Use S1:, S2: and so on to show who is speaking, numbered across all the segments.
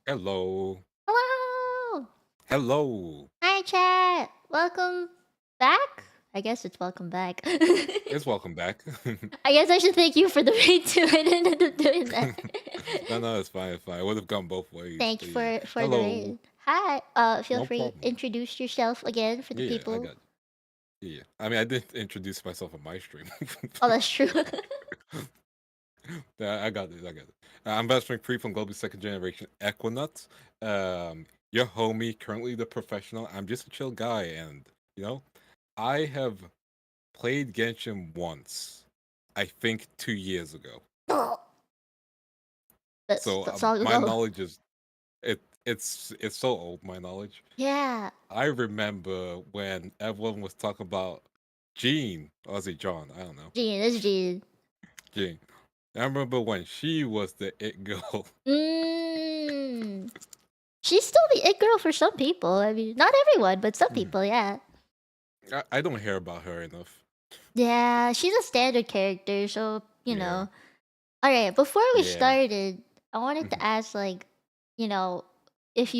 S1: Hello.
S2: Hello!
S1: Hello.
S2: Hi, chat! Welcome back? I guess it's welcome back.
S1: It's welcome back.
S2: I guess I should thank you for the raid too. I didn't end up doing that.
S1: No, it's fine. It's fine. It would have gone both ways.
S2: Thank you
S1: But yeah.
S2: for the
S1: Hello.
S2: raid. Hi. Feel
S1: No
S2: free,
S1: problem.
S2: introduce yourself again for the
S1: Yeah, I
S2: people.
S1: got you. Yeah. I mean, I did introduce myself on my stream.
S2: Oh, that's true.
S1: Yeah, I got it. I got it. I'm Best Free from Global Second Generation Equinut. Your homie, currently the professional. I'm just a chill guy, and you know, I have played Genshin once. I think 2 years ago. So
S2: that's all
S1: my
S2: go.
S1: knowledge is it's so old. My knowledge.
S2: Yeah.
S1: I remember when everyone was talking about Jean, or was it John? I don't know.
S2: Jean, it's Jean.
S1: Jean. I remember when she was the it girl.
S2: Mmm. She's still the it girl for some people. I mean, not everyone, but some people, yeah.
S1: I don't hear about her enough.
S2: Yeah, she's a standard character, so you
S1: Yeah.
S2: know. All right, before we
S1: Yeah.
S2: started, I wanted to ask, like, you know, if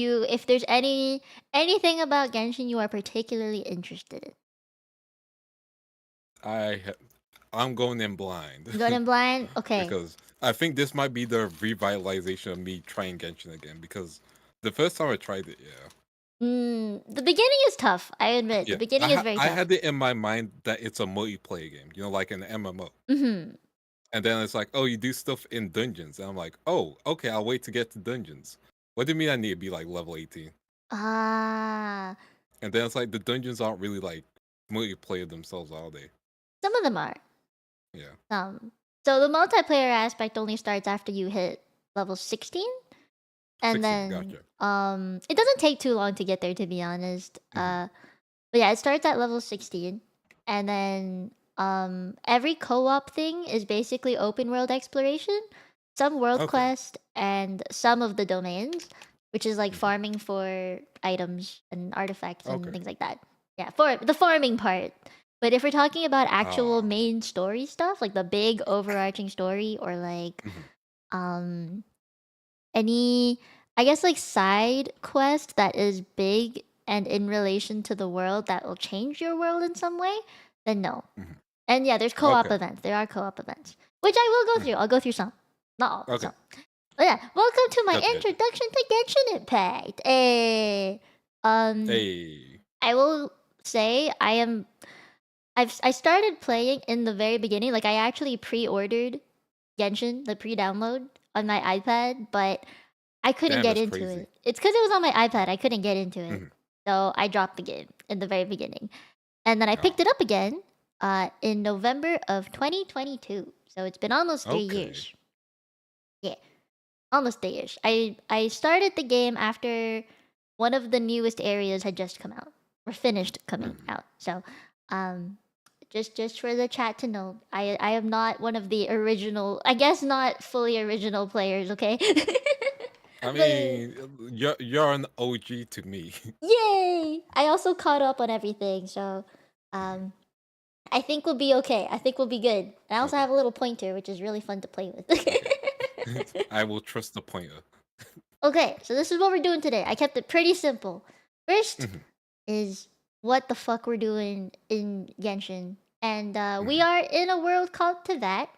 S2: there's anything about Genshin you are particularly interested in.
S1: I'm going in blind.
S2: Going in blind, okay.
S1: Because I think this might be the revitalization of me trying Genshin again. Because the first time I tried it, yeah.
S2: The beginning is tough. I admit, the
S1: Yeah,
S2: beginning is very
S1: I
S2: tough.
S1: had it in my mind that it's a multiplayer game, like an MMO.
S2: Mm-hmm.
S1: And then it's like, oh, you do stuff in dungeons. And I'm like, oh, okay, I'll wait to get to dungeons. What do you mean I need to be like level 18?
S2: Ah,
S1: And then it's like the dungeons aren't really like multiplayer themselves, are they?
S2: some of them are.
S1: Yeah.
S2: So the multiplayer aspect only starts after you hit level 16. And
S1: 16,
S2: then
S1: gotcha.
S2: it doesn't take too long to get there, to be honest. But yeah, it starts at level 16, and then every co-op thing is basically open world exploration, some world
S1: Okay.
S2: quest, and some of the domains, which is like farming for items and artifacts and
S1: Okay.
S2: things like that. Yeah, for the farming part. But if we're talking about actual
S1: Ah.
S2: main story stuff, like the big overarching story, or like um any, I guess, like side quest that is big and in relation to the world that will change your world in some way, then no. And yeah, there's co-op
S1: Okay.
S2: events. There are co-op events, which I will go through. I'll go through some, not all.
S1: Okay.
S2: Some. But yeah, welcome to my
S1: Gotcha.
S2: introduction to Genshin Impact.
S1: Hey.
S2: I will say I started playing in the very beginning. Like I actually pre-ordered Genshin, the pre-download on my iPad, but I couldn't
S1: Damn,
S2: get
S1: that's
S2: into
S1: crazy.
S2: it. It's because it was on my iPad. I couldn't get into it. So I dropped the game in the very beginning. And then I picked it up again in November of 2022. So it's been almost 3 years. Yeah, almost 3 years. I started the game after one of the newest areas had just come out or finished coming out. So just for the chat to know, I am not one of the original, I guess not fully original players, okay?
S1: I mean, you're an OG to me.
S2: Yay! I also caught up on everything, so I think we'll be okay. I think we'll be good. And I also have a little pointer, which is really fun to play with.
S1: I will trust the pointer.
S2: Okay, so this is what we're doing today. I kept it pretty simple. First is what the fuck we're doing in Genshin. And we are in a world called Tevat.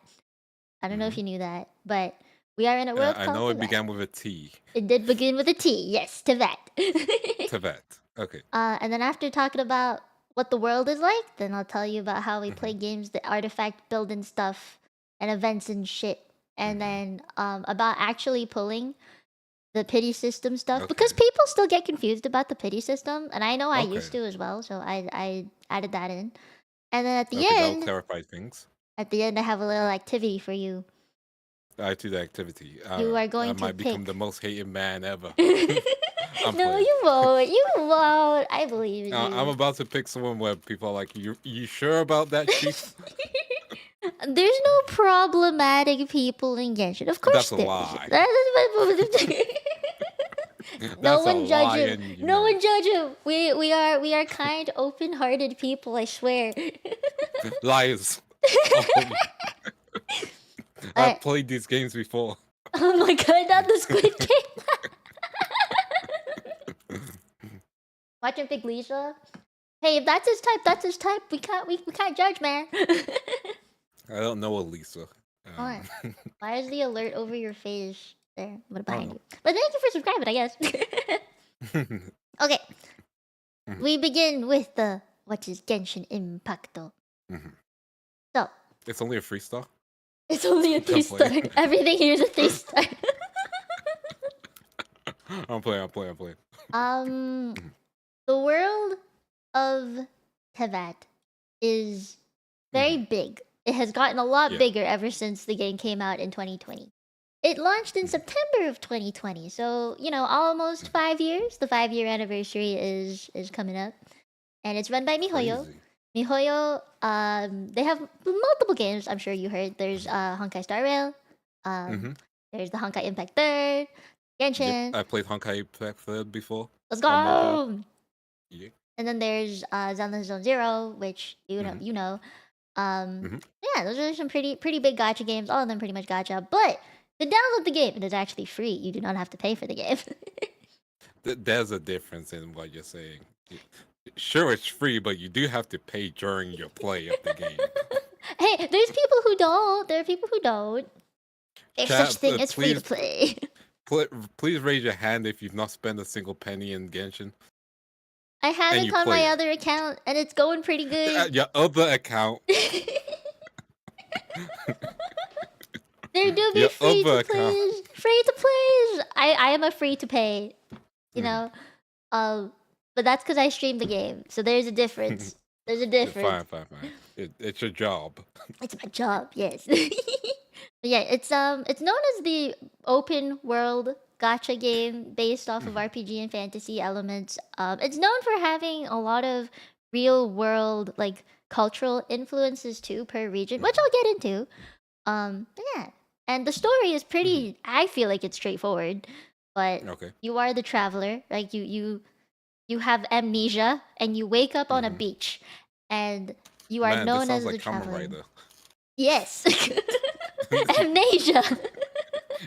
S2: I don't know if you knew that, but we are in a world
S1: I
S2: called
S1: know it
S2: Tevat.
S1: began with a T.
S2: It did begin with a T, yes, Tevat.
S1: Tevat. Okay.
S2: And then after talking about what the world is like, then I'll tell you about how we play games, the artifact building stuff, and events and shit. And then about actually pulling the pity system stuff, because people still get confused about the pity system, and I know I used to as well, so I added that in. And then at the
S1: That'll
S2: end,
S1: clarify things.
S2: I have a little activity for you.
S1: I do the activity.
S2: You are going
S1: I
S2: to
S1: might become
S2: pick.
S1: the most hated man ever.
S2: No,
S1: playing.
S2: you won't. You won't. I believe in you.
S1: I'm about to pick someone where people are like, you sure about that, Chief?
S2: There's no problematic people in Genshin. Of course
S1: That's a
S2: there
S1: lie.
S2: No
S1: That's a
S2: one judge
S1: lie,
S2: him.
S1: and you
S2: No
S1: know
S2: one judge him. We are kind, open-hearted people. I swear.
S1: lies. I've played these games before.
S2: Oh my god, not the Squid Game. Watch him pick Lisa. Hey, if that's his type, that's his type. We can't judge, man.
S1: I don't know Elisa.
S2: Why is the alert over your face there? What behind you? But thank you for subscribing, I guess. Okay. We begin with the what is Genshin Impact. So
S1: it's only a 3-star.
S2: It's only a 3-star. Everything here is a 3-star.
S1: I'm playing.
S2: The world of Tevat is very big. It has gotten a lot bigger ever since the game came out in 2020. It launched in September of 2020, so almost 5 years. The 5-year anniversary is coming up, and it's run by MiHoYo. MiHoYo, they have multiple games. I'm sure you heard. There's Honkai Star Rail. There's the Honkai Impact 3rd, Genshin.
S1: Yep, I played Honkai Impact 3rd before.
S2: Let's go. Yeah. And then there's Zenless Zone Zero, which you know. Yeah, those are some pretty big gacha games. All of them pretty much gacha, but to download the game, it is actually free. You do not have to pay for the game.
S1: There's a difference in what you're saying. Sure, it's free, but you do have to pay during your play of the game.
S2: Hey, there's people who don't. There are people who don't. There's such thing as free to play.
S1: Please raise your hand if you've not spent a single penny in Genshin.
S2: I haven't on my other account, and it's going pretty good.
S1: Your other account.
S2: There do be free to plays. Free to plays. I am a free to pay. But that's because I stream the game. So there's a difference. There's a difference.
S1: Fine. It's your job.
S2: It's my job, yes. But yeah, it's known as the open world gacha game based off of RPG and fantasy elements. It's known for having a lot of real world cultural influences too per region, which I'll get into. But yeah. And the story is pretty I feel like it's straightforward. But you are the traveler, like you have amnesia and you wake up on a beach and you are known as the traveler. Yes. Amnesia.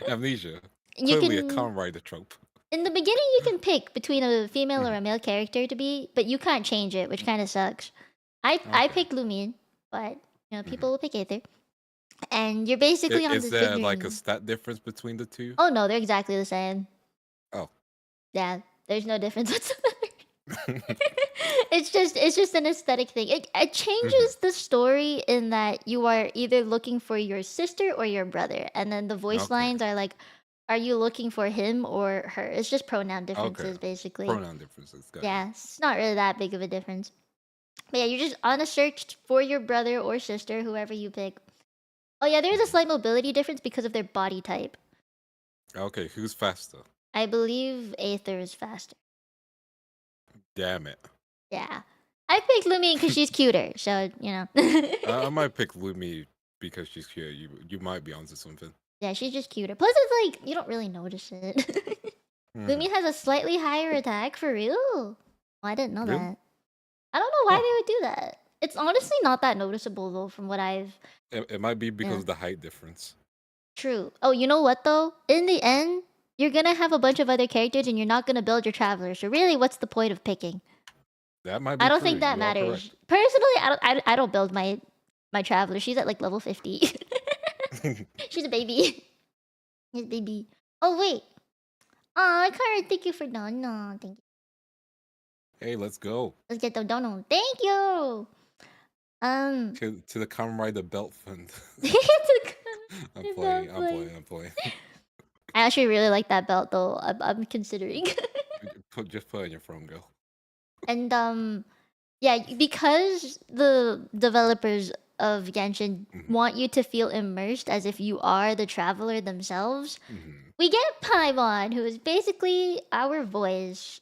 S1: Amnesia. Clearly a Kamen Rider trope.
S2: In the beginning, you can pick between a female or a male character to be, but you can't change it, which kind of sucks. I picked Lumion, but people will pick Aether. And you're basically on this big
S1: Is there a stat difference between the two?
S2: Oh no, they're exactly the same.
S1: Oh.
S2: Yeah, there's no difference whatsoever. It's just an aesthetic thing. It changes the story in that you are either looking for your sister or your brother, and then the voice lines are like, are you looking for him or her? It's just pronoun differences, basically.
S1: Pronoun differences.
S2: Yeah, it's not really that big of a difference. But yeah, you're just on a search for your brother or sister, whoever you pick. Oh yeah, there's a slight mobility difference because of their body type.
S1: Okay, who's faster?
S2: I believe Aether is faster.
S1: Damn it.
S2: Yeah. I picked Lumi because she's cuter, so,
S1: I might pick Lumi because she's cute. You might be onto something.
S2: Yeah, she's just cuter. Plus, it's you don't really notice it. Lumi has a slightly higher attack, for real? Oh, I didn't know that. I don't know why they would do that. It's honestly not that noticeable, though, from what I've...
S1: It might be because of the height difference.
S2: True. Oh, you know what, though? In the end, you're gonna have a bunch of other characters, and you're not gonna build your traveler. So really, what's the point of picking?
S1: That might be
S2: I don't think that matters. Personally, I don't build my traveler. She's at level 50. She's a baby. She's a baby. Oh wait. Oh, Kara, thank you for no, thank you.
S1: Hey, let's go.
S2: Let's get the dono. Thank you.
S1: To the Kamen Rider belt fund. I'm playing.
S2: I actually really like that belt though. I'm considering.
S1: Just put it in your phone, girl.
S2: And yeah, because the developers of Genshin want you to feel immersed as if you are the traveler themselves, we get Paimon, who is basically our voice.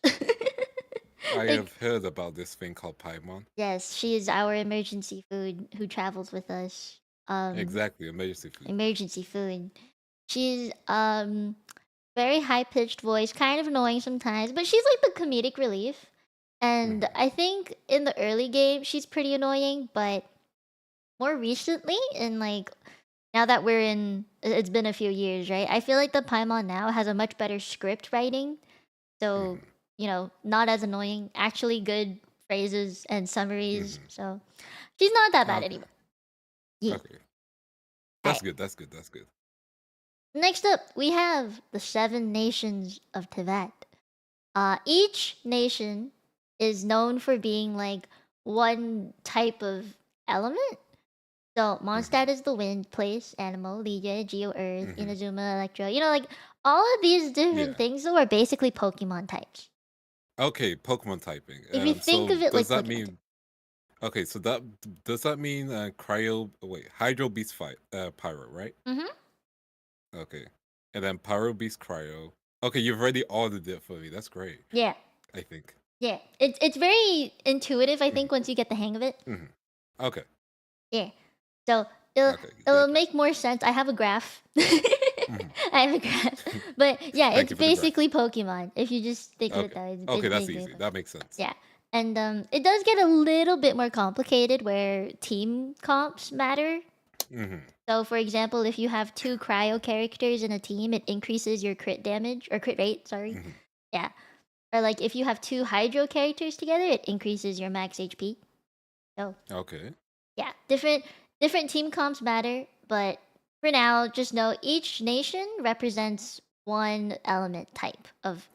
S1: I have heard about this thing called Paimon.
S2: Yes, she is our emergency food who travels with us.
S1: Exactly, emergency food.
S2: Emergency food. She's very high-pitched voice, kind of annoying sometimes, but she's like the comedic relief. And I think in the early game, she's pretty annoying, but more recently, now that it's been a few years, right? I feel like the Paimon now has a much better script writing. So not as annoying. Actually, good phrases and summaries. So she's not that bad anymore. Yeah.
S1: Okay. That's good. That's good. That's good.
S2: Next up, we have the 7 nations of Tibet. Each nation is known for being like one type of element. So Mondstadt is the wind place, animal, Lidia, Geo, Earth, Inazuma, Electro. Like all of these different things though are basically Pokemon types.
S1: Okay, Pokemon typing.
S2: If you think of it
S1: does
S2: like
S1: that
S2: Pokemon
S1: mean? Okay, so does that mean Hydro beats Pyro, right? Okay, and then Pyro beats Cryo. Okay, you've already ordered it for me. That's great.
S2: Yeah.
S1: I think.
S2: Yeah. It's very intuitive, I think, once you get the hang of it.
S1: Okay.
S2: Yeah. So it'll make more sense. I have a graph. I have a graph. But yeah, it's basically Pokemon. If you just think of it that way.
S1: Okay, that's easy. That makes sense.
S2: Yeah. And it does get a little bit more complicated where team comps matter. So, for example, if you have 2 cryo characters in a team, it increases your crit damage or crit rate. Sorry. Yeah. Or like if you have 2 hydro characters together, it increases your max HP. So.
S1: Okay.
S2: Yeah, different team comps matter, but for now, just know each nation represents one element type of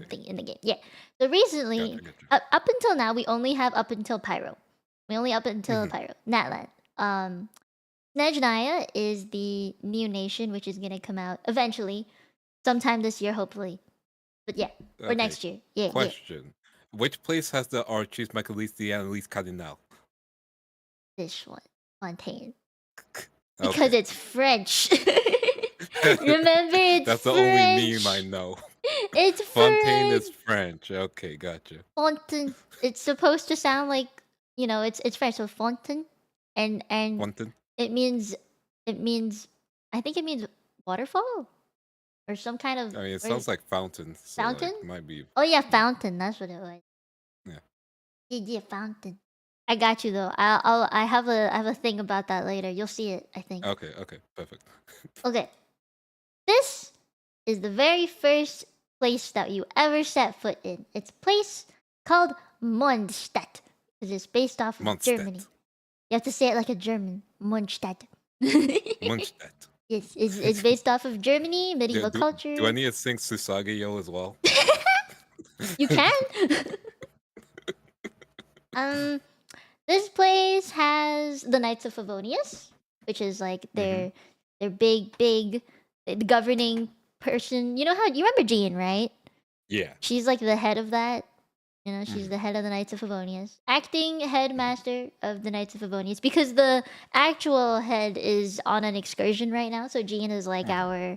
S2: thing in the game. Yeah. So recently,
S1: Gotcha.
S2: up until now, we only have up until Pyro. We only up until Pyro. Natland. Snezhnaya is the new nation, which is gonna come out eventually, sometime this year, hopefully. But yeah, or next year. Yeah.
S1: Question: which place has the Archie's Michaelis and Elise Cardinal?
S2: This one, Fontaine. Because it's French. Remember, it's
S1: That's the
S2: French.
S1: only meme I know.
S2: It's
S1: Fontaine is French. Okay, gotcha.
S2: Fontaine. It's supposed to sound like it's French. So Fontaine, and
S1: Fontaine.
S2: it means I think it means waterfall or some kind of.
S1: I mean, it sounds like fountain. So
S2: Fountain?
S1: Like, might be.
S2: Oh yeah, fountain. That's what it was.
S1: Yeah.
S2: Yeah, fountain. I got you though. I have a thing about that later. You'll see it, I think.
S1: Okay, perfect.
S2: Okay. This is the very first place that you ever set foot in. It's a place called Mondstadt. It's based off of Germany. You have to say it like a German. Mondstadt.
S1: Mondstadt.
S2: Yes, it's based off of Germany, medieval culture.
S1: Do I need to sing Susage-yo as well?
S2: You can. This place has the Knights of Favonius, which is like their big governing person. You remember Jean, right?
S1: Yeah.
S2: She's like the head of that. She's the head of the Knights of Favonius. Acting headmaster of the Knights of Favonius. Because the actual head is on an excursion right now. So Jean is like our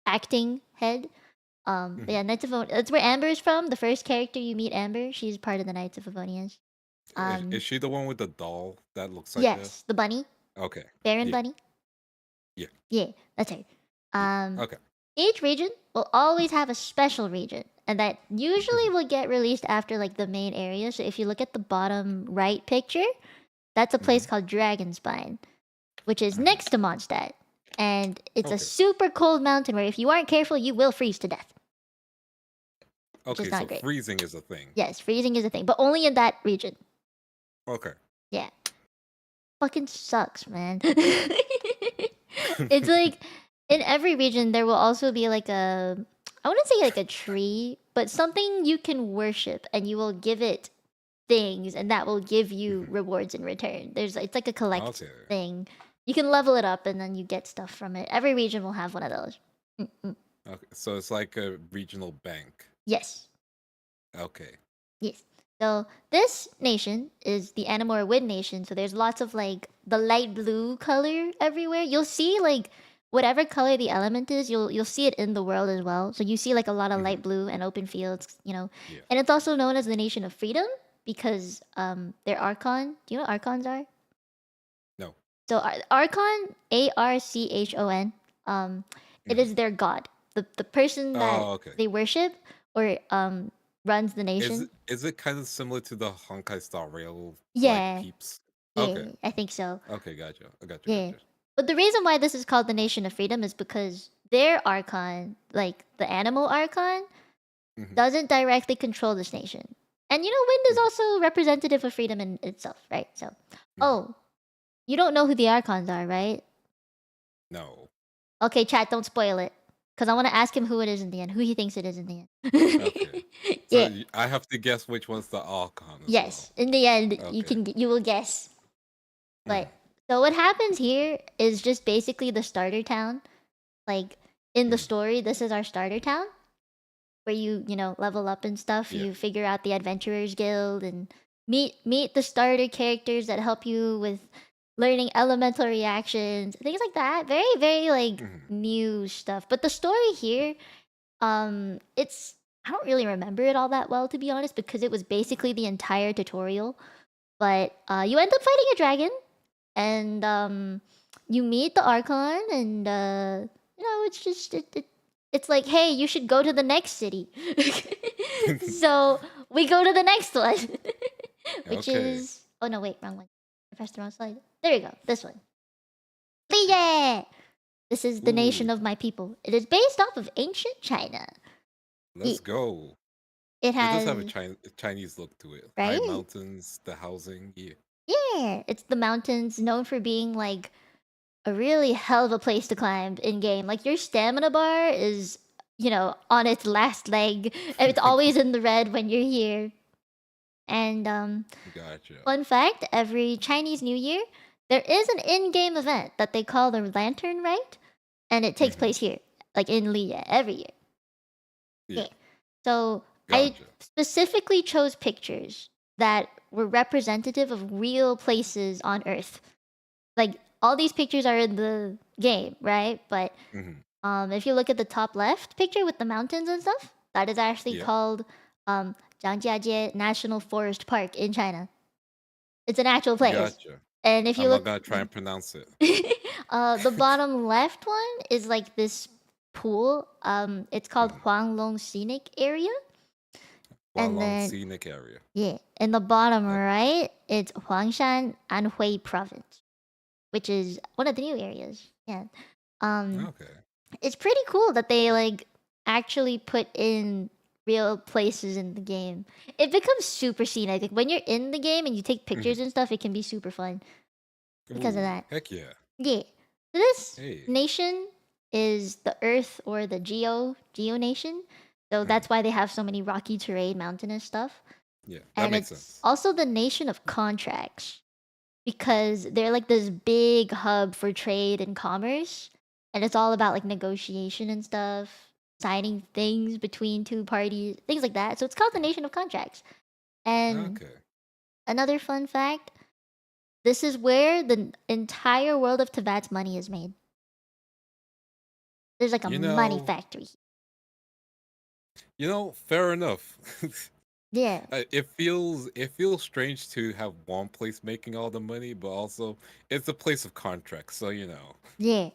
S2: acting head. Yeah, Knights of Favonius. That's where Amber is from. The first character you meet, Amber. She's part of the Knights of Favonius.
S1: Is she the one with the doll that looks like
S2: yes, the bunny.
S1: Okay.
S2: Baron bunny.
S1: Yeah.
S2: Yeah, that's her.
S1: Okay.
S2: Each region will always have a special region, and that usually will get released after like the main area. So if you look at the bottom right picture, that's a place called Dragonspine, which is next to Mondstadt. And it's a super cold mountain where if you aren't careful, you will freeze to death.
S1: Okay, so freezing is a thing.
S2: Yes, freezing is a thing, but only in that region.
S1: Okay.
S2: Yeah. Fucking sucks, man. It's like in every region there will also be like I wouldn't say like a tree, but something you can worship and you will give it things and that will give you rewards in return. It's like a collect thing. You can level it up and then you get stuff from it. Every region will have one of those.
S1: Okay, so it's like a regional bank.
S2: Yes.
S1: Okay.
S2: Yes. So this nation is the Animor Wind Nation. So there's lots of like the light blue color everywhere. You'll see like whatever color the element is, you'll see it in the world as well. So you see like a lot of light blue and open fields, And it's also known as the Nation of Freedom because their Archon. Do you know what Archons are?
S1: No.
S2: So Archon, Archon, it is their god. The person that they worship or runs the nation.
S1: Is it kind of similar to the Honkai Star Rail peeps?
S2: Yeah,
S1: okay.
S2: I think so.
S1: Okay, gotcha.
S2: Gotcha. But the reason why this is called the Nation of Freedom is because their Archon, like the animal Archon, doesn't directly control this nation. And wind is also representative of freedom in itself, right? So, oh, you don't know who the Archons are, right?
S1: No.
S2: Okay, chat, don't spoil it. Because I want to ask him who it is in the end, who he thinks it is in the end.
S1: Okay.
S2: Yeah.
S1: So I have to guess which one's the Archon as
S2: Yes,
S1: well.
S2: in the end,
S1: Okay.
S2: you will guess. But so what happens here is just basically the starter town. Like in the story, this is our starter town where you level up and stuff.
S1: Yeah.
S2: You figure out the adventurers guild and meet the starter characters that help you with learning elemental reactions, things like that. Very very like new stuff. But the story here, it's I don't really remember it all that well, to be honest, because it was basically the entire tutorial. But you end up fighting a dragon, and you meet the Archon, and it's just it's like, hey, you should go to the next city. So we go to the next one, which is oh no, wait, wrong one. I pressed the wrong slide. There you go, this one. Yeah, this is the nation of my people. It is based off of ancient China.
S1: Let's go.
S2: It
S1: does have
S2: has
S1: a Chinese look to it.
S2: right.
S1: High mountains, the housing, yeah.
S2: Yeah, it's the mountains known for being like a really hell of a place to climb in game. Like your stamina bar is, on its last leg. And it's always in the red when you're here. And
S1: Gotcha.
S2: fun fact, every Chinese New Year, there is an in-game event that they call the Lantern Rite, and it takes place here, like in Liya, every year.
S1: Yeah.
S2: So
S1: Gotcha.
S2: I specifically chose pictures that were representative of real places on Earth. Like all these pictures are in the game, right? But if you look at the top left picture with the mountains and stuff, that is actually called Zhangjiajie National Forest Park in China. It's an actual place.
S1: Gotcha.
S2: And if you
S1: I'm
S2: look,
S1: not gonna try and pronounce it.
S2: the bottom left one is like this pool. It's called Huanglong Scenic Area. And then
S1: Scenic area.
S2: Yeah, in the bottom right, it's Huangshan Anhui Province, which is one of the new areas. Yeah.
S1: Okay.
S2: It's pretty cool that they like actually put in real places in the game. It becomes super scenic. Like when you're in the game and you take pictures and stuff, it can be super fun because of that.
S1: Heck yeah.
S2: Yeah. So this nation is the Earth or the Geo nation. So that's why they have so many rocky terrain, mountainous stuff.
S1: Yeah, that makes
S2: it's
S1: sense.
S2: Also the nation of contracts because they're like this big hub for trade and commerce, and it's all about like negotiation and stuff, signing things between two parties, things like that. So it's called the nation of contracts. And another fun fact, this is where the entire world of Teyvat's money is made. There's like a money factory.
S1: Fair enough.
S2: Yeah.
S1: It feels strange to have one place making all the money, but also it's a place of contracts, so
S2: Yeah.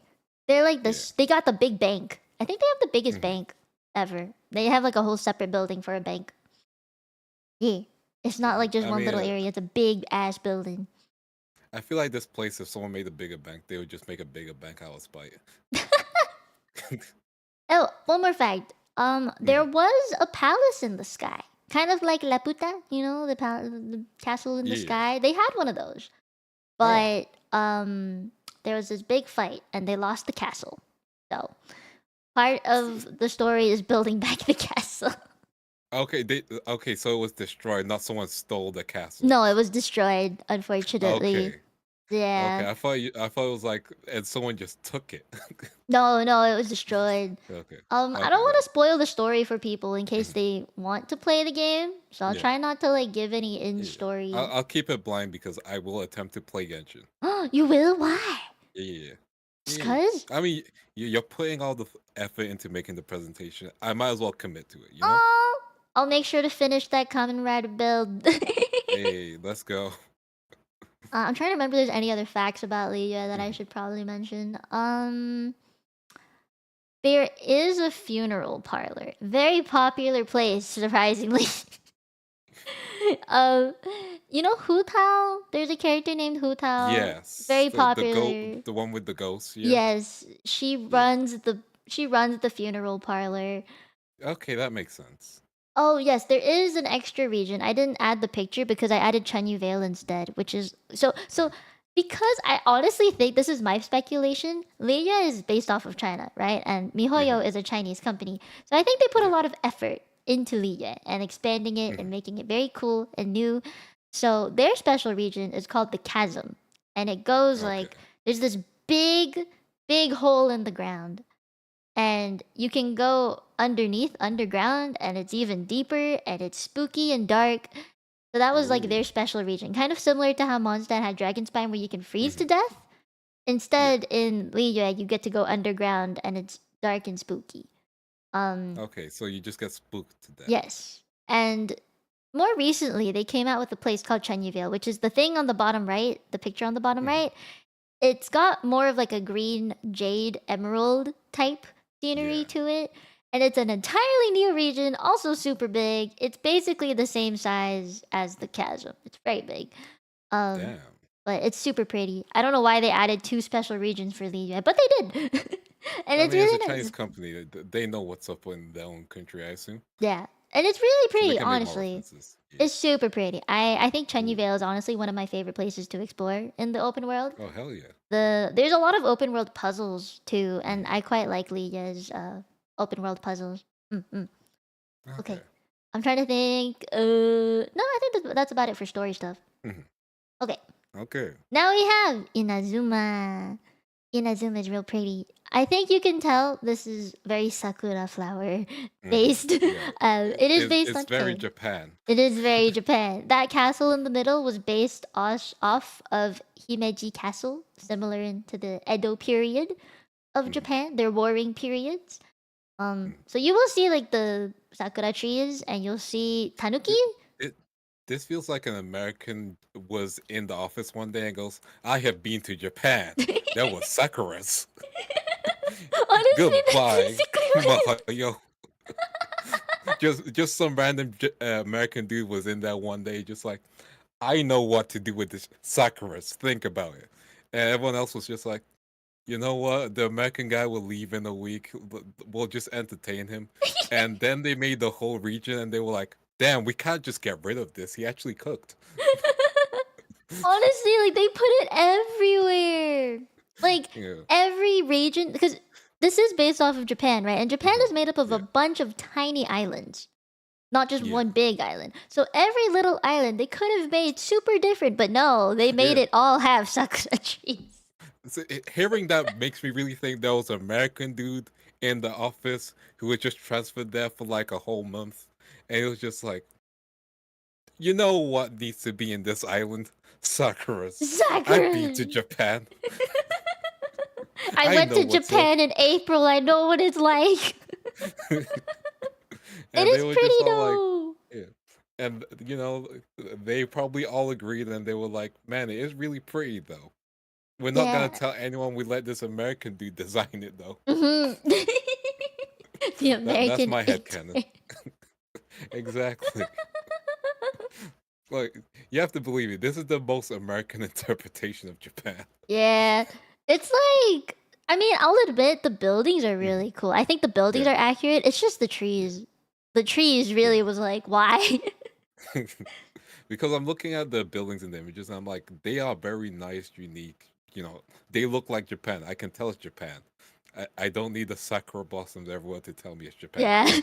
S2: They're like this. They got the big bank. I think they have the biggest bank ever. They have like a whole separate building for a bank. Yeah. It's not like just one little area. It's a big ass building.
S1: I feel like this place, if someone made a bigger bank, they would just make a bigger bank out of spite.
S2: Oh, one more fact. There was a palace in the sky. Kind of like La Puta, the castle in the sky. They had one of those. But there was this big fight and they lost the castle. So part of the story is building back the castle.
S1: Okay, so it was destroyed, not someone stole the castle.
S2: No, it was destroyed, unfortunately.
S1: Okay.
S2: Yeah.
S1: Okay, I thought it was like, and someone just took it.
S2: No, it was destroyed.
S1: Okay.
S2: I don't want to spoil the story for people in case they want to play the game, so I'll try not to like give any in-story.
S1: I'll keep it blind because I will attempt to play Genshin.
S2: You will? Why?
S1: Yeah.
S2: Just cause?
S1: I mean, you're putting all the effort into making the presentation. I might as well commit to it.
S2: I'll make sure to finish that Common Rider build.
S1: Hey, let's go.
S2: I'm trying to remember if there's any other facts about Liya that I should probably mention. There is a funeral parlor. Very popular place, surprisingly. You know Hu Tao? There's a character named Hu Tao.
S1: Yes.
S2: Very popular.
S1: The one with the ghosts,
S2: Yes. She runs the funeral parlor.
S1: Okay, that makes sense.
S2: Oh yes, there is an extra region. I didn't add the picture because I added Chenyu Vale instead, which is so because I honestly think this is my speculation. Liya is based off of China, right? And MiHoYo is a Chinese company. So I think they put a
S1: Yeah.
S2: lot of effort into Liya and expanding it and making it very cool and new. So their special region is called the Chasm. And it goes
S1: Okay.
S2: like there's this big hole in the ground and you can go underground and it's even deeper and it's spooky and dark. So that was like their
S1: Ooh.
S2: special region, kind of similar to how Mondstadt had Dragon Spine where you can freeze to
S1: Mhm.
S2: death.
S1: Yeah.
S2: Instead in Liyue you get to go underground and it's dark and spooky.
S1: Okay, so you just get spooked to death.
S2: Yes. And more recently they came out with a place called Chenyuvale, which is the thing on the bottom right, the picture on the bottom right. It's got more of like a green jade emerald type scenery
S1: Yeah.
S2: to it. And it's an entirely new region, also super big. It's basically the same size as the chasm. It's very big.
S1: Damn.
S2: But it's super pretty. I don't know why they added 2 special regions for Liyue, but they did. And
S1: I
S2: it's
S1: mean, it's a
S2: really
S1: Chinese
S2: nice.
S1: company. They know what's up in their own country, I assume.
S2: Yeah. And it's really
S1: So they
S2: pretty,
S1: can make more
S2: honestly.
S1: references. Yeah.
S2: It's super pretty. I think
S1: Ooh.
S2: Chenyuvale is honestly one of my favorite places to explore in the open world.
S1: Oh, hell yeah.
S2: There's a lot of open world puzzles too, and I quite like Liya's open world puzzles. Okay,
S1: Okay.
S2: I'm trying to think. No, I think that's about it for story stuff. Okay,
S1: Okay.
S2: now we have Inazuma. Inazuma is real pretty. I think you can tell this is very sakura flower based.
S1: Yeah.
S2: It is based
S1: It's
S2: on
S1: very
S2: Japan.
S1: Japan.
S2: It is very Japan. That castle in the middle was based off of Himeji Castle, similar into the Edo period of Japan, their warring periods. So you will see like the sakura trees, and you'll see tanuki.
S1: This feels like an American was in the office one day and goes, "I have been to Japan. There was sakuras.
S2: Honestly, that's
S1: Goodbye,
S2: basically what it
S1: Mahayo." Just some random American dude was in there one day, just like, "I know what to do with this sakuras. Think about it." And everyone else was just like, "You know what? The American guy will leave in a week. We'll just entertain him." And then they made the whole region, and they were like, "Damn, we can't just get rid of this. He actually cooked."
S2: Honestly, like they put it everywhere. Like
S1: Yeah.
S2: every region, because this is based off of Japan, right? And Japan is made up of a
S1: Yeah.
S2: bunch of tiny islands, not just
S1: Yeah.
S2: one big island. So every little island they could have made super different, but no, they made
S1: Yeah.
S2: it all have sakura trees.
S1: So hearing that makes me really think there was an American dude in the office who was just transferred there for like a whole month, and it was just like, you know what needs to be in this island? Sakuras. I've been to
S2: Sakura.
S1: Japan.
S2: I went
S1: know
S2: to
S1: what's
S2: Japan in April. I know what it's like. It
S1: And they
S2: is
S1: were
S2: pretty
S1: just all like,
S2: though.
S1: yeah. And they probably all agreed, and they were like, "Man, it is really pretty, though. We're not gonna
S2: Yeah.
S1: tell anyone we let this American dude design it, though."
S2: The
S1: That's
S2: American
S1: my headcanon.
S2: intern.
S1: Exactly. Like, you have to believe it. This is the most American interpretation of Japan.
S2: Yeah. It's like, I mean, I'll admit the buildings are really cool. I think the buildings
S1: Yeah.
S2: are accurate. It's just the trees. The trees really was like, why?
S1: Because I'm looking at the buildings and the images, and I'm like, they are very nice, unique. They look like Japan. I can tell it's Japan. I don't need the sakura blossoms everywhere to tell me it's Japan.
S2: Yeah.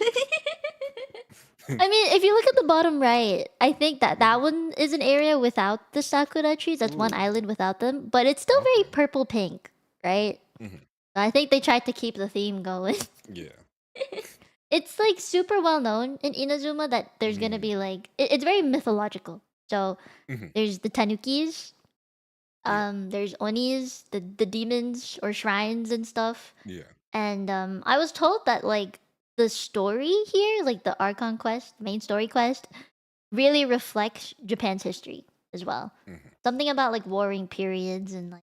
S2: I mean, if you look at the bottom right, I think that one is an area without the sakura trees. That's one
S1: Ooh.
S2: island without them, but it's still very purple pink, right? I think they tried to keep the theme going.
S1: Yeah.
S2: It's like super well known in Inazuma that there's gonna be like it's very mythological. So there's the tanukis, there's onis, the demons or shrines and stuff.
S1: Yeah.
S2: And I was told that like the story here, like the Archon quest, main story quest, really reflects Japan's history as well. Something about like warring periods and like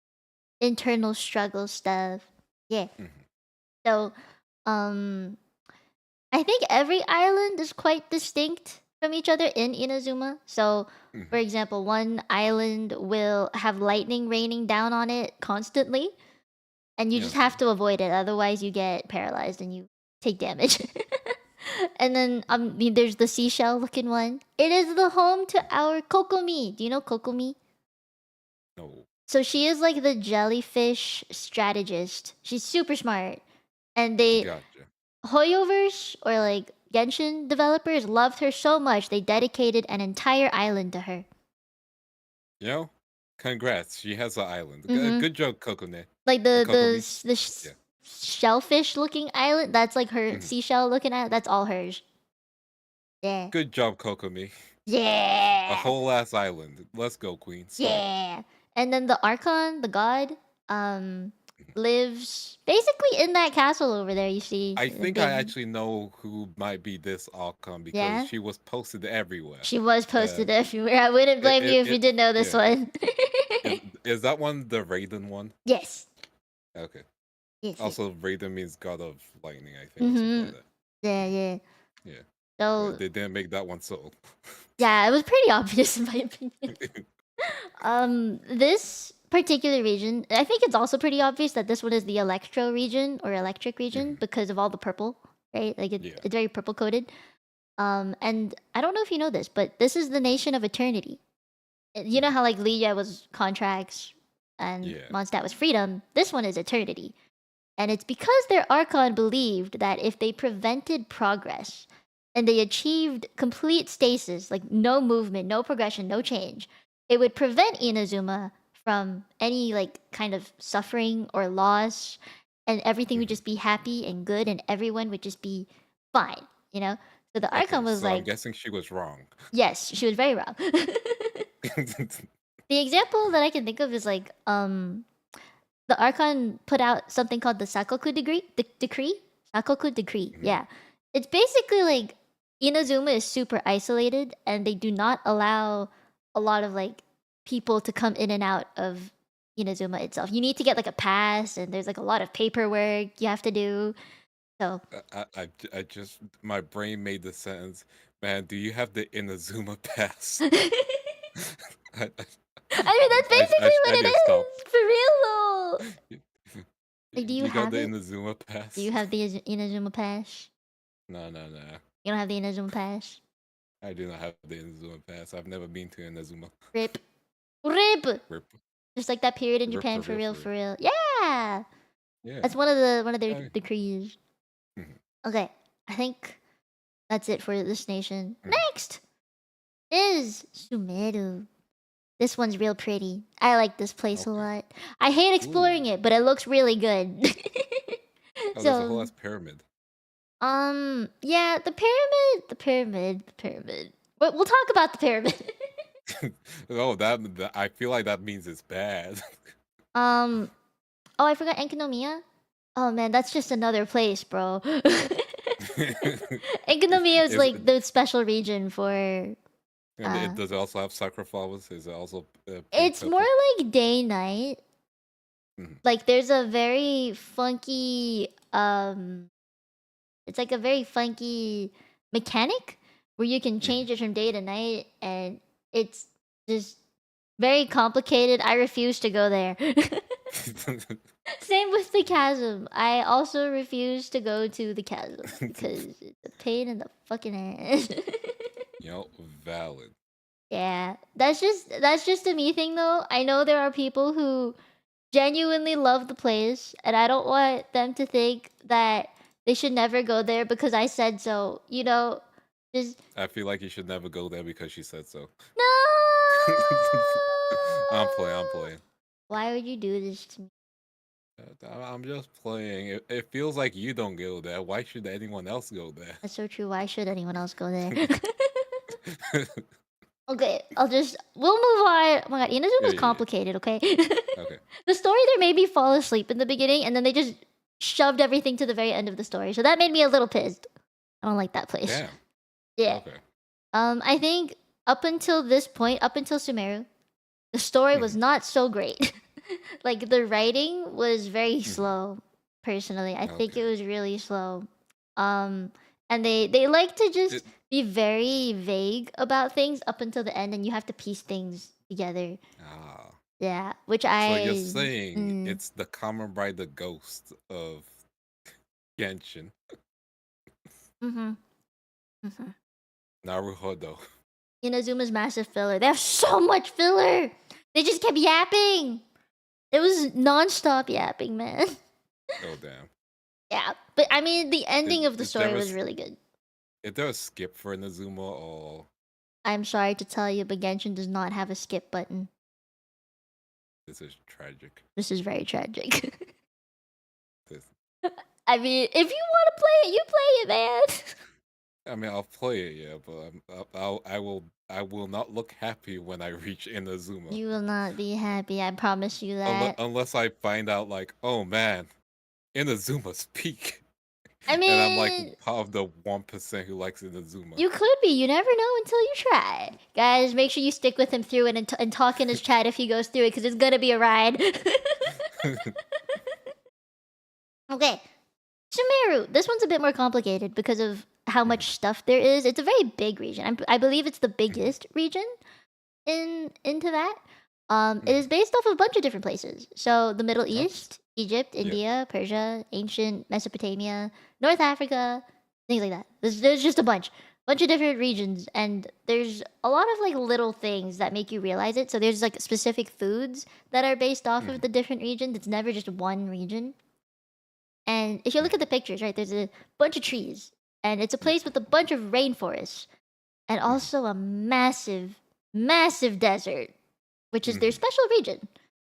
S2: internal struggle stuff. Yeah. So I think every island is quite distinct from each other in Inazuma. So, for example, one island will have lightning raining down on it constantly, and you just have to avoid it. Otherwise, you get paralyzed and you take damage. And then there's the seashell looking one. It is the home to our Kokomi. Do you know Kokomi?
S1: No.
S2: So she is like the jellyfish strategist. She's super smart. And
S1: Gotcha.
S2: Hoyoverse or like Genshin developers loved her so much they dedicated an entire island to her.
S1: You know, congrats. She has an island.
S2: Mm-hmm.
S1: Good job, Kokone.
S2: Like
S1: Yeah.
S2: shellfish looking island. That's like her seashell looking at. That's all hers. Yeah.
S1: Good job, Kokomi.
S2: Yeah.
S1: A whole ass island. Let's go, Queen. Start.
S2: Yeah. And then the Archon, the god, lives basically in that castle over there. You see.
S1: I think I actually know who might be this Archon because she was posted everywhere.
S2: She was posted everywhere. I wouldn't blame you if you did know this one.
S1: Is that one the Raiden one?
S2: Yes.
S1: Okay.
S2: Yes.
S1: Also, Raiden means god of lightning, I think. Or something like that.
S2: Yeah.
S1: Yeah.
S2: So
S1: they didn't make that one so.
S2: Yeah, it was pretty obvious in my opinion. This particular region, I think it's also pretty obvious that this one is the electro region or electric region because of all the purple, right? Like it's very purple coded. And I don't know if you know this, but this is the nation of eternity. You know how like Liya was contracts and Mondstadt was freedom. This one is eternity. And it's because their Archon believed that if they prevented progress and they achieved complete stasis, like no movement, no progression, no change, it would prevent Inazuma from any like kind of suffering or loss, and everything would just be happy and good, and everyone would just be fine, you know? So the Archon was like...
S1: I'm guessing she was wrong.
S2: Yes, she was very wrong. The example that I can think of is like, the Archon put out something called the Sakoku Decree? Sakoku Decree, yeah. It's basically like Inazuma is super isolated and they do not allow a lot of like people to come in and out of Inazuma itself. You need to get like a pass and there's like a lot of paperwork you have to do. So
S1: I just my brain made the sentence, man, do you have the Inazuma pass?
S2: I mean that's basically what it is. For real though. Like, do you have
S1: the
S2: it?
S1: Inazuma pass?
S2: Do you have the Inazuma pass?
S1: No.
S2: You don't have the Inazuma pass?
S1: I do not have the Inazuma pass. I've never been to Inazuma.
S2: Rip. Just like that period in Japan, for real. Yeah. That's one of their decrees. Okay, I think that's it for this nation. Next is Sumeru. This one's real pretty. I like this place a lot. I hate exploring it, but it looks really good.
S1: There's a whole ass pyramid.
S2: Yeah, the pyramid. But we'll talk about the pyramid.
S1: that I feel like that means it's bad.
S2: Oh, I forgot Enkinomiya. Oh man, that's just another place, bro. Enkinomiya is like the special region for...
S1: does it also have sakura flowers? Is it also...
S2: it's more like day-night. Like there's a very funky... It's like a very funky mechanic where you can change it from day to night, and it's just very complicated. I refuse to go there. Same with the chasm. I also refuse to go to the chasm because it's a pain in the fucking ass.
S1: Valid.
S2: Yeah, that's just a me thing though. I know there are people who genuinely love the place, and I don't want them to think that they should never go there because I said so. You know, just...
S1: I feel like you should never go there because she said so.
S2: No.
S1: I'm playing.
S2: Why would you do this to me?
S1: I'm just playing. It feels like you don't go there. Why should anyone else go there?
S2: That's so true. Why should anyone else go there? Okay, we'll move on. Oh my god, Inazuma's complicated, okay?
S1: Okay.
S2: The story there made me fall asleep in the beginning, and then they just shoved everything to the very end of the story. So that made me a little pissed. I don't like that place.
S1: Damn.
S2: Yeah.
S1: Okay.
S2: I think up until this point, up until Sumeru, the story was not so great. Like the writing was very slow, personally. I think it was really slow. And they like to just be very vague about things up until the end, and you have to piece things together. Yeah, which
S1: So you're saying it's the Kamen Rider Ghost of Genshin.
S2: Mhm.
S1: Naruhodo.
S2: Inazuma's massive filler. They have so much filler. They just kept yapping. It was non-stop yapping, man.
S1: Oh damn.
S2: Yeah, but I mean, the ending of the
S1: Is there
S2: story
S1: a
S2: was really good.
S1: is there a skip for Inazuma or
S2: I'm sorry to tell you, but Genshin does not have a skip button.
S1: this is tragic?
S2: This is very tragic.
S1: This,
S2: I mean, if you want to play it, you play it, man.
S1: I mean, I'll play it, yeah, but I will not look happy when I reach Inazuma.
S2: You will not be happy. I promise you that.
S1: Unless I find out, like, oh man, Inazuma's peak.
S2: I
S1: And I'm like
S2: mean,
S1: part of the 1% who likes Inazuma.
S2: you could be. You never know until you try. Guys, make sure you stick with him through it and talk in his chat if he goes through it, because it's gonna be a ride. Okay, Sumeru. This one's a bit more complicated because of how much stuff there is. It's a very big region. I believe it's the biggest region into that. It is based off of a bunch of different places. So the Middle East, Egypt, India, Persia, ancient Mesopotamia, North Africa, things like that. There's just a bunch of different regions, and there's a lot of like little things that make you realize it. So there's like specific foods that are based off of the different regions. It's never just one region. And if you look at the pictures, right, there's a bunch of trees, and it's a place with a bunch of rainforests, and also a massive, massive desert, which is their special region,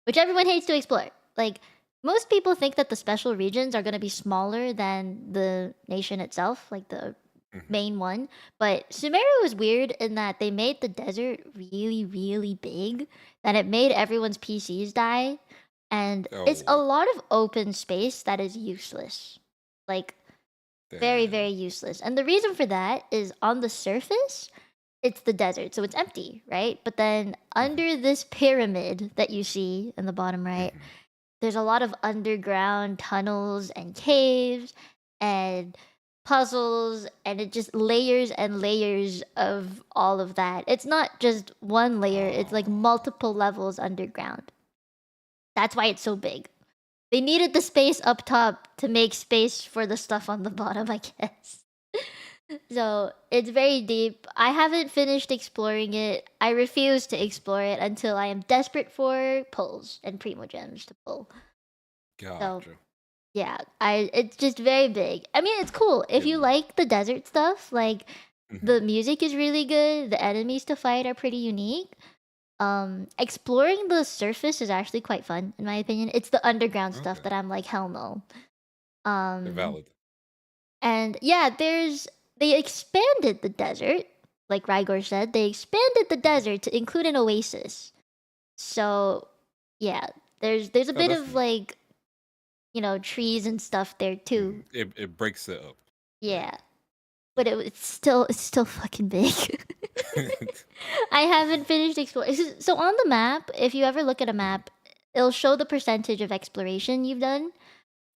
S2: which everyone hates to explore. Like, most people think that the special regions are going to be smaller than the nation itself, like the main one. But Sumeru is weird in that they made the desert really, really big, that it made everyone's PCs die. And it's a lot of open space that is useless. Like, very, very useless. And the reason for that is on the surface, it's the desert, so it's empty, right? But then under this pyramid that you see in the bottom right, there's a lot of underground tunnels and caves and puzzles, and it just layers and layers of all of that. It's not just one layer, it's like multiple levels underground. That's why it's so big. They needed the space up top to make space for the stuff on the bottom, I guess. So it's very deep. I haven't finished exploring it. I refuse to explore it until I am desperate for pulls and primo gems to pull.
S1: Gotcha.
S2: So yeah, it's just very big. I mean, it's cool if you like the desert stuff. Like the music is really good. The enemies to fight are pretty unique. Exploring the surface is actually quite fun, in my opinion. It's the underground stuff that I'm like, hell no.
S1: Valid.
S2: And yeah, they expanded the desert, like Rygor said. They expanded the desert to include an oasis. So yeah, there's a bit of like, you know, trees and stuff there too.
S1: It breaks it up.
S2: Yeah, but it's still fucking big. I haven't finished exploring. So on the map, if you ever look at a map, it'll show the percentage of exploration you've done.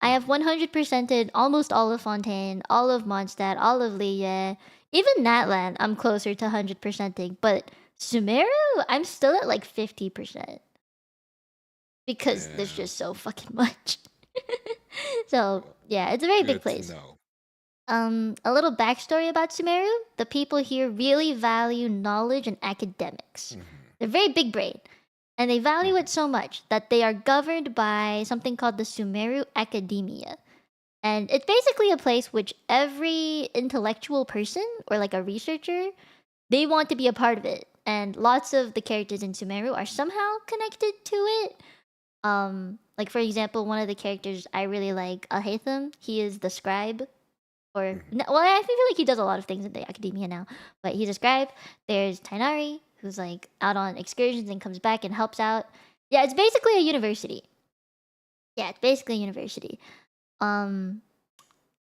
S2: I have 100%ed almost all of Fontaine, all of Mondstadt, all of Liyue. Even Natland, I'm closer to 100%ing. But Sumeru, I'm still at like 50%. Because there's just so fucking much. So, yeah, it's a very big place. A little backstory about Sumeru. The people here really value knowledge and academics. They're very big brain. And they value it so much that they are governed by something called the Sumeru Academia. And it's basically a place which every intellectual person or like a researcher, they want to be a part of it. And lots of the characters in Sumeru are somehow connected to it. Like for example, one of the characters I really like, Alhaitham, he is the scribe. Well, I feel like he does a lot of things in the academia now, but he's a scribe. There's Tainari, who's like out on excursions and comes back and helps out. Yeah, it's basically a university.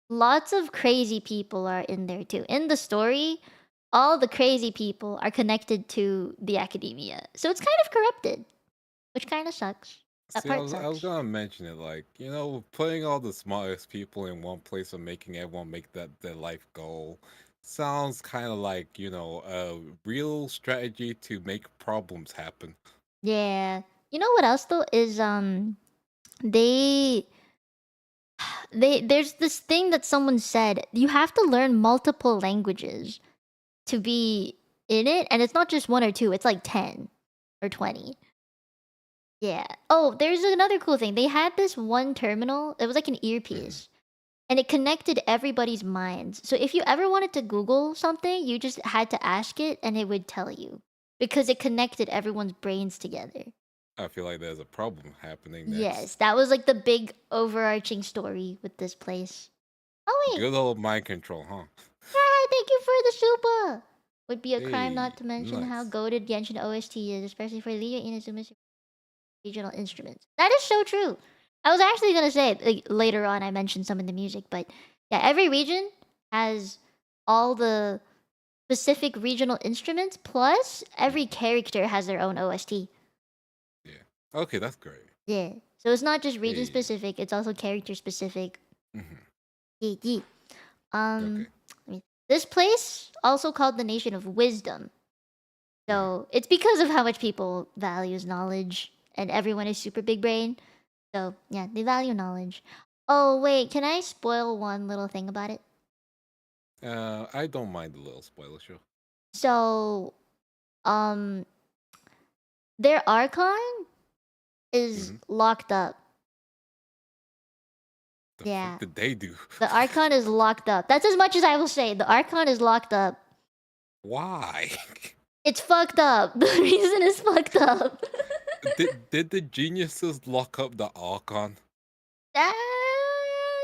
S2: Lots of crazy people are in there too. In the story, all the crazy people are connected to the academia. So it's kind of corrupted, which kind of sucks.
S1: See, I was gonna mention it, like, you know, putting all the smartest people in one place and making everyone make that their life goal sounds kind of like, you know, a real strategy to make problems happen.
S2: Yeah. You know what else though is they there's this thing that someone said. You have to learn multiple languages to be in it, and it's not just one or two. It's like 10 or 20. Yeah. Oh, there's another cool thing. They had this one terminal. It was like an earpiece. And it connected everybody's minds. So if you ever wanted to Google something, you just had to ask it and it would tell you. Because it connected everyone's brains together.
S1: I feel like there's a problem happening next.
S2: Yes, that was like the big overarching story with this place. Oh wait.
S1: Good old mind control, huh?
S2: Ah, thank you for the super. Would be a crime
S1: Hey,
S2: not to mention how
S1: nice.
S2: goated Genshin OST is, especially for Leader Inazuma's regional instruments. That is so true. I was actually gonna say like, later on I mentioned some of the music, but yeah, every region has all the specific regional instruments, plus every character has their own OST.
S1: Yeah. Okay, that's great.
S2: Yeah. So it's not just region
S1: Hey.
S2: specific, it's also character specific.
S1: Mhm.
S2: Yeah.
S1: Okay.
S2: This place, also called the Nation of Wisdom. So it's because of how much people values knowledge, and everyone is super big brain. So yeah, they value knowledge. Oh wait, can I spoil one little thing about it?
S1: I don't mind a little spoiler show.
S2: So, their Archon is locked up.
S1: The fuck did they do?
S2: The Archon is locked up. That's as much as I will say. The Archon is locked up.
S1: Why?
S2: It's fucked up. The reason is fucked up.
S1: did the geniuses lock up the Archon?
S2: Kind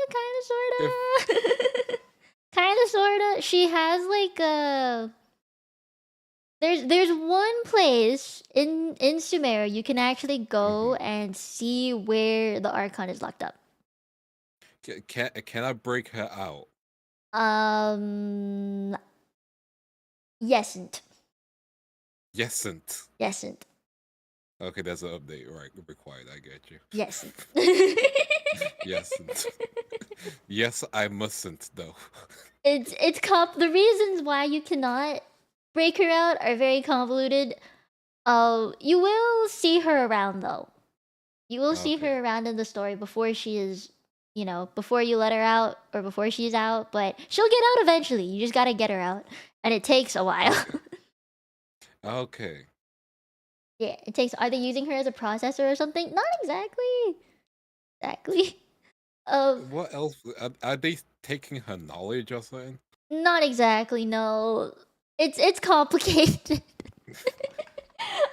S2: of, sorta. Kind of, sorta. She has like a. There's one place in Sumeru you can actually go and see where the Archon is locked up.
S1: Can I break her out?
S2: Yesn't.
S1: Yesn't.
S2: Yesn't.
S1: Okay, that's an update, right? Required. I get you.
S2: Yesn't.
S1: Yesn't. Yes, I mustn't though.
S2: It's the reasons why you cannot break her out are very convoluted. You will see her around though. You will see her around in the story before she is, before you let her out or before she's out, but she'll get out eventually. You just gotta get her out. And it takes a while.
S1: Okay.
S2: Yeah, it takes. Are they using her as a processor or something? Not exactly. Exactly.
S1: What else? Are they taking her knowledge or something?
S2: Not exactly. No, it's complicated.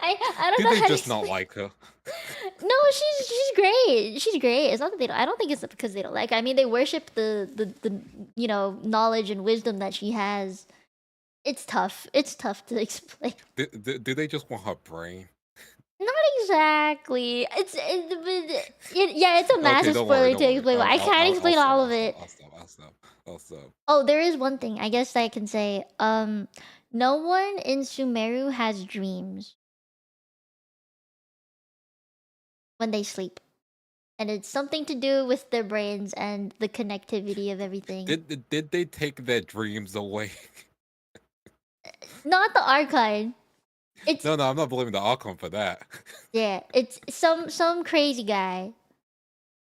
S2: I don't know.
S1: Do they just not like her?
S2: No, she's great. She's great. It's not that they don't. I don't think it's because they don't like her. I mean, they worship the knowledge and wisdom that she has. It's tough. It's tough to explain.
S1: Do they just want her brain?
S2: Not exactly. It's a massive spoiler to explain. I can't explain all of it.
S1: I'll stop.
S2: Oh, there is one thing I guess I can say. No one in Sumeru has dreams when they sleep, and it's something to do with their brains and the connectivity of everything.
S1: Did they take their dreams away?
S2: Not the Archon.
S1: No, I'm not blaming the Archon for that.
S2: Yeah, it's some crazy guy.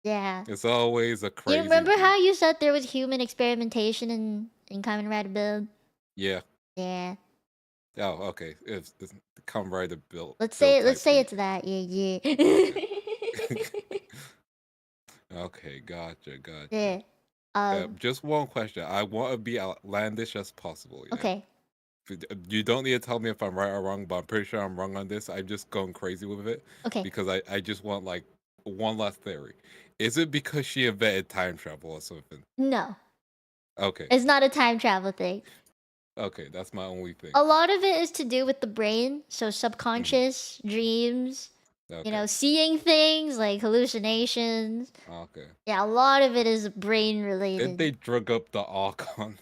S2: Yeah.
S1: It's always a crazy.
S2: You remember how you said there was human experimentation in Kamen Rider Build?
S1: Yeah.
S2: Yeah.
S1: Oh, okay. It's Kamen Rider Build.
S2: Let's say it's that. Yeah.
S1: Okay, gotcha.
S2: Yeah.
S1: Just one question. I want to be outlandish as possible. Yeah?
S2: Okay.
S1: You don't need to tell me if I'm right or wrong, but I'm pretty sure I'm wrong on this. I'm just going crazy with it.
S2: Okay.
S1: Because I just want like one last theory. Is it because she invented time travel or something?
S2: No.
S1: Okay.
S2: It's not a time travel thing.
S1: Okay, that's my only thing.
S2: A lot of it is to do with the brain, so subconscious, dreams, seeing things like hallucinations.
S1: Okay.
S2: Yeah, a lot of it is brain related.
S1: Did they drug up the Archon?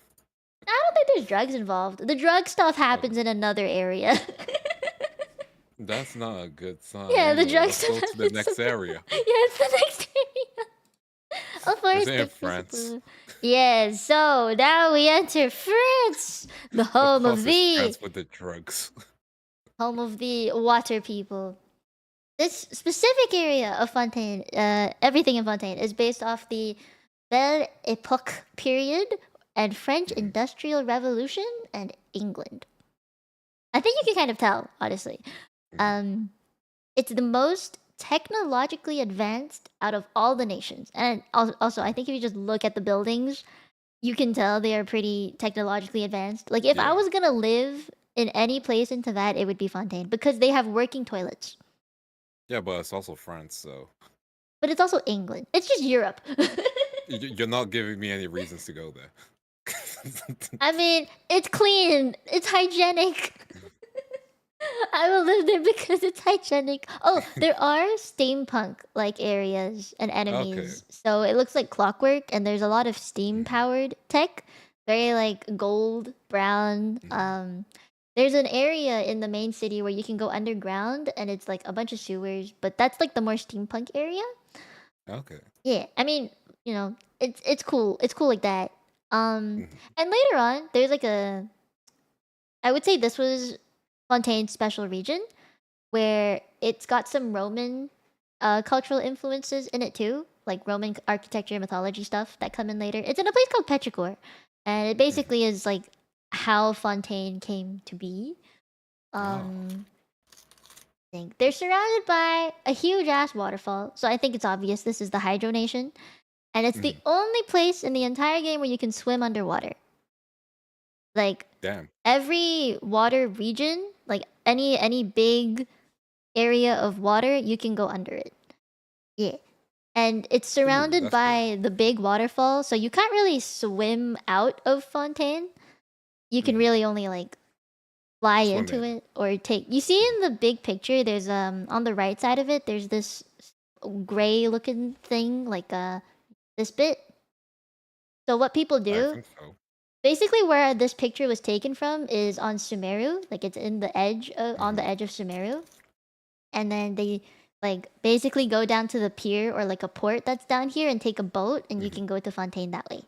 S2: I don't think there's drugs involved. The drug stuff happens in another area.
S1: That's not a good sign.
S2: Yeah,
S1: anyway,
S2: the drug
S1: let's
S2: stuff
S1: go to the next area.
S2: Yeah, it's the next area. Of course,
S1: Is it in France?
S2: Yes. So now we enter France, the home of the
S1: France with the drugs.
S2: Home of the water people. This specific area of Fontaine, everything in Fontaine is based off the Belle Epoque period and French
S1: Mhm.
S2: Industrial Revolution and England. I think you can kind of tell, honestly.
S1: Mhm.
S2: It's the most technologically advanced out of all the nations. And also, I think if you just look at the buildings, you can tell they are pretty technologically advanced. Like, if I
S1: Yeah.
S2: was gonna live in any place into that, it would be Fontaine because they have working toilets.
S1: Yeah, but it's also France, so
S2: But it's also England. It's just Europe.
S1: you're not giving me any reasons to go there.
S2: I mean, it's clean. It's hygienic. I will live there because it's hygienic. Oh, there are steampunk like areas and
S1: Okay.
S2: enemies. So it looks like clockwork and there's a lot of steam
S1: Mhm.
S2: powered tech. Very like gold, brown.
S1: Mhm.
S2: There's an area in the main city where you can go underground and it's like a bunch of sewers, but that's like the more steampunk area.
S1: Okay.
S2: Yeah. I mean, it's cool. It's cool like that.
S1: Mhm.
S2: And later on, there's like a I would say this was Fontaine's special region where it's got some Roman cultural influences in it too, like Roman architecture, mythology stuff that come in later. It's in a place called Petrichor, and it
S1: Mhm.
S2: basically is like how Fontaine came to be.
S1: Oh.
S2: I think they're surrounded by a huge ass waterfall, so I think it's obvious this is the Hydro Nation, and it's the
S1: Mhm.
S2: only place in the entire game where you can swim underwater. Like
S1: Damn.
S2: every water region, like any big area of water, you can go under it. Yeah. And it's
S1: Ooh,
S2: surrounded
S1: that's cool.
S2: by the big waterfall, so you can't really swim out of Fontaine. You can
S1: Mhm.
S2: really only like fly
S1: Swim
S2: into
S1: in.
S2: it or take. You see
S1: Mhm.
S2: in the big picture, there's on the right side of it, there's this gray looking thing like this bit. So what people
S1: I
S2: do,
S1: think so.
S2: basically where this picture was taken from is on Sumeru, like it's in the edge on the
S1: Mhm.
S2: edge of Sumeru. And then they like basically go down to the pier or like a port that's down here and take a boat and you
S1: Mhm.
S2: can go to Fontaine that way.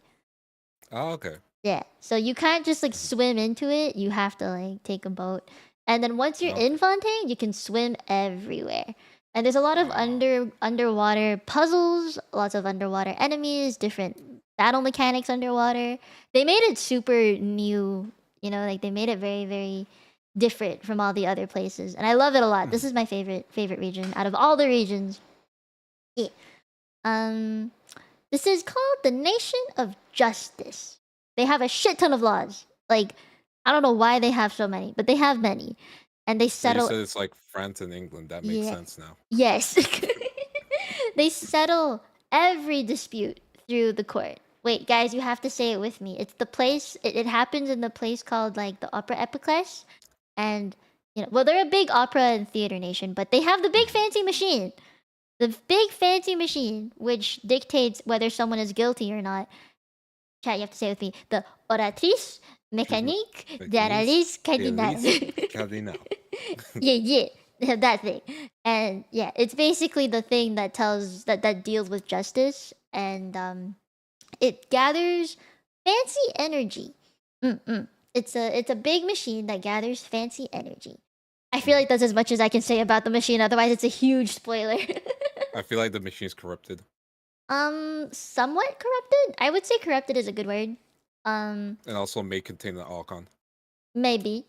S1: Oh, okay.
S2: Yeah. So you can't just like
S1: Mhm.
S2: swim into it. You have to like take a boat. And then once you're in
S1: Okay.
S2: Fontaine, you can swim everywhere. And there's a lot of
S1: Oh.
S2: underwater puzzles, lots of underwater enemies, different battle mechanics underwater. They made it super new, like they made it very, very different from all the other places. And I love it a lot. This
S1: Mhm.
S2: is my favorite region out of all the regions. Yeah. Um this is called the Nation of Justice. They have a shit ton of laws. Like, I don't know why they have so many, but they have many. And they
S1: Well, you
S2: settle.
S1: said it's like France and England. That makes
S2: Yeah.
S1: sense now.
S2: Yes. They settle every dispute through the court. Wait, guys, you have to say it with me. It's the place, it happens in the place called like the Opera Epiclese. And, well, they're a big opera and theater nation, but they have the big
S1: Mhm.
S2: fancy machine. The big fancy machine, which dictates whether someone is guilty or not. Chat, you have to say it with me. The oratrice mécanique
S1: Denise
S2: d'analyse cardinale.
S1: Elise Cardinal.
S2: Yeah, yeah, that thing. And yeah, it's basically the thing that tells that deals with justice, and it gathers fancy energy. Mm-mm. It's a big machine that gathers fancy energy. I feel
S1: Mhm.
S2: like that's as much as I can say about the machine. Otherwise, it's a huge spoiler.
S1: I feel like the machine's corrupted.
S2: Somewhat corrupted. I would say corrupted is a good word. Um,
S1: And also may contain an Alcon.
S2: maybe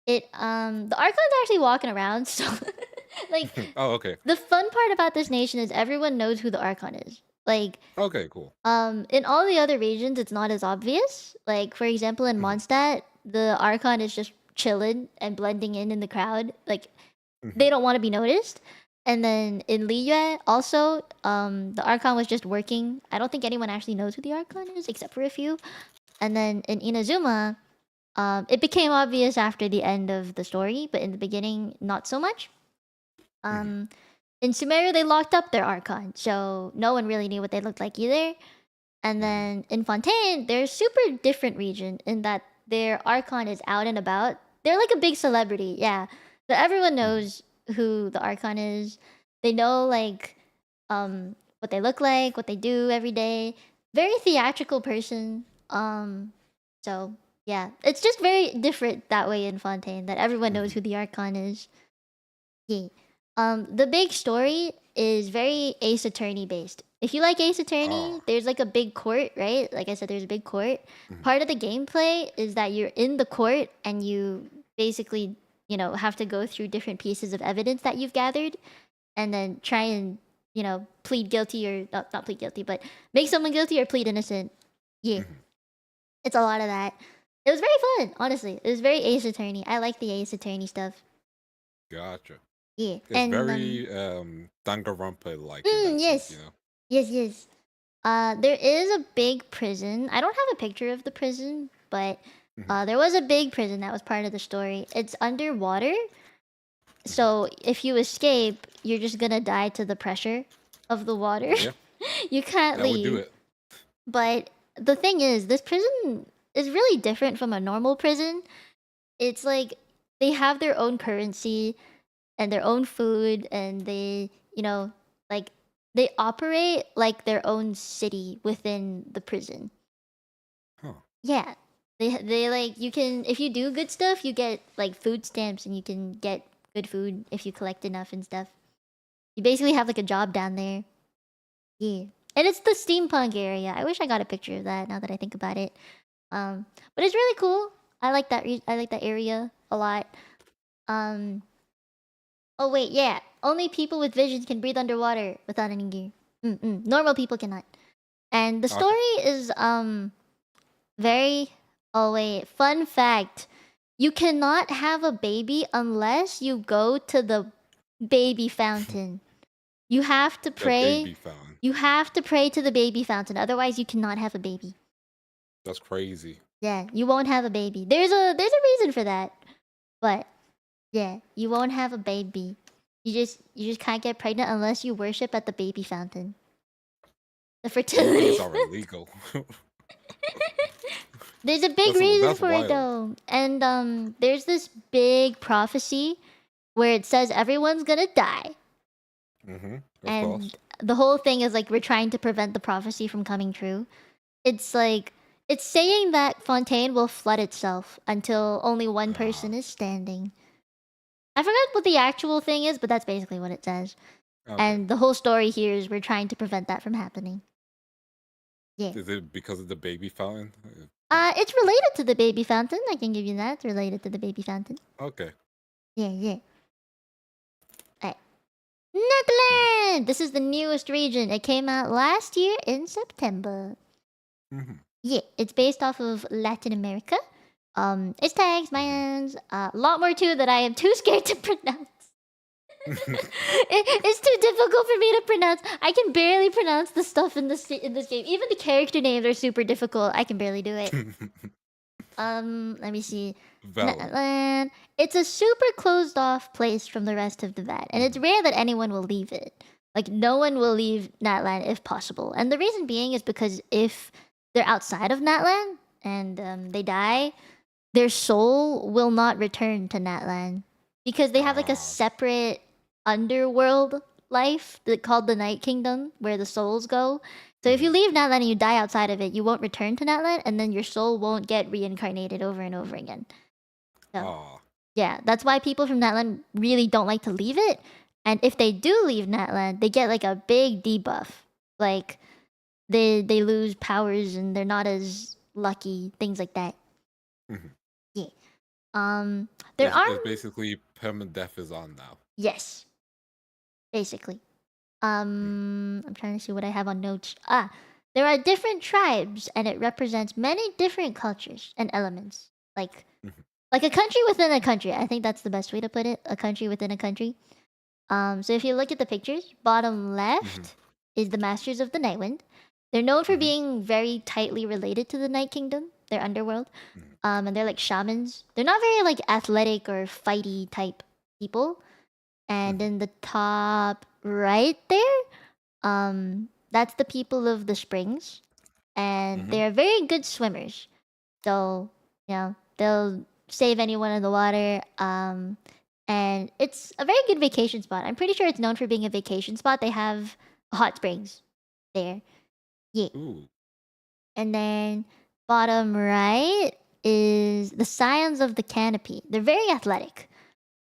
S2: the Archon's actually walking around, so like
S1: Oh, okay.
S2: the fun part about this nation is everyone knows who the Archon is. Like,
S1: Okay, cool.
S2: in all the other regions, it's not as obvious. Like, for example, in
S1: Mhm.
S2: Mondstadt, the Archon is just chilling and blending in the crowd. Like,
S1: Mhm.
S2: they don't want to be noticed. And then in Liyue, also, the Archon was just working. I don't think anyone actually knows who the Archon is, except for a few. And then in Inazuma, it became obvious after the end of the story, but in the beginning, not so much.
S1: Mhm.
S2: Um, in Sumeru, they locked up their Archon, so no one really knew what they looked like either. And
S1: Mhm.
S2: then in Fontaine, they're a super different region in that their Archon is out and about. They're like a big celebrity, yeah. But everyone
S1: Mhm.
S2: knows who the Archon is. They know like what they look like, what they do every day. Very theatrical person. So yeah, it's just very different that way in Fontaine that everyone knows
S1: Mhm.
S2: who the Archon is. Yeah. The big story. is very Ace Attorney based. If you like Ace Attorney, there's like a big court, right? Like I said, there's a big court. Part of the gameplay is that you're in the court and you basically, have to go through different pieces of evidence that you've gathered and then try and, plead guilty or not plead guilty, but make someone guilty or plead innocent. Yeah. It's a lot of that. It was very fun, honestly. It was very Ace Attorney. I like the Ace Attorney stuff.
S1: Gotcha.
S2: Yeah.
S1: It's
S2: and
S1: very Danganronpa like.
S2: Yes.
S1: Sense,
S2: Yes. There is a big prison. I don't have a picture of the prison, but there was a big prison that was part of the story. It's underwater. So if you escape, you're just gonna die to the pressure of the water.
S1: Yeah.
S2: You can't leave.
S1: That would do it.
S2: But the thing is, this prison is really different from a normal prison. It's like they have their own currency and their own food, and they, like they operate like their own city within the prison.
S1: Huh.
S2: Yeah. They like, you can, if you do good stuff, you get like food stamps and you can get good food if you collect enough and stuff. You basically have like a job down there. Yeah. And it's the steampunk area. I wish I got a picture of that now that I think about it. But it's really cool. I like that area a lot. Oh wait, yeah. Only people with visions can breathe underwater without any gear. Normal people cannot. And the story is very. Oh wait, fun fact: you cannot have a baby unless you go to the baby fountain. You have to pray. You have to pray to the baby fountain. Otherwise, you cannot have a baby.
S1: That's crazy.
S2: Yeah, you won't have a baby. There's a reason for that, but yeah, you won't have a baby. You just can't get pregnant unless you worship at the baby fountain. The fertility
S1: is already legal.
S2: There's a big reason for it though, and there's this big prophecy where it says everyone's gonna die. Of course. The whole thing is like we're trying to prevent the prophecy from coming true. It's like it's saying that Fontaine will flood itself until only one person is standing. I forgot what the actual thing is, but that's basically what it says. Okay. And the whole story here is we're trying to prevent that from happening. Yeah.
S1: Is it because of the baby fountain?
S2: It's related to the baby fountain. I can give you that. It's related to the baby fountain.
S1: Okay.
S2: Yeah. Alright. Natland! This is the newest region. It came out last year in September. Yeah, it's based off of Latin America. It's tags, Mayans, a lot more too that I am too scared to pronounce. It's too difficult for me to pronounce. I can barely pronounce the stuff in this game. Even the character names are super difficult. I can barely do it. Let me see. Natland. It's a super closed off place from the rest of the VAT, and it's rare that anyone will leave it. Like no one will leave Natland if possible, and the reason being is because if they're outside of Natland and they die, their soul will not return to Natland because they have like a separate underworld life called the Night Kingdom where the souls go. So if you leave Natland and you die outside of it, you won't return to Natland, and then your soul won't get reincarnated over and over again. So, yeah, that's why people from Natland really don't like to leave it. And if they do leave Natland, they get like a big debuff. Like they lose powers and they're not as lucky, things like that. Yeah. There are
S1: basically permanent death is on now.
S2: Yes. Basically. I'm trying to see what I have on notes. There are different tribes and it represents many different cultures and elements. Like a country within a country. I think that's the best way to put it. A country within a country. So if you look at the pictures, bottom left is the Masters of the Nightwind. They're known for being very tightly related to the Night Kingdom, their underworld. And they're like shamans. They're not very like athletic or fighty type people. And in the top right there, that's the people of the springs. And they're very good swimmers. So, they'll save anyone in the water. And it's a very good vacation spot. I'm pretty sure it's known for being a vacation spot. They have hot springs there. Yeah.
S1: Ooh.
S2: And then bottom right is the Scions of the Canopy. They're very athletic.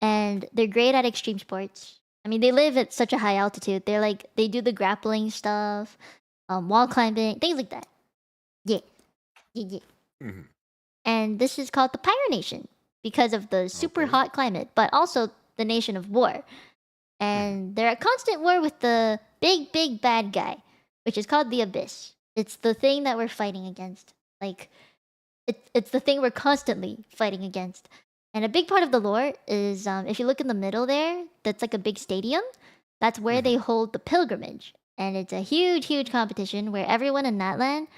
S2: And they're great at extreme sports. I mean, they live at such a high altitude. They're like they do the grappling stuff, wall climbing, things like that. Yeah, yeah.
S1: Mm-hmm.
S2: And this is called the Pyro Nation because of the super
S1: Okay.
S2: hot climate, but also the nation of war. And they're at constant war with the big, big bad guy, which is called the Abyss. It's the thing that we're fighting against. Like, it's the thing we're constantly fighting against. And a big part of the lore is if you look in the middle there, that's like a big stadium. That's where they hold the pilgrimage. And it's a huge, huge competition where everyone in Natland,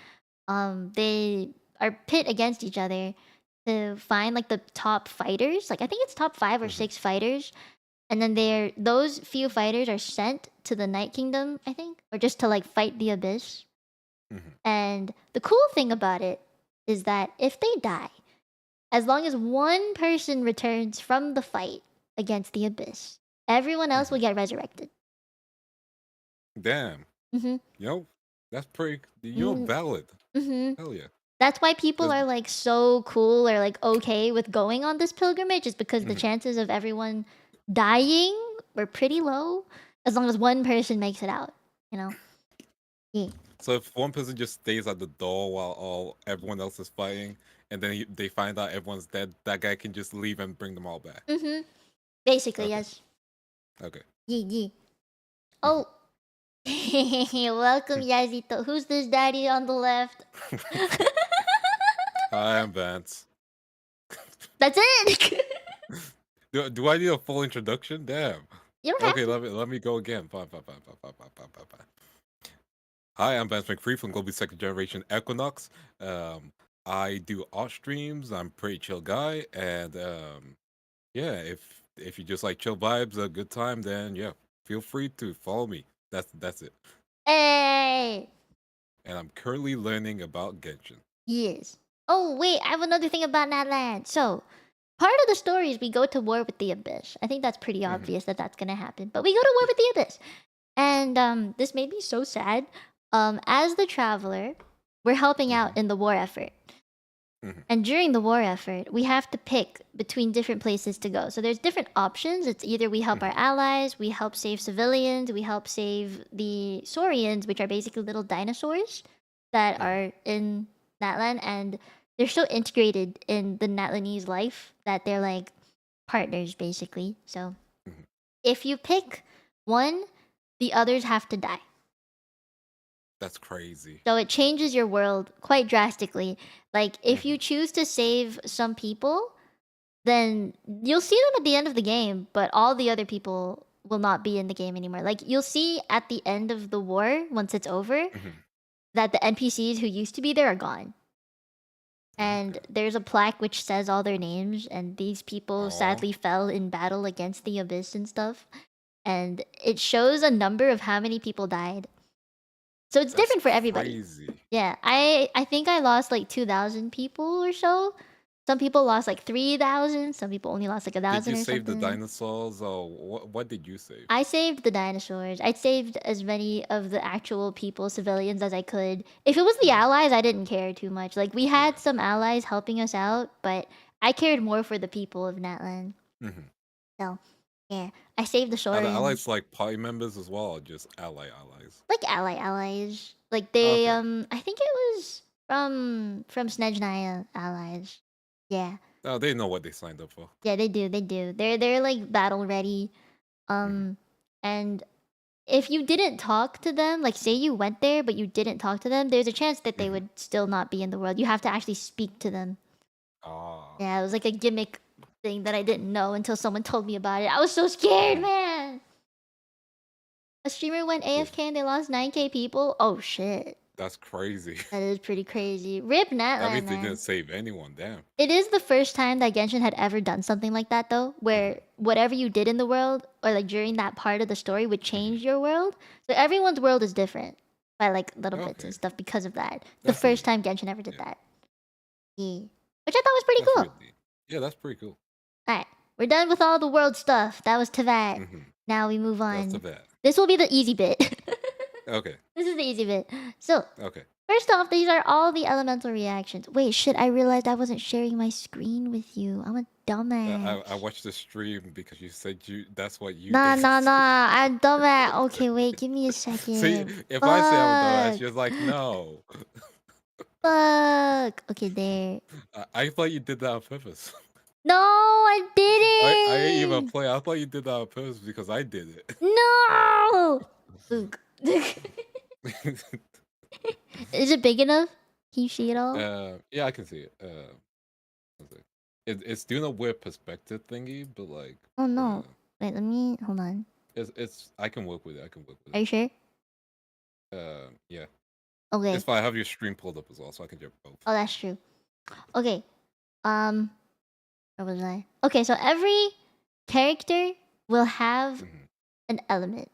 S2: they are pit against each other to find like the top fighters. Like I think it's top 5 or 6 fighters. And then those few fighters are sent to the Night Kingdom, I think, or just to like fight the Abyss. And the cool thing about it is that if they die, as long as one person returns from the fight against the Abyss, everyone else will get resurrected.
S1: Damn.
S2: Mm-hmm.
S1: You know, that's pretty. You're valid. Hell yeah.
S2: That's why people are like so cool or like okay with going on this pilgrimage, is because the chances of everyone dying were pretty low as long as one person makes it out, you know? Yeah.
S1: So if one person just stays at the door while everyone else is fighting, and then they find out everyone's dead, that guy can just leave and bring them all back.
S2: Basically,
S1: Okay.
S2: yes.
S1: Okay.
S2: Yeah. Oh. Welcome, Yazito. Who's this daddy on the left?
S1: Hi, I'm Vance.
S2: That's it.
S1: Do I need a full introduction? Damn.
S2: You don't
S1: Okay,
S2: have to.
S1: let me go again. Fine. Hi, I'm Vance McFree from Global Second Generation Equinox. I do art streams. I'm a pretty chill guy, and yeah, if you just like chill vibes, a good time, then yeah, feel free to follow me. That's it.
S2: Hey.
S1: And I'm currently learning about Genshin.
S2: Yes. Oh wait, I have another thing about Natland. So, part of the story is we go to war with the Abyss. I think that's pretty obvious that that's gonna happen. But we go to war with the Abyss, and this made me so sad. As the traveler, we're helping out in the war effort. And during the war effort, we have to pick between different places to go. So there's different options. It's either we help our allies, we help save civilians, we help save the Saurians, which are basically little dinosaurs that are in Natland, and they're so integrated in the Natlandese life that they're like partners basically. So if you pick one, the others have to die.
S1: That's crazy.
S2: So it changes your world quite drastically. Like if you choose to save some people, then you'll see them at the end of the game, but all the other people will not be in the game anymore. Like you'll see at the end of the war, once it's over, that the NPCs who used to be there are gone. And there's a plaque which says all their names, and these people sadly fell in battle against the Abyss and stuff. And it shows a number of how many people died. So it's different for everybody.
S1: Crazy.
S2: Yeah, I think I lost like 2,000 people or so. Some people lost like 3,000. Some people only lost like 1,000
S1: Did you
S2: or
S1: save
S2: something.
S1: the dinosaurs, or what did you save?
S2: I saved the dinosaurs. I saved as many of the actual people, civilians, as I could. If it was the allies, I didn't care too much. Like we had some allies helping us out, but I cared more for the people of Natland. So, yeah, I saved the Saurians.
S1: Are the allies like party members as well, or just allies?
S2: Like allies. Like they I think it was from Snezhnaya allies. Yeah.
S1: Oh, they know what they signed up for.
S2: Yeah, they do. They're like battle ready. And if you didn't talk to them, like say you went there but you didn't talk to them, there's a chance that they would still not be in the world. You have to actually speak to them. Yeah, it was like a gimmick thing that I didn't know until someone told me about it. I was so scared, man. A streamer went AFK and they lost 9k people? Oh shit.
S1: That's crazy.
S2: That is pretty crazy. Rip Natland,
S1: That means they
S2: man.
S1: didn't save anyone, damn.
S2: It is the first time that Genshin had ever done something like that though, where whatever you did in the world or like during that part of the story would change your world. So everyone's world is different by like little bits and stuff because of that. The first time Genshin ever did that. Yeah. Which I thought was pretty cool.
S1: Yeah, that's pretty cool.
S2: Alright, we're done with all the world stuff. That was Tevat. Now we move on.
S1: That's Tevat.
S2: This will be the easy bit.
S1: Okay.
S2: This is the easy bit. So,
S1: okay.
S2: First off, these are all the elemental reactions. Wait, shit, I realized I wasn't sharing my screen with you. I'm a dumbass.
S1: I watched the stream because you said that's what you
S2: Nah,
S1: did.
S2: nah, nah. I'm dumbass. Okay, wait, give me a
S1: See,
S2: second.
S1: if I say I'm a dumbass,
S2: Fuck.
S1: you're like, no.
S2: Fuck. Okay, there.
S1: I thought you did that on purpose.
S2: No, I
S1: I didn't even
S2: didn't.
S1: play. I thought you did that on purpose because I did it.
S2: No. Fuck. Is it big enough? Can you see it all?
S1: Yeah, I can see it. It's doing a weird perspective thingy, but like.
S2: Oh no. Wait, let me hold on.
S1: It's I can work with it. I can work with
S2: Are
S1: it.
S2: you sure?
S1: Yeah.
S2: Okay.
S1: It's fine. I have your stream pulled up as well, so I can do both.
S2: Oh, that's true. Okay. Where was I? Okay, so every character will have an element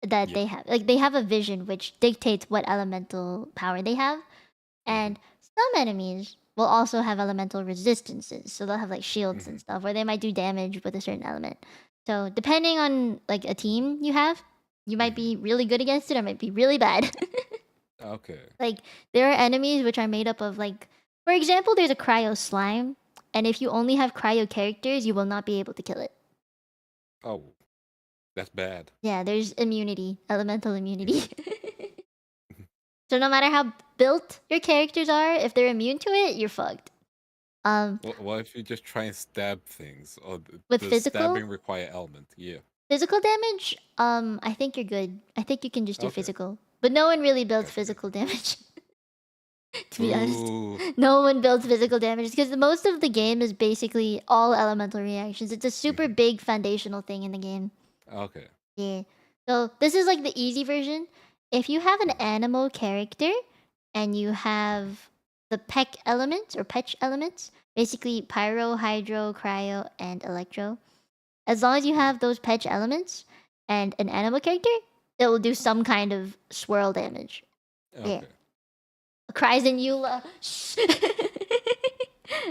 S2: that they have. Like they have a vision which dictates what elemental power they have. And some enemies will also have elemental resistances. So they'll have like shields and stuff where they might do damage with a certain element. So depending on like a team you have, you might be really good against it or might be really bad.
S1: Okay.
S2: Like there are enemies which are made up of like, for example, there's a cryo slime, and if you only have cryo characters, you will not be able to kill it.
S1: Oh, that's bad.
S2: Yeah, there's immunity, elemental immunity. So no matter how built your characters are, if they're immune to it, you're fucked.
S1: What if you just try and stab things, or
S2: With
S1: does
S2: physical
S1: stabbing require element? Yeah.
S2: physical damage, I think you're good. I think you can just do physical, but no one really builds physical damage. To be honest, no one builds physical damage because most of the game is basically all elemental reactions. It's a super big foundational thing in the game.
S1: Okay.
S2: Yeah. So this is like the easy version. If you have an animal character and you have the peck elements or petch elements, basically pyro, hydro, cryo, and electro. As long as you have those petch elements and an animal character, it will do some kind of swirl damage.
S1: Okay.
S2: Yeah. Cries in Eula.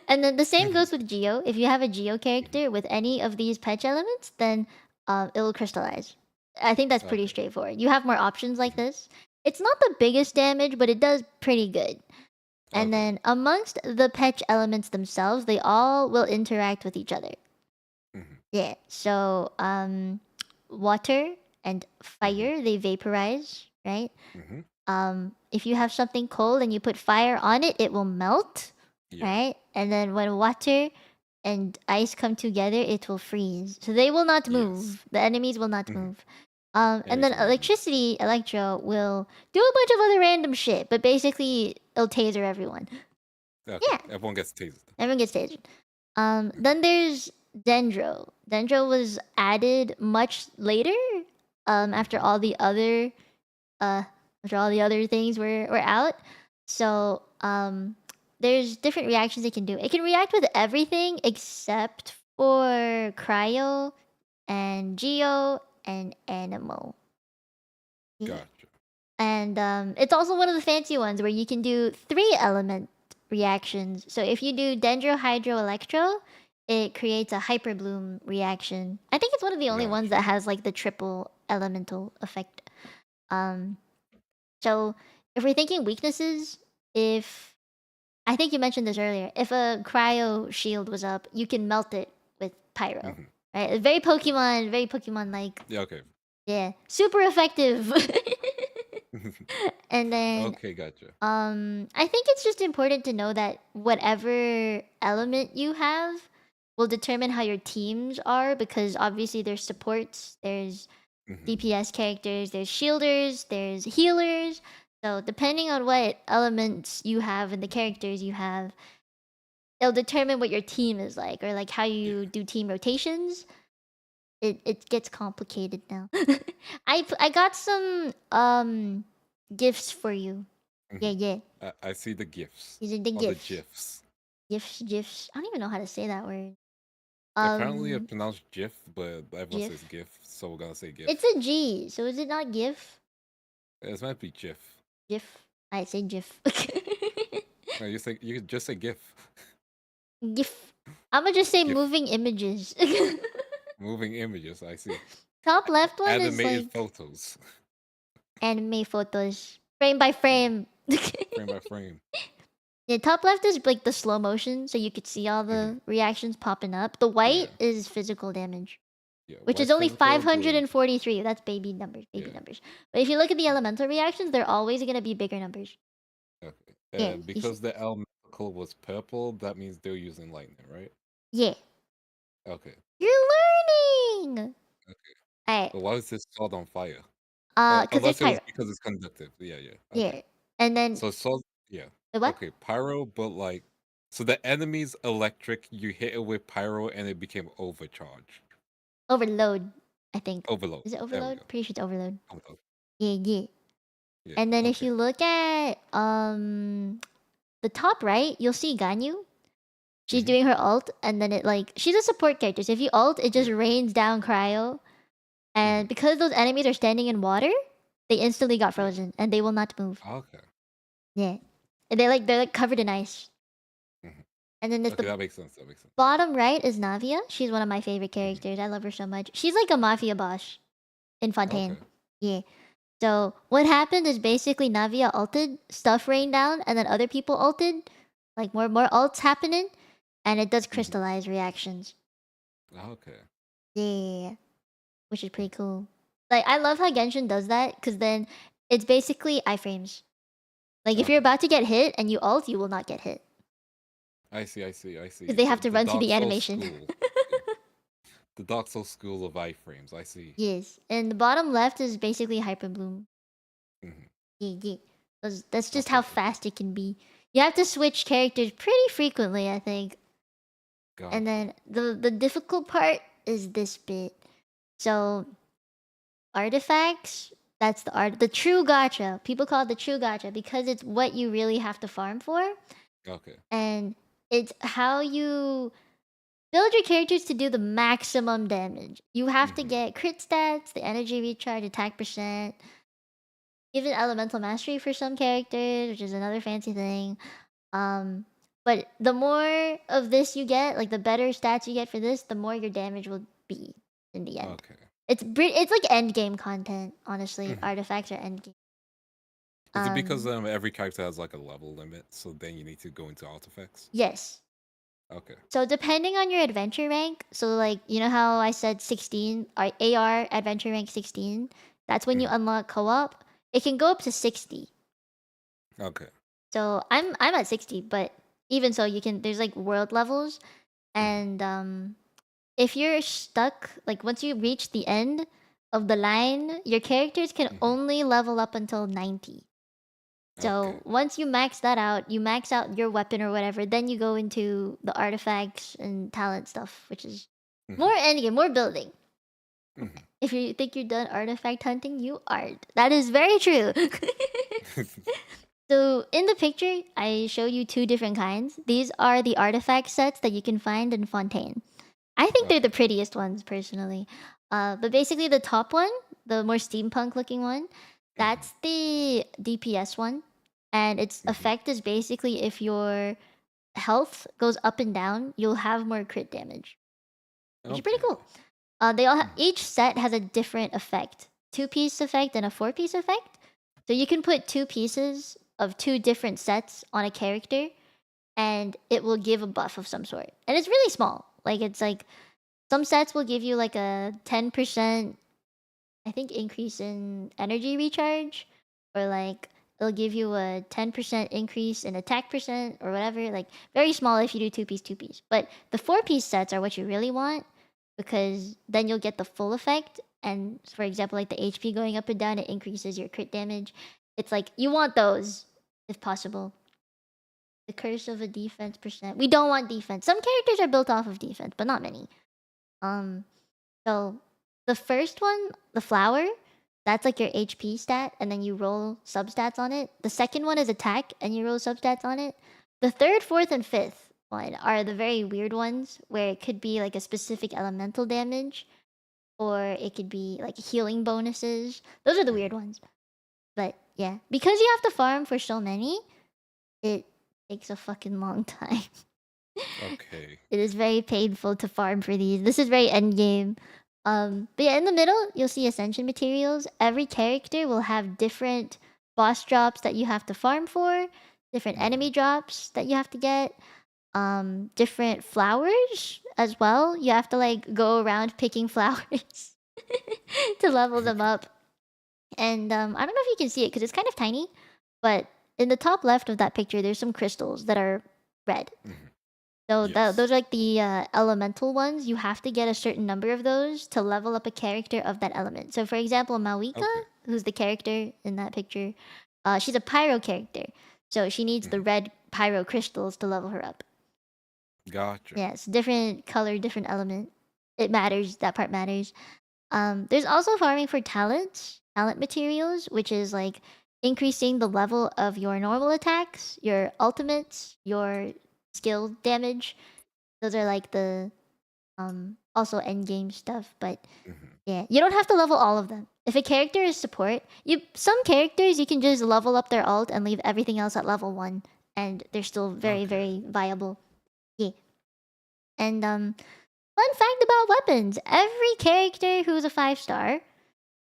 S2: And then the same goes with Geo. If you have a Geo character with any of these petch elements, then it will crystallize. I think that's pretty straightforward. You have more options like this. It's not the biggest damage, but it does pretty good. And then amongst the petch elements themselves, they all will interact with each other. Yeah. So water and fire, they vaporize, right? If you have something cold and you put fire on it, it will melt, right? And then when water and ice come together, it will freeze. So they will not move. The enemies will not move. And then electricity, electro, will do a bunch of other random shit, but basically it'll taser everyone.
S1: Okay.
S2: Yeah.
S1: Everyone gets tasered.
S2: Everyone gets tasered. Then there's Dendro. Dendro was added much later, after all the other things were out. So there's different reactions it can do. It can react with everything except for cryo and geo and animo.
S1: Gotcha.
S2: And it's also one of the fancy ones where you can do 3 element reactions. So if you do dendro, hydro, electro, it creates a hyper bloom reaction. I think it's one of the only ones that has like the triple elemental effect. So if we're thinking weaknesses, I think you mentioned this earlier, if a cryo shield was up, you can melt it with pyro. Right? Very Pokemon like.
S1: Yeah, okay.
S2: Yeah. Super effective. And then
S1: okay, gotcha.
S2: I think it's just important to know that whatever element you have will determine how your teams are, because obviously there's supports, there's DPS characters, there's shielders, there's healers. So depending on what elements you have and the characters you have, it'll determine what your team is like, or like how you do team rotations. It gets complicated now. I got some gifts for you. Yeah.
S1: I see the gifts.
S2: These are the gifts.
S1: The gifs.
S2: Gifs. I don't even know how to say that word.
S1: Apparently it's pronounced GIF, but everyone says GIF, so we're gonna say GIF.
S2: It's a G, so is it not GIF?
S1: It might be GIF.
S2: GIF. I say GIF.
S1: No, you could just say GIF.
S2: GIF. I'ma just say
S1: GIF.
S2: moving images.
S1: Moving images, I see.
S2: Top left one
S1: Animated
S2: is like
S1: photos.
S2: Anime photos. Frame by frame.
S1: frame by frame.
S2: Yeah, top left is like the slow motion, so you could see all the reactions popping up. The white is physical damage,
S1: Yeah,
S2: which is
S1: white's
S2: only
S1: physical, blue is
S2: 543. That's baby numbers, baby numbers. But if you look at the elemental reactions, they're always gonna be bigger numbers.
S1: okay.
S2: Yeah,
S1: Because the elemental was purple, that means they're using lightning, right?
S2: yeah.
S1: Okay.
S2: You're learning.
S1: Okay.
S2: Alright.
S1: But why is this sword on fire?
S2: Because there's
S1: Unless it was
S2: pyro.
S1: because it's conductive. Yeah, yeah.
S2: Yeah,
S1: Okay.
S2: and then
S1: So sword, yeah.
S2: what?
S1: Okay, pyro, but like, so the enemy's electric, you hit it with pyro, and it became overcharged.
S2: Overload, I think.
S1: Overload.
S2: Is it
S1: There we
S2: overload?
S1: go.
S2: Pretty sure it's overload.
S1: Overload.
S2: Yeah, yeah.
S1: Yeah.
S2: And then if
S1: Okay.
S2: you look at the top right, you'll see Ganyu. She's doing her ult, and then it like she's a support character. So if you ult, it just rains down cryo, and because those enemies are standing in water, they instantly got frozen, and they will not move.
S1: Okay.
S2: Yeah, and they're like covered in ice. And then there's
S1: Okay,
S2: the
S1: that makes sense. That makes sense.
S2: bottom right is Navia. She's one of my favorite characters. I love her so much. She's like a mafia boss in Fontaine.
S1: Okay.
S2: Yeah. So what happened is basically Navia ulted, stuff rained down, and then other people ulted, like more ults happening, and it does crystallize reactions.
S1: Okay.
S2: Yeah, which is pretty cool. Like I love how Genshin does that, because then it's basically iframes. Like if you're about to get hit and you ult, you will not get hit.
S1: I see. I see. I see.
S2: Because they have to
S1: The
S2: run through
S1: Dark
S2: the
S1: Souls
S2: animation.
S1: school. The Dark Souls school of iframes. I see.
S2: Yes, and the bottom left is basically Hyper Bloom.
S1: Mm-hmm.
S2: Yeah, yeah. That's just how fast it can be. You have to switch characters pretty frequently, I think.
S1: Gotcha.
S2: And then the difficult part is this bit. So artifacts, that's the true gacha. People call it the true gacha because it's what you really have to farm for.
S1: Okay.
S2: And it's how you build your characters to do the maximum damage. You have to get crit stats, the energy recharge, attack percent, even elemental mastery for some characters, which is another fancy thing. But the more of this you get, like the better stats you get for this, the more your damage will be in the end.
S1: Okay.
S2: It's like end game content, honestly. Artifacts are end game.
S1: Is it because every character has like a level limit, so then you need to go into artifacts?
S2: Yes.
S1: Okay.
S2: So depending on your adventure rank, so like you know how I said 16, AR adventure rank 16, that's when you unlock co-op. It can go up to 60.
S1: Okay.
S2: So I'm at 60, but even so you can there's like world levels, and if you're stuck, like once you reach the end of the line, your characters can only level up until 90. So once you max that out, you max out your weapon or whatever, then you go into the artifacts and talent stuff, which is more endgame, more building. If you think you're done artifact hunting, you aren't. That is very true. So in the picture, I show you two different kinds. These are the artifact sets that you can find in Fontaine. I think they're the prettiest ones, personally. But basically the top one, the more steampunk looking one, that's the DPS one. And its effect is basically if your health goes up and down, you'll have more crit damage. Which is pretty cool. They all each set has a different effect. 2-piece effect and a 4-piece effect. So you can put 2 pieces of 2 different sets on a character, and it will give a buff of some sort. And it's really small. Like it's like some sets will give you like a 10%, I think, increase in energy recharge, or like it'll give you a 10% increase in attack percent or whatever. Like very small if you do 2-piece. But the 4-piece sets are what you really want, because then you'll get the full effect. And for example, like the HP going up and down, it increases your crit damage. It's like you want those if possible. The curse of a defense percent. We don't want defense. Some characters are built off of defense, but not many. So the first one, the flower, that's like your HP stat, and then you roll substats on it. The second one is attack, and you roll substats on it. The third, fourth, and fifth one are the very weird ones, where it could be like a specific elemental damage, or it could be like healing bonuses. Those are the weird ones. But yeah, because you have to farm for so many, it takes a fucking long time.
S1: Okay.
S2: It is very painful to farm for these. This is very endgame. But yeah, in the middle, you'll see ascension materials. Every character will have different boss drops that you have to farm for, different enemy drops that you have to get, different flowers as well. You have to like go around picking flowers to level them up. And I don't know if you can see it because it's kind of tiny, but in the top left of that picture, there's some crystals that are red. So those are like the elemental ones. You have to get a certain number of those to level up a character of that element. So for example, Mawika, who's the character in that picture, she's a pyro character. So she needs the red pyro crystals to level her up.
S1: Gotcha.
S2: Yes, different color, different element. It matters. That part matters. There's also farming for talent materials, which is like increasing the level of your normal attacks, your ultimates, your skill damage. Those are like the also end game stuff, but yeah, you don't have to level all of them. If a character is support, some characters you can just level up their ult and leave everything else at level 1 and they're still very viable. Yeah. And fun fact about weapons, every character who's a 5-star,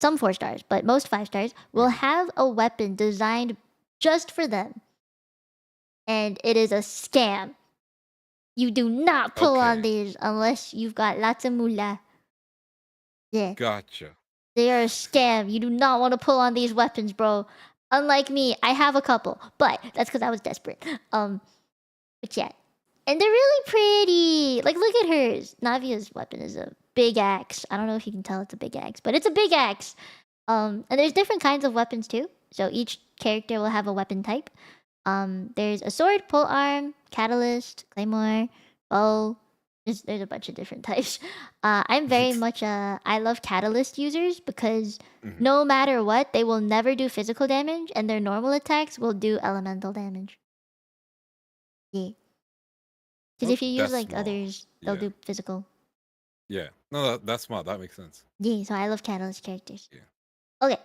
S2: some 4 stars, but most 5 stars, will have a weapon designed just for them. And it is a scam. You do not pull on these unless you've got lots of moolah. Yeah.
S1: Gotcha.
S2: They are a scam. You do not want to pull on these weapons, bro. Unlike me, I have a couple, but that's because I was desperate. But yeah. And they're really pretty. Like, look at hers. Navia's weapon is a big axe. I don't know if you can tell it's a big axe, but it's a big axe. And there's different kinds of weapons too. So each character will have a weapon type. There's a sword, pole arm, catalyst, claymore, bow. There's a bunch of different types. I'm very much I love catalyst users because no matter what, they will never do physical damage, and their normal attacks will do elemental damage. Yeah. Because if you use like others, they'll do physical.
S1: Yeah. No, that's smart. That makes sense.
S2: Yeah, so I love catalyst characters.
S1: Yeah.
S2: Okay.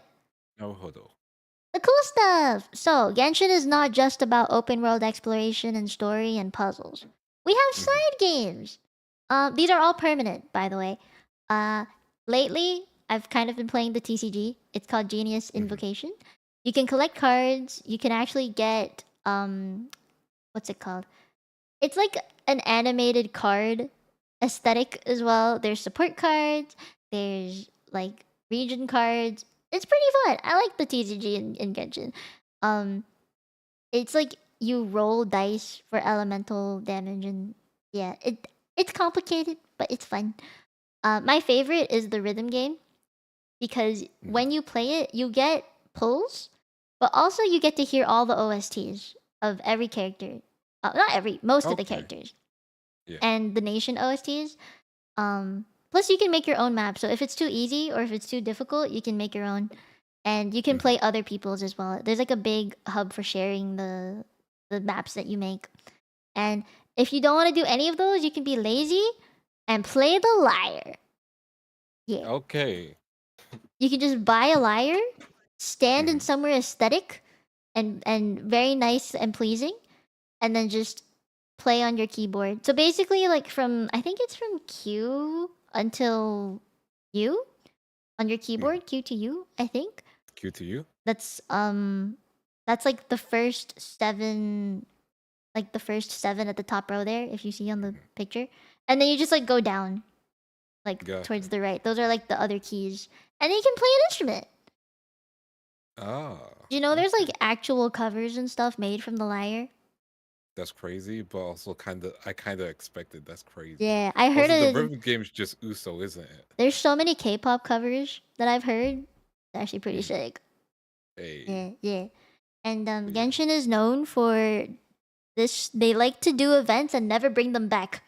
S2: The cool stuff! So, Genshin is not just about open world exploration and story and puzzles. We have side games! These are all permanent, by the way. Lately, I've kind of been playing the TCG. It's called Genius Invocation. You can collect cards. You can actually get, what's it called? It's like an animated card aesthetic as well. There's support cards. There's, like, region cards. It's pretty fun. I like the TCG in Genshin. It's like you roll dice for elemental damage, and yeah, it's complicated, but it's fun. My favorite is the rhythm game because when you play it, you get pulls, but also you get to hear all the OSTs of every character. Not every, most of the characters, and the nation OSTs. Plus, you can make your own map. So if it's too easy or if it's too difficult, you can make your own, and you can play other people's as well. There's like a big hub for sharing the maps that you make. And if you don't want to do any of those, you can be lazy and play the lyre. Yeah.
S1: Okay.
S2: You can just buy a lyre, stand in somewhere aesthetic and very nice and pleasing, and then just play on your keyboard. So basically, like I think it's from Q until U on your keyboard, Q to U, I think.
S1: Q to U?
S2: That's like the first 7, like the first 7 at the top row there, if you see on the picture. And then you just like go down, like towards the right. Those are like the other keys. And then you can play an instrument. You know, there's like actual covers and stuff made from the lyre.
S1: That's crazy, but also I kind of expected. That's crazy.
S2: Yeah, I heard
S1: also, the rhythm game's just Uso, isn't it?
S2: There's so many K-pop covers that I've heard. It's actually pretty sick.
S1: Hey.
S2: Yeah. And Genshin is known for this. They like to do events and never bring them back.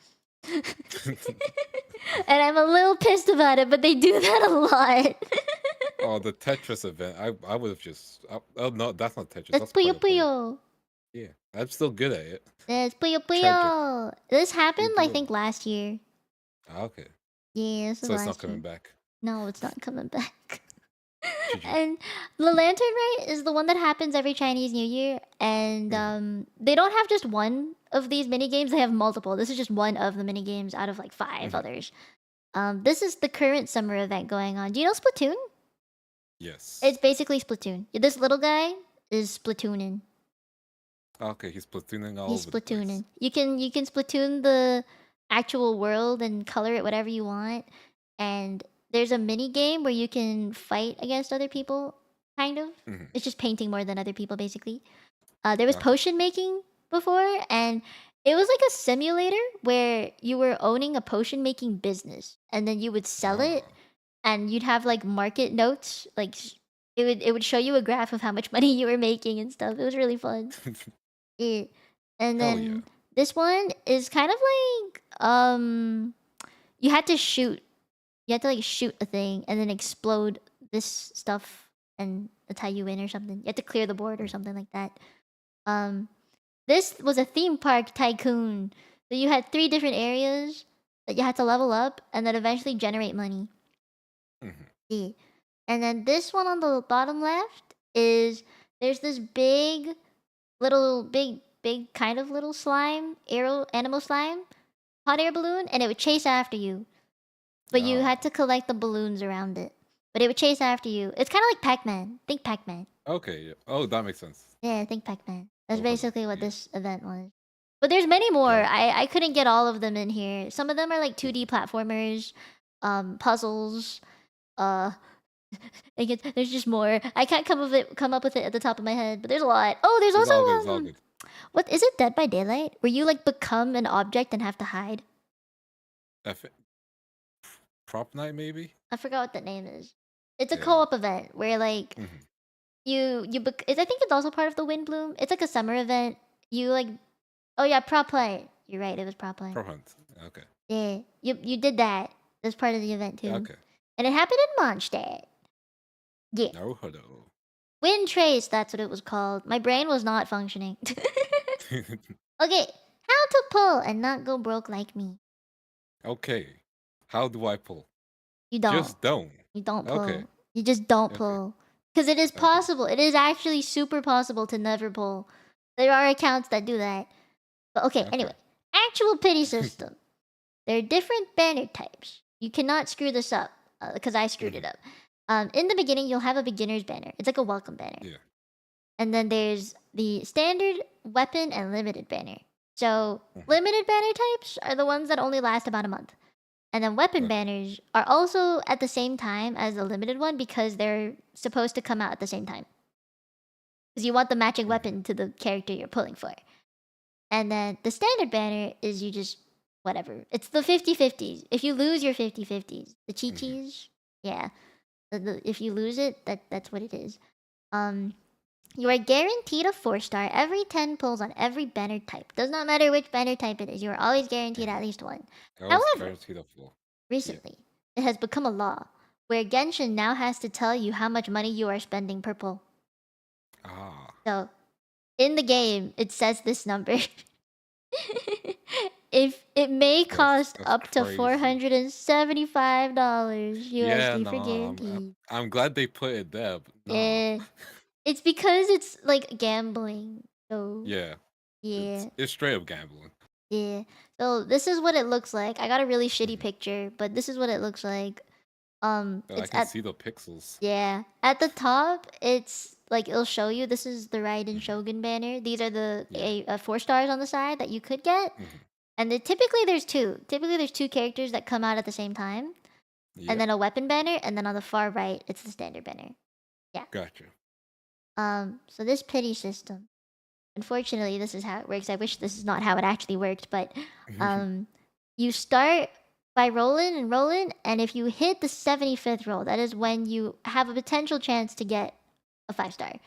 S2: And I'm a little pissed about it, but they do that a lot.
S1: Oh, the Tetris event. I would have just... Oh, no, that's not Tetris.
S2: That's Puyo Puyo.
S1: Yeah, I'm still good at it.
S2: Yes, Puyo Puyo. This happened, I think, last year.
S1: Okay.
S2: Yeah,
S1: so it's not coming back.
S2: No, it's not coming back. And the Lantern Rite is the one that happens every Chinese New Year, and they don't have just one of these mini games; they have multiple. This is just one of the mini games out of like 5 others. This is the current summer event going on. Do you know Splatoon?
S1: Yes.
S2: It's basically Splatoon. This little guy is splatooning.
S1: Okay, he's platooning all
S2: He's
S1: over the place.
S2: splatooning. You can splatoon the actual world and color it whatever you want. And there's a mini game where you can fight against other people. Kind of. It's just painting more than other people, basically. There was potion making before, and it was like a simulator where you were owning a potion making business, and then you would sell it, and you'd have like market notes, like it would show you a graph of how much money you were making and stuff. It was really fun. And
S1: Hell
S2: then
S1: yeah.
S2: this one is kind of like you had to shoot. You had to like shoot a thing and then explode this stuff, and that's how you win or something. You had to clear the board or something like that. This was a theme park tycoon. So you had 3 different areas that you had to level up and then eventually generate money. Yeah. And then this one on the bottom left is there's this big kind of little slime, animal slime, hot air balloon, and it would chase after you. But you had to collect the balloons around it. But it would chase after you. It's kind of like Pac-Man. Think Pac-Man.
S1: Okay, yeah. Oh, that makes sense.
S2: Yeah, think Pac-Man. That's
S1: Oh,
S2: basically what
S1: yeah.
S2: this event was. But there's many more.
S1: Yeah.
S2: I couldn't get all of them in here. Some of them are like 2D platformers, puzzles. There's just more. I can't come up with it at the top of my head, but there's a lot. Oh, there's
S1: It's
S2: also
S1: all good, it's all good.
S2: what is it? Dead by Daylight, where you like become an object and have to hide.
S1: Prop night, maybe.
S2: I forgot what the name is. It's a co-op event where like I think it's also part of the Wind Bloom. It's like a summer event. You like, oh yeah, prop play. You're right. It was prop play.
S1: Prop hunt. Okay.
S2: Yeah, you did that. That's part of the event too.
S1: Okay.
S2: And it happened in Mondstadt. Yeah.
S1: Naruhodo.
S2: Wind Trace. That's what it was called. My brain was not functioning. Okay, how to pull and not go broke like me.
S1: Okay, how do I pull?
S2: You don't.
S1: Just don't.
S2: You don't pull.
S1: Okay.
S2: You just don't pull. Because it is possible. It is actually super possible to never pull. There are accounts that do that. But okay, anyway. Actual pity system. There are different banner types. You cannot screw this up. Because I screwed it up. In the beginning, you'll have a beginner's banner. It's like a welcome banner.
S1: Yeah.
S2: And then there's the standard, weapon, and limited banner. So, limited banner types are the ones that only last about a month. And then weapon banners are also at the same time as the limited one because they're supposed to come out at the same time. Because you want the matching weapon to the character you're pulling for. And then the standard banner is you just, whatever. It's the 50-50s. If you lose your 50-50s, the chi-chis, yeah. If you lose it, that's what it is. You are guaranteed a 4-star every 10 pulls on every banner type. Does not matter which banner type it is. You are always guaranteed at least one. However, recently, it has become a law where Genshin now has to tell you how much money you are spending per pull. So, in the game, it says this number. If it may cost up to $475 USD for guaranteed.
S1: I'm glad they put it there.
S2: Yeah. It's because it's like gambling. So
S1: yeah.
S2: Yeah.
S1: It's straight up gambling.
S2: Yeah. So this is what it looks like. I got a really shitty picture, but this is what it looks like.
S1: I can see the pixels.
S2: Yeah. At the top, it's like it'll show you this is the Raiden Shogun banner. These are the 4 stars on the side that you could get. And typically there's 2. Typically there's 2 characters that come out at the same time. And then a weapon banner, and then on the far right, it's the standard banner. Yeah.
S1: Gotcha.
S2: So this pity system. Unfortunately, this is how it works. I wish this is not how it actually worked, but you start by rolling and rolling, and if you hit the 75th roll, that is when you have a potential chance to get a 5-star.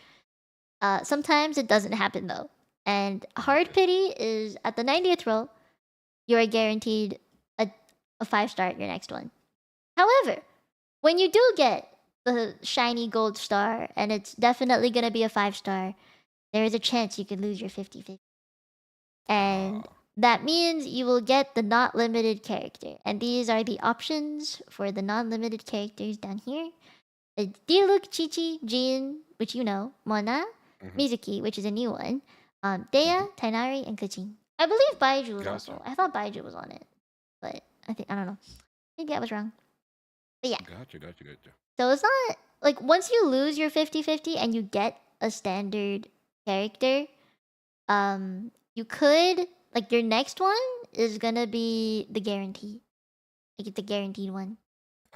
S2: Sometimes it doesn't happen though. And hard pity is at the 90th roll, you are guaranteed a 5-star at your next one. However, when you do get the shiny gold star, and it's definitely going to be a 5-star, there is a chance you could lose your 50-50. And that means you will get the not limited character. And these are the options for the non-limited characters down here. Diluc, Chi-Chi, Jin, which you know, Mona, Mizuki, which is a new one, Dea, Tainari, and Kuchin. I believe Baiju was also. I thought Baiju was on it. But I don't know. Maybe I was wrong. But yeah.
S1: Gotcha.
S2: So it's not like once you lose your 50-50 and you get a standard character, you could like your next one is gonna be the guarantee, like the guaranteed one.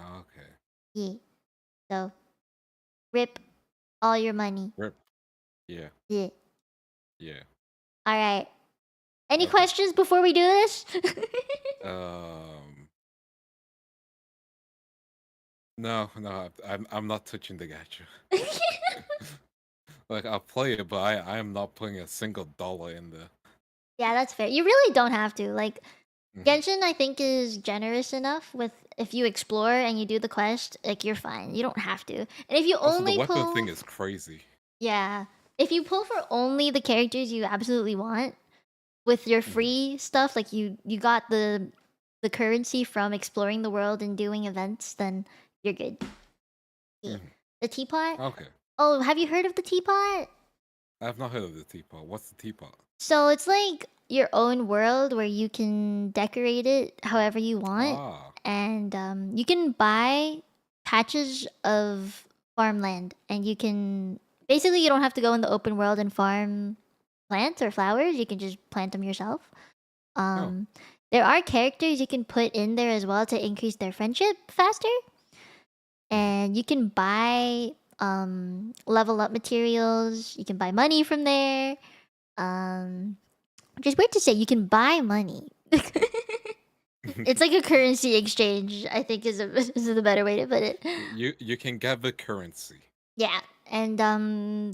S1: Okay.
S2: Yeah. So rip all your money.
S1: Rip. Yeah.
S2: Yeah.
S1: Yeah.
S2: All right. Any
S1: Okay.
S2: questions before we do this?
S1: No, I'm not touching the gacha. Like I'll play it, but I am not putting a single dollar in there.
S2: Yeah, that's fair. You really don't have to. Like
S1: Mhm.
S2: Genshin, I think, is generous enough with if you explore and you do the quest, like you're fine. You don't have to. And if you
S1: Also, the
S2: only
S1: weapon
S2: pull,
S1: thing is crazy.
S2: yeah, if you pull for only the characters you absolutely want with your free stuff, like you got the currency from exploring the world and doing events, then you're good. Yeah. The teapot.
S1: Okay.
S2: Oh, have you heard of the teapot?
S1: I've not heard of the teapot. What's the teapot?
S2: So it's like your own world where you can decorate it however you want, and you can buy patches of farmland, and you can basically you don't have to go in the open world and farm plants or flowers. You can just plant them yourself. There are characters you can put in there as well to increase their friendship faster, and you can buy level up materials. You can buy money from there. Which is weird to say. You can buy money. It's like a currency exchange, I think is the better way to put it.
S1: You can gather currency.
S2: Yeah. And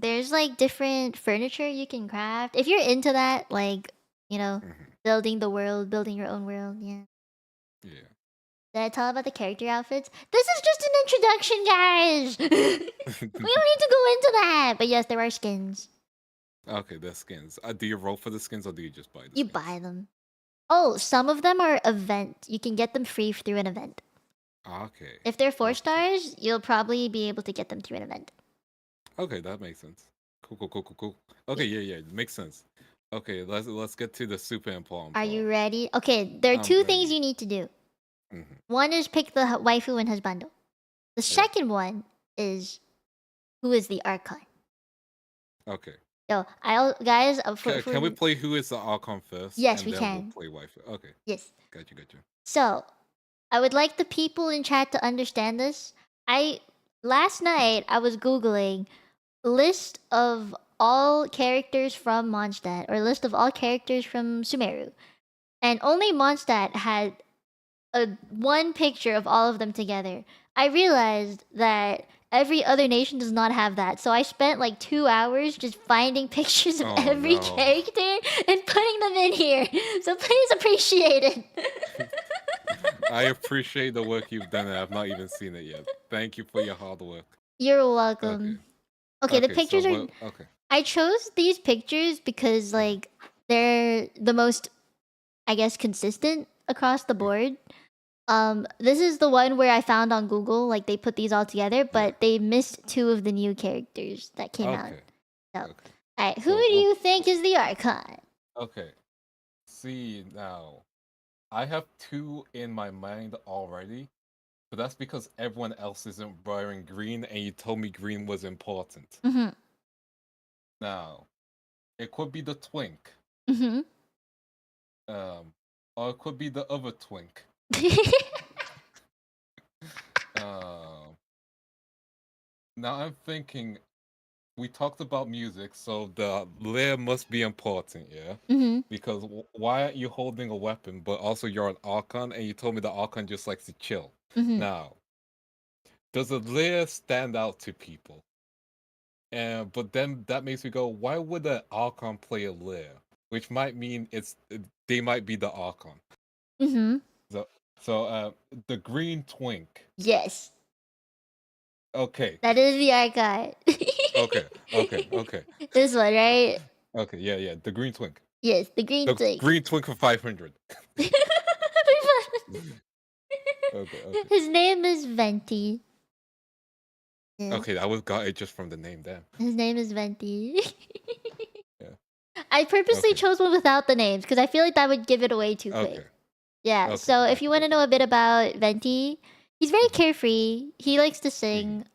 S2: there's like different furniture you can craft. If you're into that, like, you know, building the world, building your own world, yeah.
S1: Yeah.
S2: Did I tell about the character outfits? This is just an introduction, guys. We don't need to go into that. But yes, there are skins.
S1: Okay, the skins. Do you roll for the skins or do you just buy them?
S2: You buy them. Oh, some of them are event. You can get them free through an event.
S1: Okay.
S2: If they're 4 stars, you'll probably be able to get them through an event.
S1: Okay, that makes sense. Cool. Okay, yeah, it makes sense. Okay, let's get to the super important
S2: Are
S1: part.
S2: you ready? Okay, there are two things you need to do. One is pick the waifu and husbando. The second one is who is the archon.
S1: Okay.
S2: So guys,
S1: can we play who is the archon first?
S2: Yes,
S1: and
S2: we
S1: then
S2: can.
S1: We'll play waifu. Okay.
S2: Yes.
S1: Gotcha.
S2: So, I would like the people in chat to understand this. Last night I was googling list of all characters from Mondstadt or list of all characters from Sumeru, and only Mondstadt had one picture of all of them together. I realized that every other nation does not have that, so I spent like 2 hours just finding pictures of every character and putting them in here. So please appreciate it.
S1: I appreciate the work you've done, and I've not even seen it yet. Thank you for your hard work.
S2: You're welcome. Okay, the pictures are...
S1: Okay.
S2: I chose these pictures because, like, they're the most, I guess, consistent across the board. This is the one where I found on Google, like, they put these all together, but they missed 2 of the new characters that came out. So, alright, who do you think is the archon?
S1: Okay. See, now, I have 2 in my mind already, but that's because everyone else isn't wearing green, and you told me green was important. Now, it could be the twink. Or it could be the other twink. Now I'm thinking, we talked about music, so the layer must be important, yeah? Because why aren't you holding a weapon, but also you're an archon, and you told me the archon just likes to chill. Now, does a layer stand out to people? But then that makes me go, why would an archon play a layer? Which might mean they might be the archon. So the green twink.
S2: Yes.
S1: Okay.
S2: That is the archon.
S1: Okay.
S2: This one, right?
S1: Okay, yeah, the green twink.
S2: Yes, the green twink.
S1: Green twink for 500. Okay.
S2: His name is Venti.
S1: Yeah. Okay, I got it just from the name, damn.
S2: His name is Venti. Yeah. I purposely chose one without the names because I feel like that would give it away too quick. Yeah, so if you want to know a bit about Venti, he's very carefree. He likes to sing.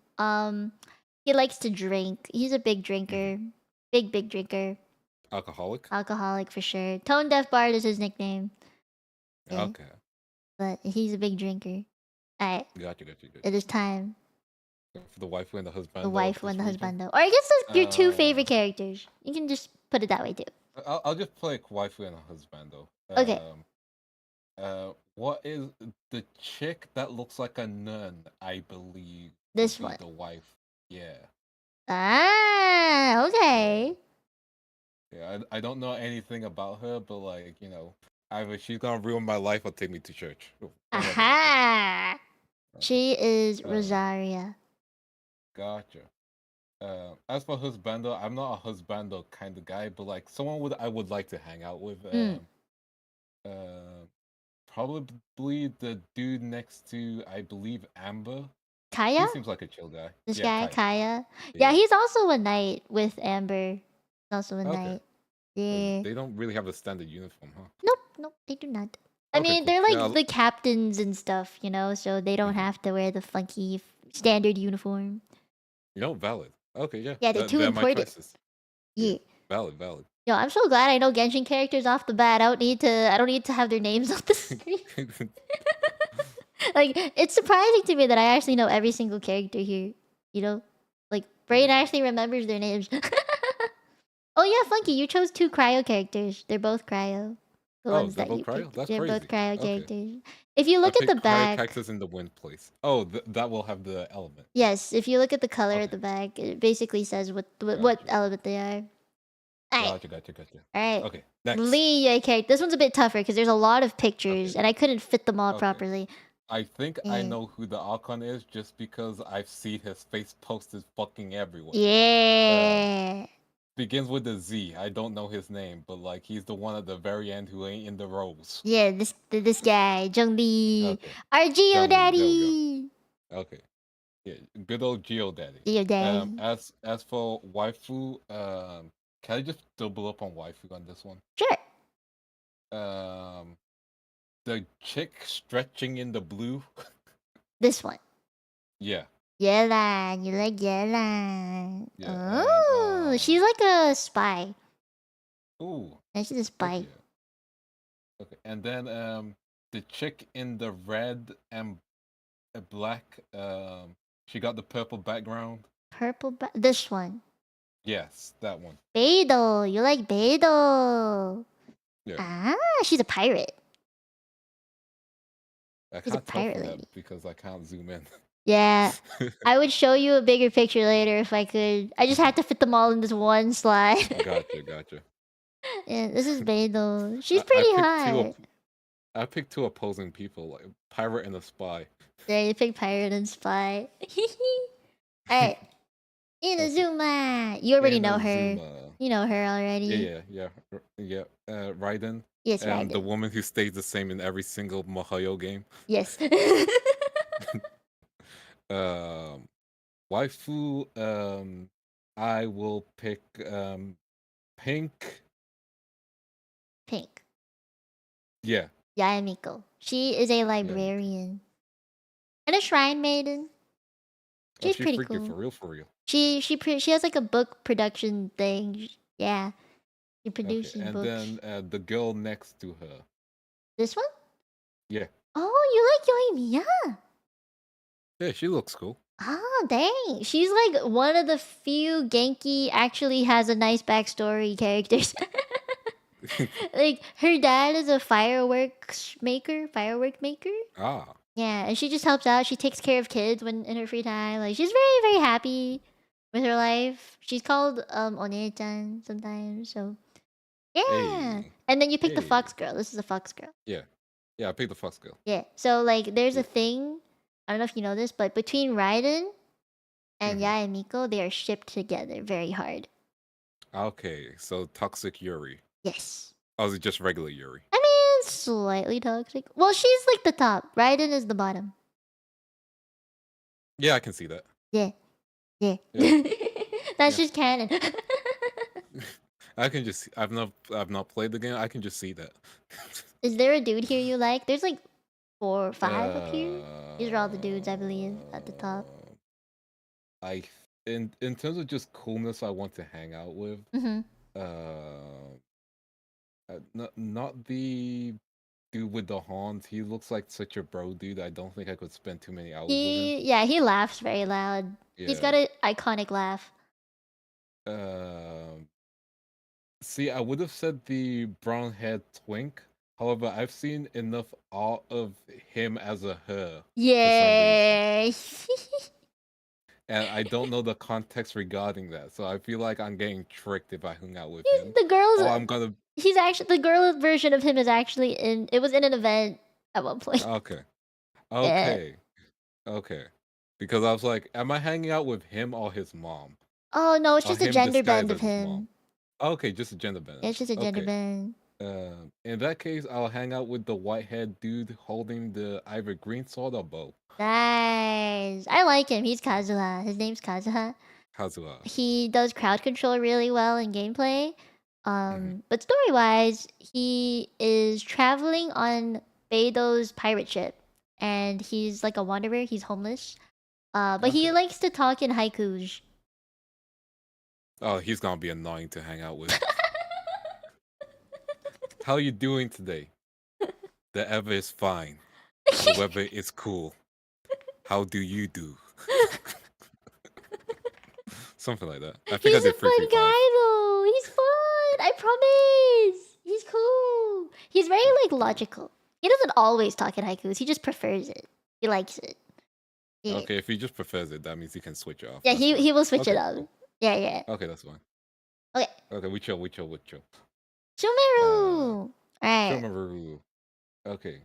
S2: He likes to drink. He's a big drinker.
S1: Mhm.
S2: Big drinker.
S1: Alcoholic?
S2: Alcoholic for sure. Tone Deaf Bard is his nickname. Yeah.
S1: Okay.
S2: But he's a big drinker. Alright.
S1: Gotcha.
S2: It is time.
S1: For the waifu and the
S2: The
S1: husbando of
S2: wife and
S1: this
S2: the
S1: region.
S2: husbando. Or I guess that's your two favorite characters. You can just put it that way too.
S1: I'll just play waifu and a husbando.
S2: Okay.
S1: What is the chick that looks like a nun? I believe
S2: This
S1: would be
S2: one.
S1: the wife. Yeah.
S2: Ah, okay.
S1: Yeah, I don't know anything about her, but like, either she's gonna ruin my life or take me to church.
S2: Aha! She is Rosaria.
S1: Gotcha. As for husbando, I'm not a husbando kind of guy, but like someone I would like to hang out with. Probably the dude next to, I believe, Amber.
S2: Kaya?
S1: He seems like a chill guy.
S2: This guy, Kaya.
S1: Yeah,
S2: he's also a knight with Amber. He's also a knight. Yeah.
S1: They don't really have a standard uniform, huh?
S2: Nope, they do not. I mean,
S1: cool.
S2: they're like the captains and stuff, so they don't have to wear the funky standard uniform.
S1: Valid. Okay, yeah.
S2: Yeah, they're too important. Yeah.
S1: Valid.
S2: Yo, I'm so glad I know Genshin characters off the bat. I don't need to have their names on the screen. Like, it's surprising to me that I actually know every single character here. Like Brain actually remembers their names. Oh yeah, Funky, you chose 2 cryo characters. They're both cryo. The ones
S1: they're
S2: that
S1: both
S2: you
S1: cryo?
S2: picked.
S1: That's
S2: They're
S1: crazy.
S2: both cryo characters. If you look at the back,
S1: cactus in the wind place. Oh, that will have the element.
S2: Yes, if you look at the color at the back, it basically says what element they are.
S1: Gotcha.
S2: Alright.
S1: Okay, next.
S2: Lee, okay. This one's a bit tougher because there's a lot of pictures and I couldn't fit them all properly.
S1: I think I know who the Archon is just because I've seen his face posted fucking everywhere.
S2: Yeah.
S1: Begins with a Z. I don't know his name, but like he's the one at the very end who ain't in the rows.
S2: Yeah, this guy, Zhongli. Our Geo Daddy.
S1: Okay. Yeah, good old Geo Daddy.
S2: Geo Daddy.
S1: As for waifu, can I just double up on waifu on this one?
S2: Sure.
S1: The chick stretching in the blue.
S2: This one.
S1: Yeah.
S2: Yelan, you like Yelan.
S1: Yeah,
S2: Oh, she's like a spy.
S1: Ooh.
S2: And she's a spy.
S1: Okay, and then the chick in the red and black, she got the purple background.
S2: This one.
S1: Yes, that one.
S2: Beidou, you like Beidou.
S1: Yeah.
S2: Ah, she's a pirate.
S1: She's a pirate lady. Because I can't zoom in.
S2: Yeah, I would show you a bigger picture later if I could. I just had to fit them all in this one slide.
S1: Gotcha.
S2: Yeah, this is Beidou. She's pretty hot.
S1: I picked 2 opposing people, like pirate and a spy.
S2: Yeah, you picked pirate and spy. Alright. Inazuma. You already know her. You know her already.
S1: Yeah. Raiden.
S2: Yes,
S1: Raiden. The woman who stays the same in every single Mihoyo game.
S2: Yes.
S1: Waifu, I will pick Pink. Yeah.
S2: Miko. She is a librarian. And a shrine maiden. She's pretty cool.
S1: For real.
S2: She has like a book production thing. Yeah. She produces books.
S1: And then the girl next to her.
S2: This one?
S1: Yeah.
S2: Oh, you like Yoimiya?
S1: Yeah, she looks cool.
S2: Oh, dang. She's like one of the few Genki actually has a nice backstory characters. Like, her dad is a firework maker.
S1: Ah.
S2: Yeah, and she just helps out. She takes care of kids when in her free time. Like, she's very, very happy with her life. She's called One-chan sometimes, so... Yeah! Hey. And then you pick the fox girl. This is a fox girl.
S1: Yeah, I picked the fox girl.
S2: Yeah, so, like, there's a thing... I don't know if you know this, but between Raiden and Miko, they are shipped together very hard.
S1: Okay, so toxic Yuri.
S2: Yes.
S1: Oh, is it just regular Yuri?
S2: I mean, slightly toxic. Well, she's like the top. Raiden is the bottom.
S1: Yeah, I can see that.
S2: Yeah. That's just canon.
S1: I can just... I've not played the game. I can just see that.
S2: Is there a dude here you like? There's like 4 or 5 up here. These are all the dudes, I believe, at the top.
S1: I in terms of just coolness, I want to hang out with.
S2: Mm-hmm.
S1: Not the dude with the horns. He looks like such a bro dude. I don't think I could spend too many hours with him.
S2: He laughs very loud. He's got
S1: Yeah.
S2: an iconic laugh.
S1: See, I would have said the brown haired twink. However, I've seen enough art of him as a her
S2: Yeah.
S1: and I don't know the context regarding that. So I feel like I'm getting tricked if I hung out with
S2: He's
S1: him.
S2: the girl's.
S1: Oh, I'm gonna.
S2: He's actually the girl version of him is actually in. It was in an event at one point.
S1: Okay.
S2: Yeah.
S1: Okay. Okay. Because I was like, am I hanging out with him or his mom?
S2: Oh no, it's
S1: Or
S2: just a
S1: him
S2: gender
S1: disguised
S2: bend of
S1: as his mom?
S2: him.
S1: Okay, just a gender bend.
S2: It's just a gender
S1: Okay.
S2: bend.
S1: In that case, I'll hang out with the white-haired dude holding the either green sword or bow.
S2: Nice. I like him. He's Kazuha. His name's Kazuha.
S1: Kazuha.
S2: He does crowd control really well in gameplay.
S1: Mhm.
S2: But story-wise, he is traveling on Beido's pirate ship, and he's like a wanderer. He's homeless. But he
S1: Okay.
S2: likes to talk in haikus.
S1: Oh, he's gonna be annoying to hang out with. How you doing today? The ever is fine. The weather is cool. How do you do? Something like that. I think
S2: He's
S1: I
S2: a
S1: did
S2: fun
S1: 335.
S2: guy though. He's fun. I promise. He's cool. He's very like logical. He doesn't always talk in haikus. He just prefers it. He likes it. Yeah.
S1: Okay, if he just prefers it, that means he can switch it off.
S2: Yeah,
S1: That's
S2: he
S1: fine.
S2: will switch
S1: Okay,
S2: it up.
S1: cool.
S2: Yeah, yeah.
S1: Okay, that's fine.
S2: Okay.
S1: Okay, we chill.
S2: Sumeru. Alright.
S1: Shomaru. Okay.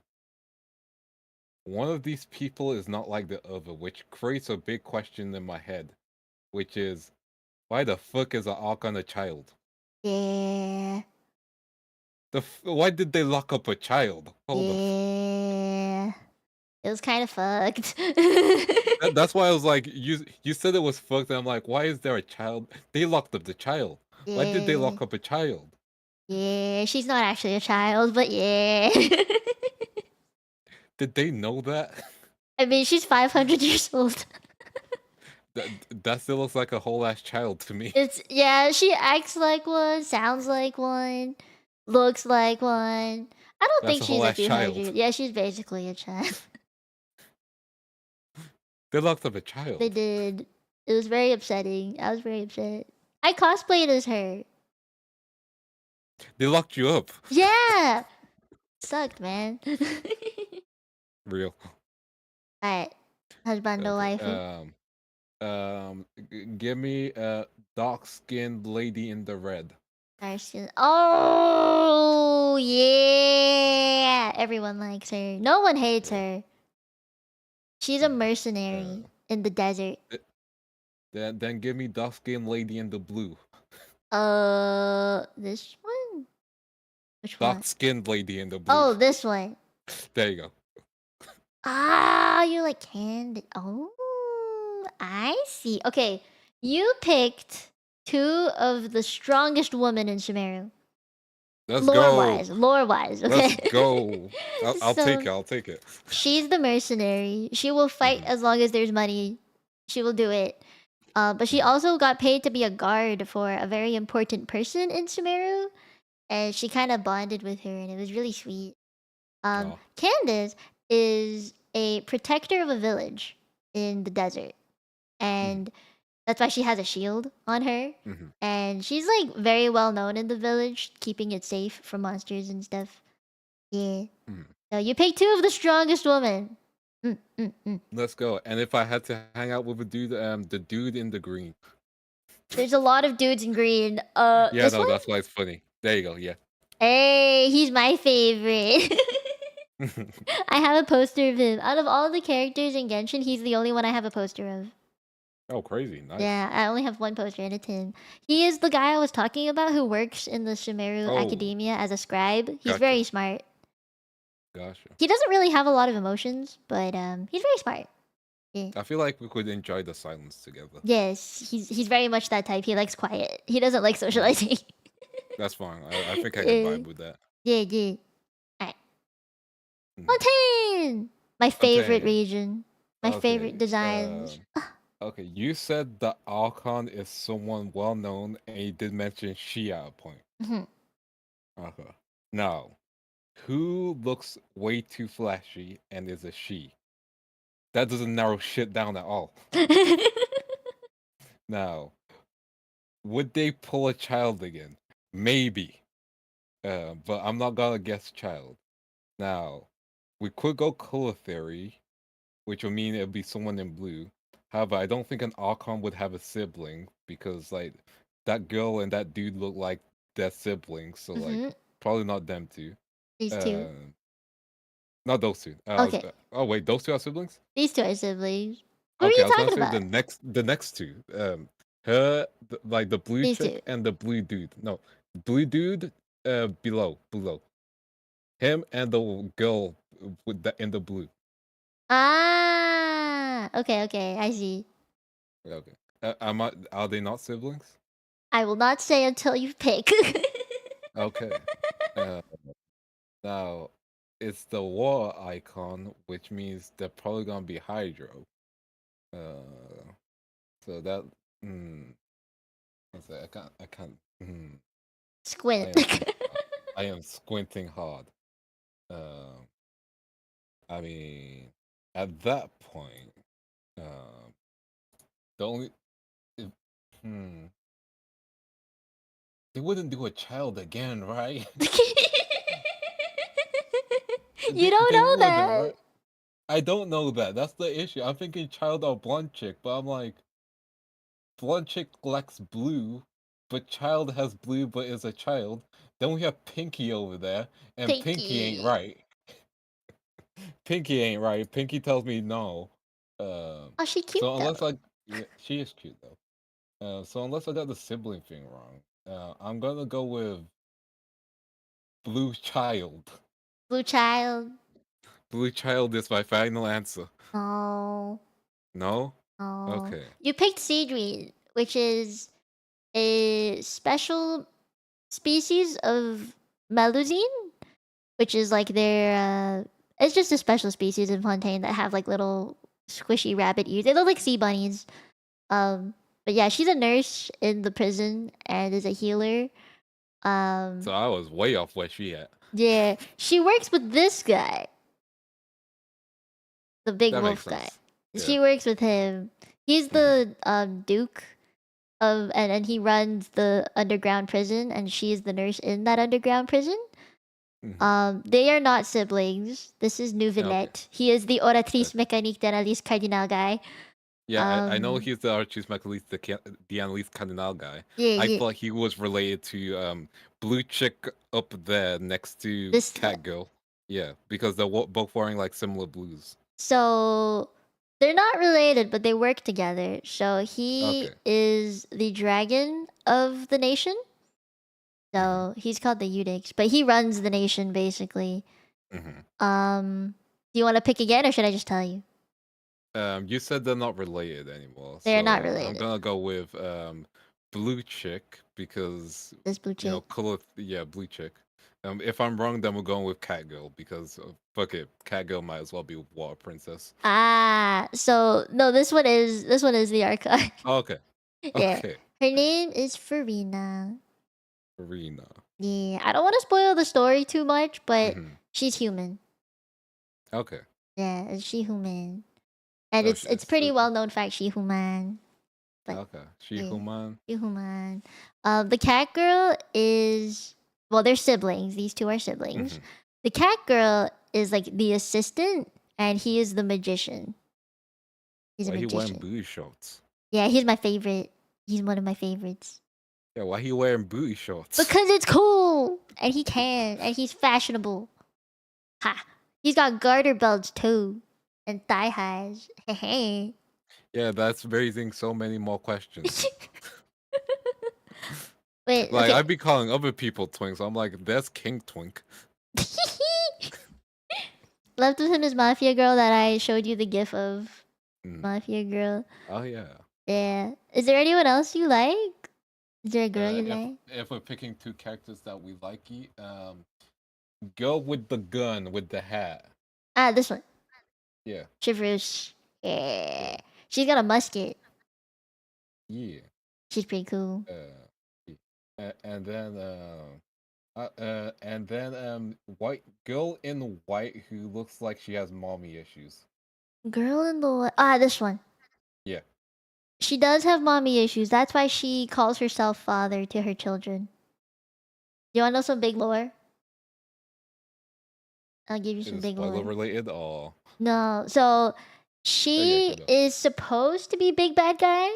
S1: One of these people is not like the other, which creates a big question in my head, which is, why the fuck is an Archon a child?
S2: Yeah.
S1: Why did they lock up a child? Hold on.
S2: Yeah. It was kind of fucked.
S1: That's why I was like, you said it was fucked, and I'm like, why is there a child? They locked up the child. Why did they
S2: Yeah.
S1: lock up a child?
S2: Yeah, she's not actually a child, but yeah.
S1: Did they know that?
S2: I mean, she's 500 years old.
S1: That still looks like a whole ass child to me.
S2: Yeah, she acts like one, sounds like one, looks like one. I don't
S1: That's
S2: think
S1: a
S2: she's
S1: whole
S2: a
S1: ass
S2: 200.
S1: child.
S2: Yeah, she's basically a child.
S1: They locked up a child.
S2: They did. It was very upsetting. I was very upset. I cosplayed as her.
S1: They locked you up.
S2: Yeah. Sucked, man.
S1: Real.
S2: Alright. Husbando waifu.
S1: Give me a dark-skinned lady in the red.
S2: Oh, yeah. Everyone likes her. No one hates her. She's a mercenary in the desert.
S1: Then give me dark-skinned lady in the blue.
S2: This one? Which one?
S1: Dark-skinned lady in the blue.
S2: Oh, this one.
S1: There you go.
S2: Ah, you like candy. Oh, I see. Okay, you picked two of the strongest women in Sumeru.
S1: Let's
S2: Lore-wise,
S1: go.
S2: lore-wise, okay?
S1: Let's go. I'll
S2: So,
S1: take it. I'll take it.
S2: She's the mercenary. She will fight as long as there's money. She will do it. But she also got paid to be a guard for a very important person in Sumeru. And she kind of bonded with her, and it was really sweet.
S1: Oh.
S2: Candace is a protector of a village in the desert. And that's why she has a shield on her. And she's like very well known in the village, keeping it safe from monsters and stuff. Yeah. So you pick two of the strongest women.
S1: Let's go. And if I had to hang out with a dude, the dude in the green.
S2: There's a lot of dudes in green.
S1: Yeah,
S2: this
S1: no,
S2: one?
S1: that's why it's funny. There you go. Yeah.
S2: Hey, he's my favorite. I have a poster of him. Out of all the characters in Genshin, he's the only one I have a poster of.
S1: Oh, crazy. Nice.
S2: Yeah, I only have one poster and it's him. He is the guy I was talking about who works in the Sumeru Academia as a scribe. He's very smart.
S1: Gotcha.
S2: He doesn't really have a lot of emotions, but he's very smart. Yeah.
S1: I feel like we could enjoy the silence together.
S2: Yes, he's very much that type. He likes quiet. He doesn't like socializing.
S1: That's fine. I think I can vibe with that.
S2: Yeah, yeah. Alright. Fontaine! My favorite region. My favorite designs.
S1: Okay, you said the Archon is someone well known, and you did mention she at a point.
S2: Mhm.
S1: Okay. Now, who looks way too flashy and is a she? That doesn't narrow shit down at all. Now, would they pull a child again? Maybe. But I'm not gonna guess child. Now, we could go color theory, which would mean it'd be someone in blue. However, I don't think an Archon would have a sibling because like that girl and that dude look like their siblings, so like
S2: Mhm.
S1: probably not them two.
S2: These two.
S1: Not those two.
S2: Okay.
S1: Oh wait, those two are siblings.
S2: These two are siblings. What are
S1: Okay,
S2: you
S1: I was gonna
S2: talking
S1: say
S2: about?
S1: the next two. Her like the blue
S2: These two.
S1: chick and the blue dude. No, blue dude. Below him and the girl with the in the blue.
S2: Ah. Okay. Okay. I see.
S1: Okay. Are they not siblings?
S2: I will not say until you pick.
S1: Okay. Uh, Now it's the war icon, which means they're probably gonna be Hydro. So that. Hmm. Let's say I can't. Hmm. I
S2: Squint.
S1: am thinking. I am squinting hard. Um. I mean, at that point, um, the only. If, hmm. They wouldn't do a child again, right?
S2: You don't
S1: They
S2: know
S1: wouldn't,
S2: that.
S1: right? I don't know that. That's the issue. I'm thinking child or blonde chick, but I'm like, blonde chick lacks blue, but child has blue but is a child. Then we have Pinky over there, and Pinky ain't
S2: Pinky.
S1: right. Pinky ain't right. Pinky tells me no.
S2: Oh, she cute
S1: So
S2: though.
S1: unless I, yeah, she is cute though. So unless I got the sibling thing wrong, I'm gonna go with blue child.
S2: Blue child.
S1: Blue child is my final answer.
S2: Oh.
S1: No?
S2: Oh.
S1: Okay.
S2: You picked Seedweed, which is a special species of Melusine, which is like their it's just a special species in Fontaine that have like little squishy rabbit ears. They look like sea bunnies. But yeah, she's a nurse in the prison and is a healer.
S1: So I was way off where she at.
S2: Yeah, she works with this guy, the big
S1: That makes
S2: wolf guy.
S1: sense. Yeah.
S2: She works with him. He's the duke of, and he runs the underground prison, and she's the nurse in that underground prison. They are not siblings. This is Nouvelette. He is the oratrice mécanique d'analyse cardinal guy.
S1: Yeah, I know he's the Archie's Macalise, the Annalise Cardinal guy.
S2: Yeah,
S1: I
S2: yeah.
S1: thought he was related to Blue Chick up there next to
S2: This
S1: Catgirl. Yeah, because they're both wearing like similar blues.
S2: So they're not related, but they work together. So he
S1: Okay.
S2: is the dragon of the nation. So he's called the Eudex, but he runs the nation basically. Do you want to pick again, or should I just tell you?
S1: You said they're not related anymore.
S2: They're not
S1: I'm
S2: related.
S1: gonna go with Blue Chick because
S2: This blue
S1: you know
S2: chick.
S1: color. Yeah, Blue Chick. If I'm wrong, then we're going with Catgirl because fuck it, Catgirl might as well be Water Princess.
S2: Ah, so no, this one is the archive.
S1: Okay.
S2: Yeah,
S1: Okay.
S2: her name is Farina.
S1: Farina.
S2: Yeah, I don't want to spoil the story too much, but she's human.
S1: Okay.
S2: Yeah, it's she human, and
S1: Oh,
S2: it's pretty well known fact she human. But
S1: okay. She
S2: yeah,
S1: human.
S2: she human. The cat girl is, well, they're siblings. These two are siblings. The cat girl is like the assistant, and he is the magician. He's
S1: Why
S2: a
S1: he wearing
S2: magician.
S1: booty shorts?
S2: Yeah, he's my favorite. He's one of my favorites.
S1: Yeah, why he wearing booty shorts?
S2: Because it's cool, and he can, and he's fashionable. Ha! He's got garter belts too, and thigh highs. Hey.
S1: Yeah, that's raising so many more questions.
S2: Wait,
S1: Like
S2: okay.
S1: I'd be calling other people twinks. I'm like, there's King Twink.
S2: Left with him is Mafia Girl that I showed you the gif of. Mafia Girl.
S1: Oh yeah.
S2: Yeah. Is there anyone else you like? Is there a girl you like?
S1: If we're picking two characters that we like, girl with the gun with the hat.
S2: Ah, this one.
S1: Yeah.
S2: Chivrush. Yeah. She's got a musket.
S1: Yeah.
S2: She's pretty cool.
S1: And then white girl in white who looks like she has mommy issues.
S2: Girl in the this one.
S1: Yeah.
S2: She does have mommy issues. That's why she calls herself father to her children. You want to know some big lore? I'll give you
S1: Is
S2: some
S1: it
S2: big
S1: spoiler
S2: lore.
S1: related or?
S2: No, so
S1: Okay,
S2: she
S1: go.
S2: is supposed to be big bad guy.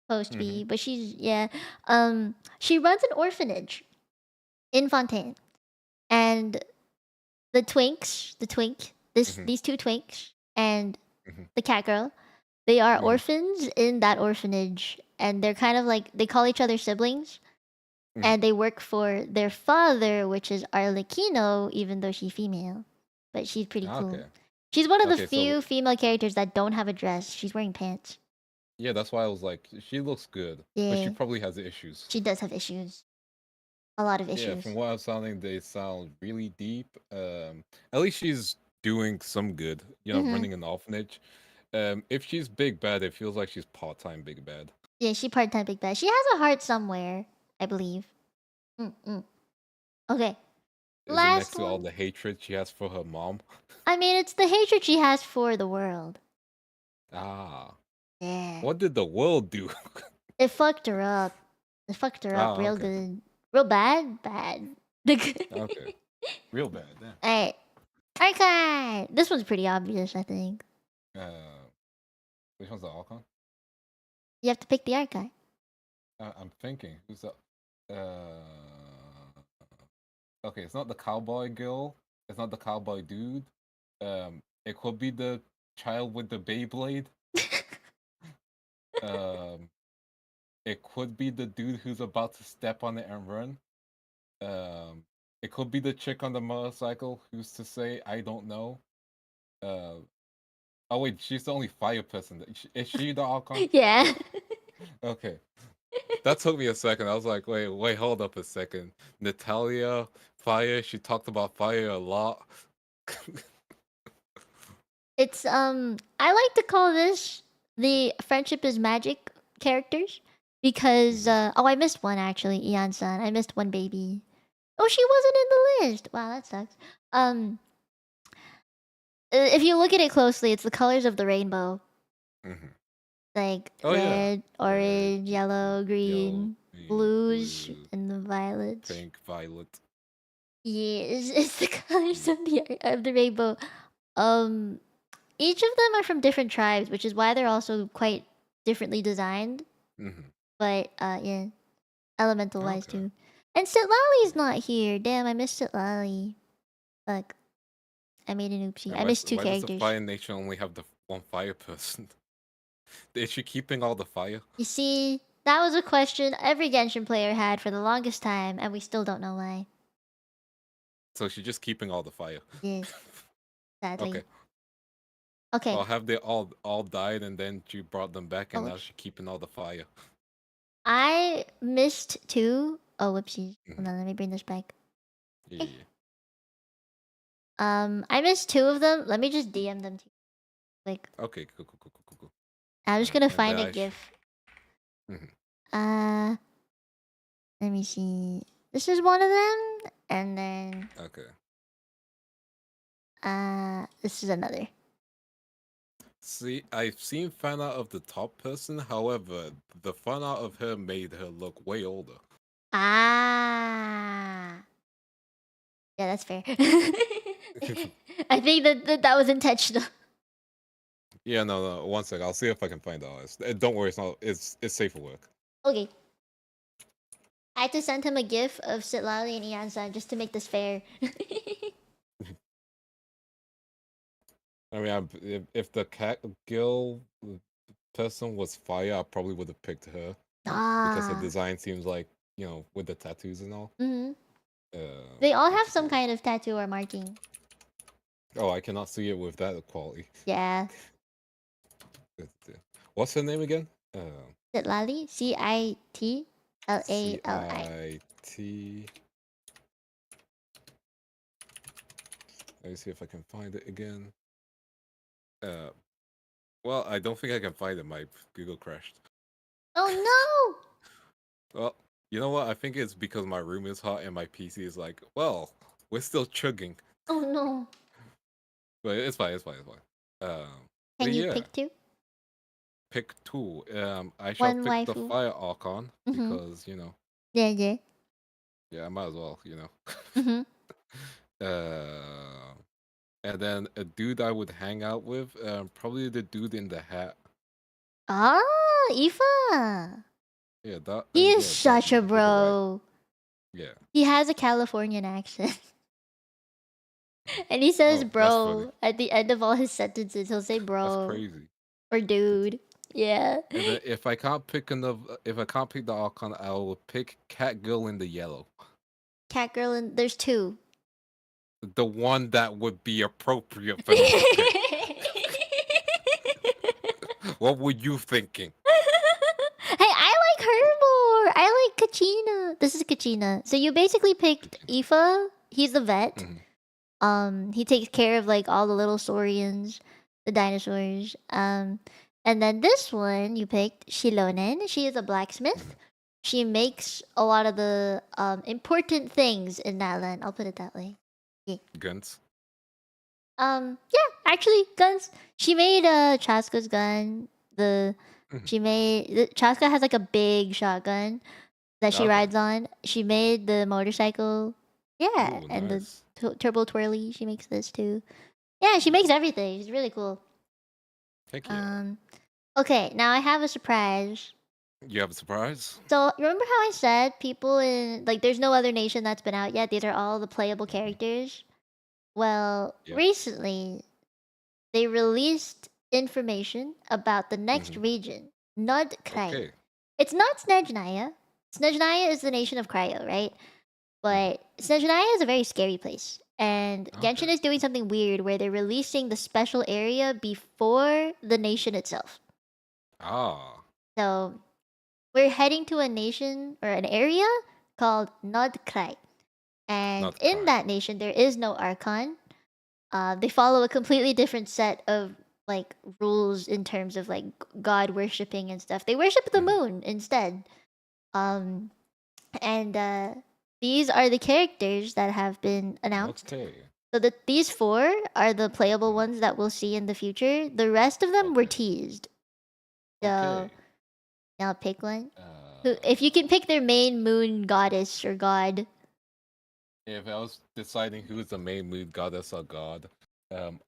S2: Supposed to be,
S1: Mm-hmm.
S2: but she's she runs an orphanage in Fontaine, and the twink,
S1: Mm-hmm.
S2: these two twinks, and
S1: Mm-hmm.
S2: the cat girl, they are
S1: Mm-hmm.
S2: orphans in that orphanage, and they're kind of like they call each other siblings,
S1: Mm-hmm.
S2: and they work for their father, which is Arlecchino, even though she's female, but she's pretty cool.
S1: Okay.
S2: She's one of the
S1: Okay, so
S2: few female characters that don't have a dress. She's wearing pants.
S1: yeah, that's why I was like, she looks good, but she
S2: Yeah,
S1: probably has issues.
S2: she does have issues. A lot of
S1: Yeah, from
S2: issues.
S1: what I'm sounding, they sound really deep. At least she's doing some good,
S2: Mm-hmm.
S1: running an orphanage. If she's big bad, it feels like she's part-time big bad.
S2: Yeah, she part-time big bad. She has a heart somewhere, I believe. Mm-mm. Okay,
S1: Is it
S2: last
S1: next to all
S2: one.
S1: the hatred she has for her mom?
S2: I mean, it's the hatred she has for the world.
S1: Ah,
S2: Yeah,
S1: what did the world do?
S2: it fucked her up. It fucked her up
S1: Ah,
S2: real
S1: okay,
S2: good, real bad, bad.
S1: okay, real bad. Then.
S2: Alright, archive. This one's pretty obvious, I think.
S1: Uh, which one's the Alcon?
S2: You have to pick the archive.
S1: I'm thinking who's the. Okay, it's not the cowboy girl. It's not the cowboy dude. It could be the child with the Beyblade. Um, it could be the dude who's about to step on it and run. Um, it could be the chick on the motorcycle who's to say I don't know. Uh, oh wait, she's the only fire person. Is she the Archon?
S2: Yeah.
S1: Okay, that took me a second. I was like, wait, hold up a second. Natalia, fire. She talked about fire a lot.
S2: It's I like to call this the friendship is magic characters because I missed one actually, Ian-san. I missed one baby. Oh, she wasn't in the list. Wow, that sucks. If you look at it closely, it's the colors of the rainbow.
S1: Mm-hmm.
S2: Like
S1: Oh yeah,
S2: red,
S1: red,
S2: orange, yellow,
S1: yellow,
S2: green,
S1: green,
S2: blues,
S1: blue,
S2: and the violets.
S1: pink, violet.
S2: Yeah, it's the colors
S1: Yeah.
S2: of the rainbow. Um, each of them are from different tribes, which is why they're also quite differently designed.
S1: Mm-hmm.
S2: But yeah, elemental wise
S1: Okay.
S2: too. And Sitlali's not here. Damn, I missed Sitlali. Fuck, I made an oopsie.
S1: And
S2: I missed two
S1: why does the
S2: characters.
S1: Fire Nation only have the one fire person? Is she keeping all the fire?
S2: You see, that was a question every Genshin player had for the longest time, and we still don't know why.
S1: So she's just keeping all the fire.
S2: Yes, sadly.
S1: Okay.
S2: Okay.
S1: Well, have they all died and then she brought them back
S2: Oh,
S1: and now
S2: whoops.
S1: she's keeping all the fire?
S2: I missed two. Oh, whoopsies.
S1: Mm-hmm.
S2: Hold on, let me bring this back.
S1: Yeah.
S2: I missed two of them. Let me just DM them to you. Like,
S1: Okay. Cool.
S2: I'm just gonna
S1: And
S2: find
S1: then
S2: a GIF.
S1: Mhm.
S2: Let me see. This is one of them, and then
S1: Okay.
S2: this is another.
S1: See, I've seen fan art of the top person. However, the fan art of her made her look way older.
S2: Ah, yeah, that's fair. I think that was intentional.
S1: Yeah, no. One sec. I'll see if I can find the artist. Don't worry, it's not. It's safe for work.
S2: Okay. I had to send him a GIF of Sitlali and Ian-san just to make this fair.
S1: I mean, if the cat girl person was fire, I probably would have picked her because her
S2: Ah.
S1: design seems like with the tattoos and all.
S2: Mm-hmm.
S1: Uh,
S2: They all
S1: let's
S2: have
S1: just
S2: some
S1: see.
S2: kind of tattoo or marking.
S1: Oh, I cannot see it with that quality.
S2: Yeah.
S1: What's her name again?
S2: Sitlali? Citlali.
S1: Cit. Let me see if I can find it again. Well, I don't think I can find it. My Google crashed.
S2: Oh
S1: Well, you know what? I think it's because my room is hot and my PC is like, well, we're still chugging.
S2: no! Oh no!
S1: But it's fine, it's fine, it's fine.
S2: Can
S1: But
S2: you
S1: yeah,
S2: pick two?
S1: pick two. I shall
S2: One
S1: pick the
S2: waifu.
S1: fire archon
S2: Mm-hmm.
S1: because,
S2: Yeah, yeah.
S1: yeah, I might as well,
S2: Mm-hmm.
S1: uh, and then a dude I would hang out with, probably the dude in the hat.
S2: Ah, Ifa.
S1: Yeah, that.
S2: He is
S1: Yeah, that
S2: such a
S1: dude to the right.
S2: bro.
S1: Yeah.
S2: He has a Californian accent. And he says
S1: Oh, that's funny.
S2: bro at the end of all his sentences. He'll say
S1: That's
S2: bro
S1: crazy.
S2: or dude. Yeah.
S1: And then if I can't pick the archon, I will pick cat girl in the yellow.
S2: Cat girl and there's two.
S1: The one that would be appropriate for me to pick. What were you thinking?
S2: Hey, I like her more. I like Kachina. This is Kachina. So you basically picked Ifa. He's the vet. He takes care of like all the little saurians, the dinosaurs. And then this one you picked Shilonen. She is a blacksmith. She makes a lot of the important things in Natland. I'll put it that way. Yeah.
S1: Guns.
S2: Yeah, actually, guns. She made Chaska's gun. Chaska has like a big shotgun that she rides on. She made the motorcycle. Yeah,
S1: Ooh,
S2: and
S1: nice.
S2: the turbo twirly. She makes this too. Yeah, she makes everything. She's really cool.
S1: Heck yeah.
S2: Okay, now I have a surprise.
S1: You have a surprise?
S2: So remember how I said people in like there's no other nation that's been out yet. These are all the playable characters. Well, recently they released information about the next region, Nodkraya.
S1: Okay.
S2: It's not Snezhnaya. Snezhnaya is the nation of Cryo, right? But Snezhnaya is a very scary place. And Genshin is doing something weird where they're releasing the special area before the nation itself.
S1: Ah.
S2: So we're heading to a nation or an area called Nodkraya. And in that nation, there is no Archon. They follow a completely different set of like rules in terms of like god worshipping and stuff. They worship the moon instead. And these are the characters that have been announced.
S1: Okay.
S2: So these four are the playable ones that we'll see in the future. The rest of them were teased. So now pick one. If you can pick their main moon goddess or god.
S1: If I was deciding who's the main moon goddess or god,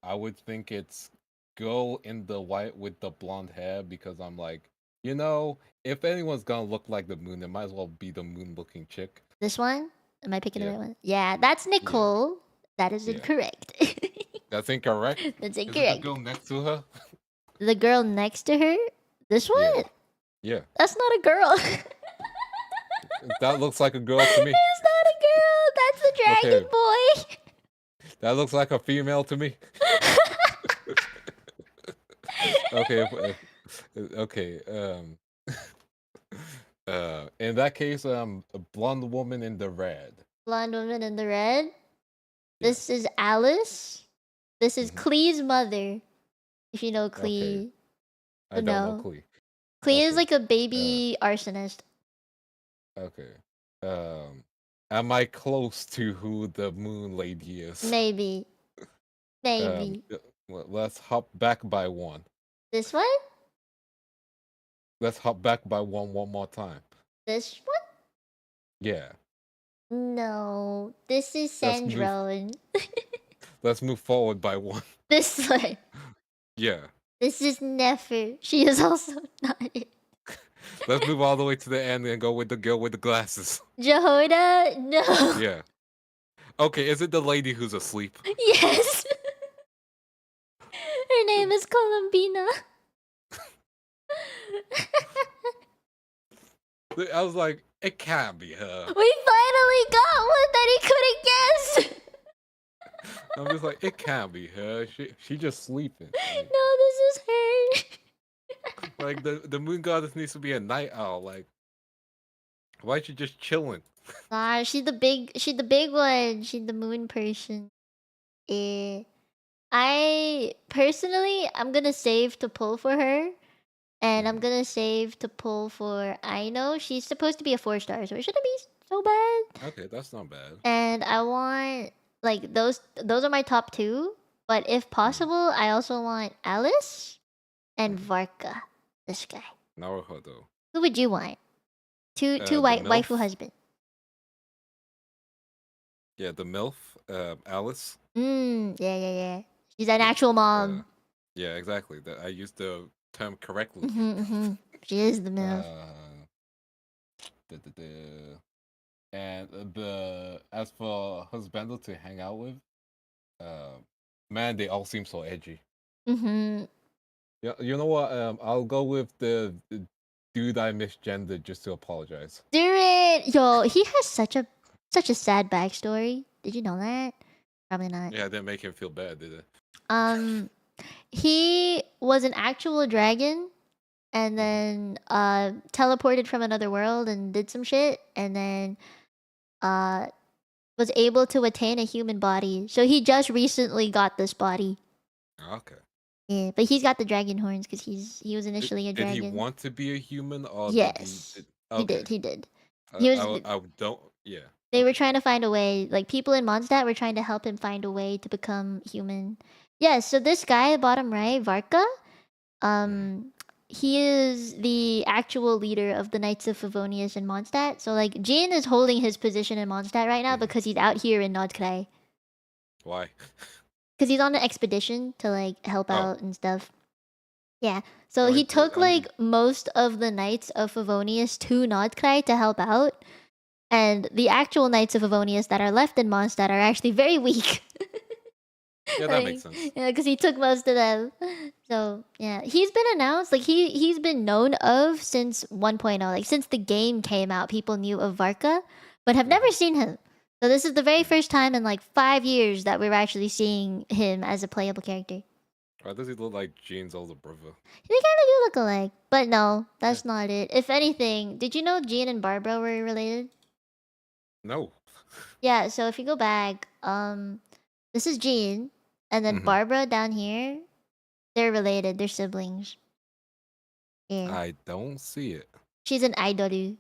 S1: I would think it's girl in the white with the blonde hair because I'm like, if anyone's gonna look like the moon, it might as well be the moon-looking chick.
S2: This one? Am I picking the right one? Yeah, that's Nicole. Yeah. That is incorrect.
S1: That's incorrect?
S2: That's incorrect.
S1: Is it the girl next to her?
S2: The girl next to her? This one?
S1: Yeah.
S2: That's not a girl.
S1: That looks like a girl to me.
S2: It's not a girl. That's the dragon boy.
S1: That looks like a female to me. Okay. In that case, a blonde woman in the red.
S2: Blonde woman in the red. Yeah. This is Alice. This is Klee's mother. If you know Klee.
S1: Okay. I don't know Klee.
S2: Klee is like a baby arsonist.
S1: Okay. Am I close to who the moon lady is?
S2: Maybe. Maybe.
S1: Let's hop back by one.
S2: This one?
S1: Let's hop back by one more time.
S2: This one?
S1: Yeah.
S2: No. This is Sandrone.
S1: Let's move forward by one.
S2: This one.
S1: Yeah.
S2: This is Nefer. She is also not it.
S1: Let's move all the way to the end and go with the girl with the glasses.
S2: Jehoda? No.
S1: Yeah. Okay, is it the lady who's asleep?
S2: Yes. Her name is Columbina.
S1: I was like, it can't be her.
S2: We finally got one that he couldn't guess.
S1: I'm just like, it can't be her. She just sleeping.
S2: No, this is her.
S1: Like the moon goddess needs to be a night owl. Like, why is she just chilling?
S2: Ah, she's the big one. She's the moon person. I personally, I'm gonna save to pull for her And I'm gonna save to pull for Aino. She's supposed to be a 4-star, so it shouldn't be so bad.
S1: Okay, that's not bad.
S2: And I want like those are my top 2. But if possible, I also want Alice and Varka. This guy.
S1: Naruhodo.
S2: Who would you want? Two
S1: The
S2: waifu
S1: MILF.
S2: husband.
S1: Yeah, the MILF, Alice.
S2: Yeah. She's an actual mom.
S1: Yeah, exactly. That I used the term correctly.
S2: She is the MILF.
S1: And as for husbando to hang out with, man, they all seem so edgy. Yeah, you know what? I'll go with the dude I misgendered just to apologize.
S2: Do it, yo. He has such a sad backstory. Did you know that? Probably not.
S1: Yeah, it didn't make him feel bad, did it?
S2: He was an actual dragon, and then teleported from another world and did some shit, and then was able to attain a human body. So he just recently got this body.
S1: Okay.
S2: Yeah, but he's got the dragon horns because he was initially a dragon.
S1: Did he want to be a human, or
S2: yes,
S1: he
S2: did. He did.
S1: I don't. Yeah.
S2: They were trying to find a way. Like people in Mondstadt were trying to help him find a way to become human. Yeah. So this guy, bottom right, Varka, he is the actual leader of the Knights of Favonius in Mondstadt. So like Jin is holding his position in Mondstadt right now because he's out here in Nordkrei.
S1: Why?
S2: Because he's on an expedition to like help out and stuff. Yeah. So he took like most of the Knights of Favonius to Nordkrei to help out. And the actual Knights of Favonius that are left in Mondstadt are actually very weak.
S1: Yeah, that makes sense.
S2: Yeah, because he took most of them. So yeah, he's been announced. Like he's been known of since 1.0. Like since the game came out, people knew of Varka, but have never seen him. So this is the very first time in like 5 years that we're actually seeing him as a playable character.
S1: Why does he look like Jean's older brother?
S2: They kind of do look alike, but no, that's not it. If anything, did you know Jean and Barbara were related?
S1: No.
S2: Yeah, so if you go back, this is Jean, and then Barbara down here, they're related. They're siblings. Yeah.
S1: I don't see it.
S2: She's an idoru.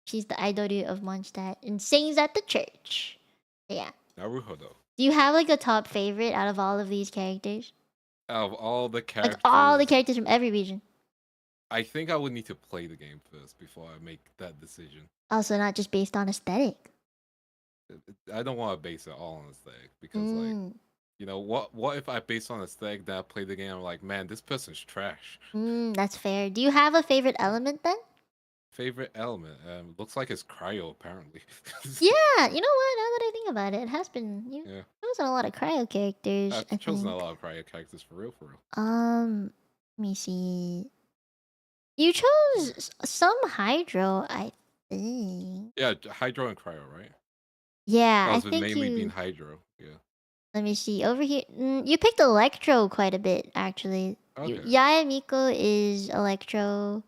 S2: She's the idoru of Mondstadt and sings at the church. Yeah.
S1: Naruhodo.
S2: Do you have like a top favorite out of all of these characters?
S1: Out of all the characters,
S2: like all the characters from every region.
S1: I think I would need to play the game first before I make that decision.
S2: Also, not just based on aesthetic.
S1: I don't want to base it all on aesthetic because, like, you know, what if I base on aesthetic, then I play the game, I'm like, man, this person's trash.
S2: That's fair. Do you have a favorite element then?
S1: Favorite element? Looks like it's cryo, apparently.
S2: Yeah, you know what? Now that I think about it, it has been. You've chosen a lot of cryo characters.
S1: I've chosen a lot of cryo characters for real.
S2: Let me see. You chose some Hydro, I think.
S1: Yeah, Hydro and cryo, right?
S2: Yeah,
S1: I think mainly being Hydro. Yeah.
S2: Let me see over here. You picked Electro quite a bit, actually.
S1: Okay.
S2: Miko is Electro,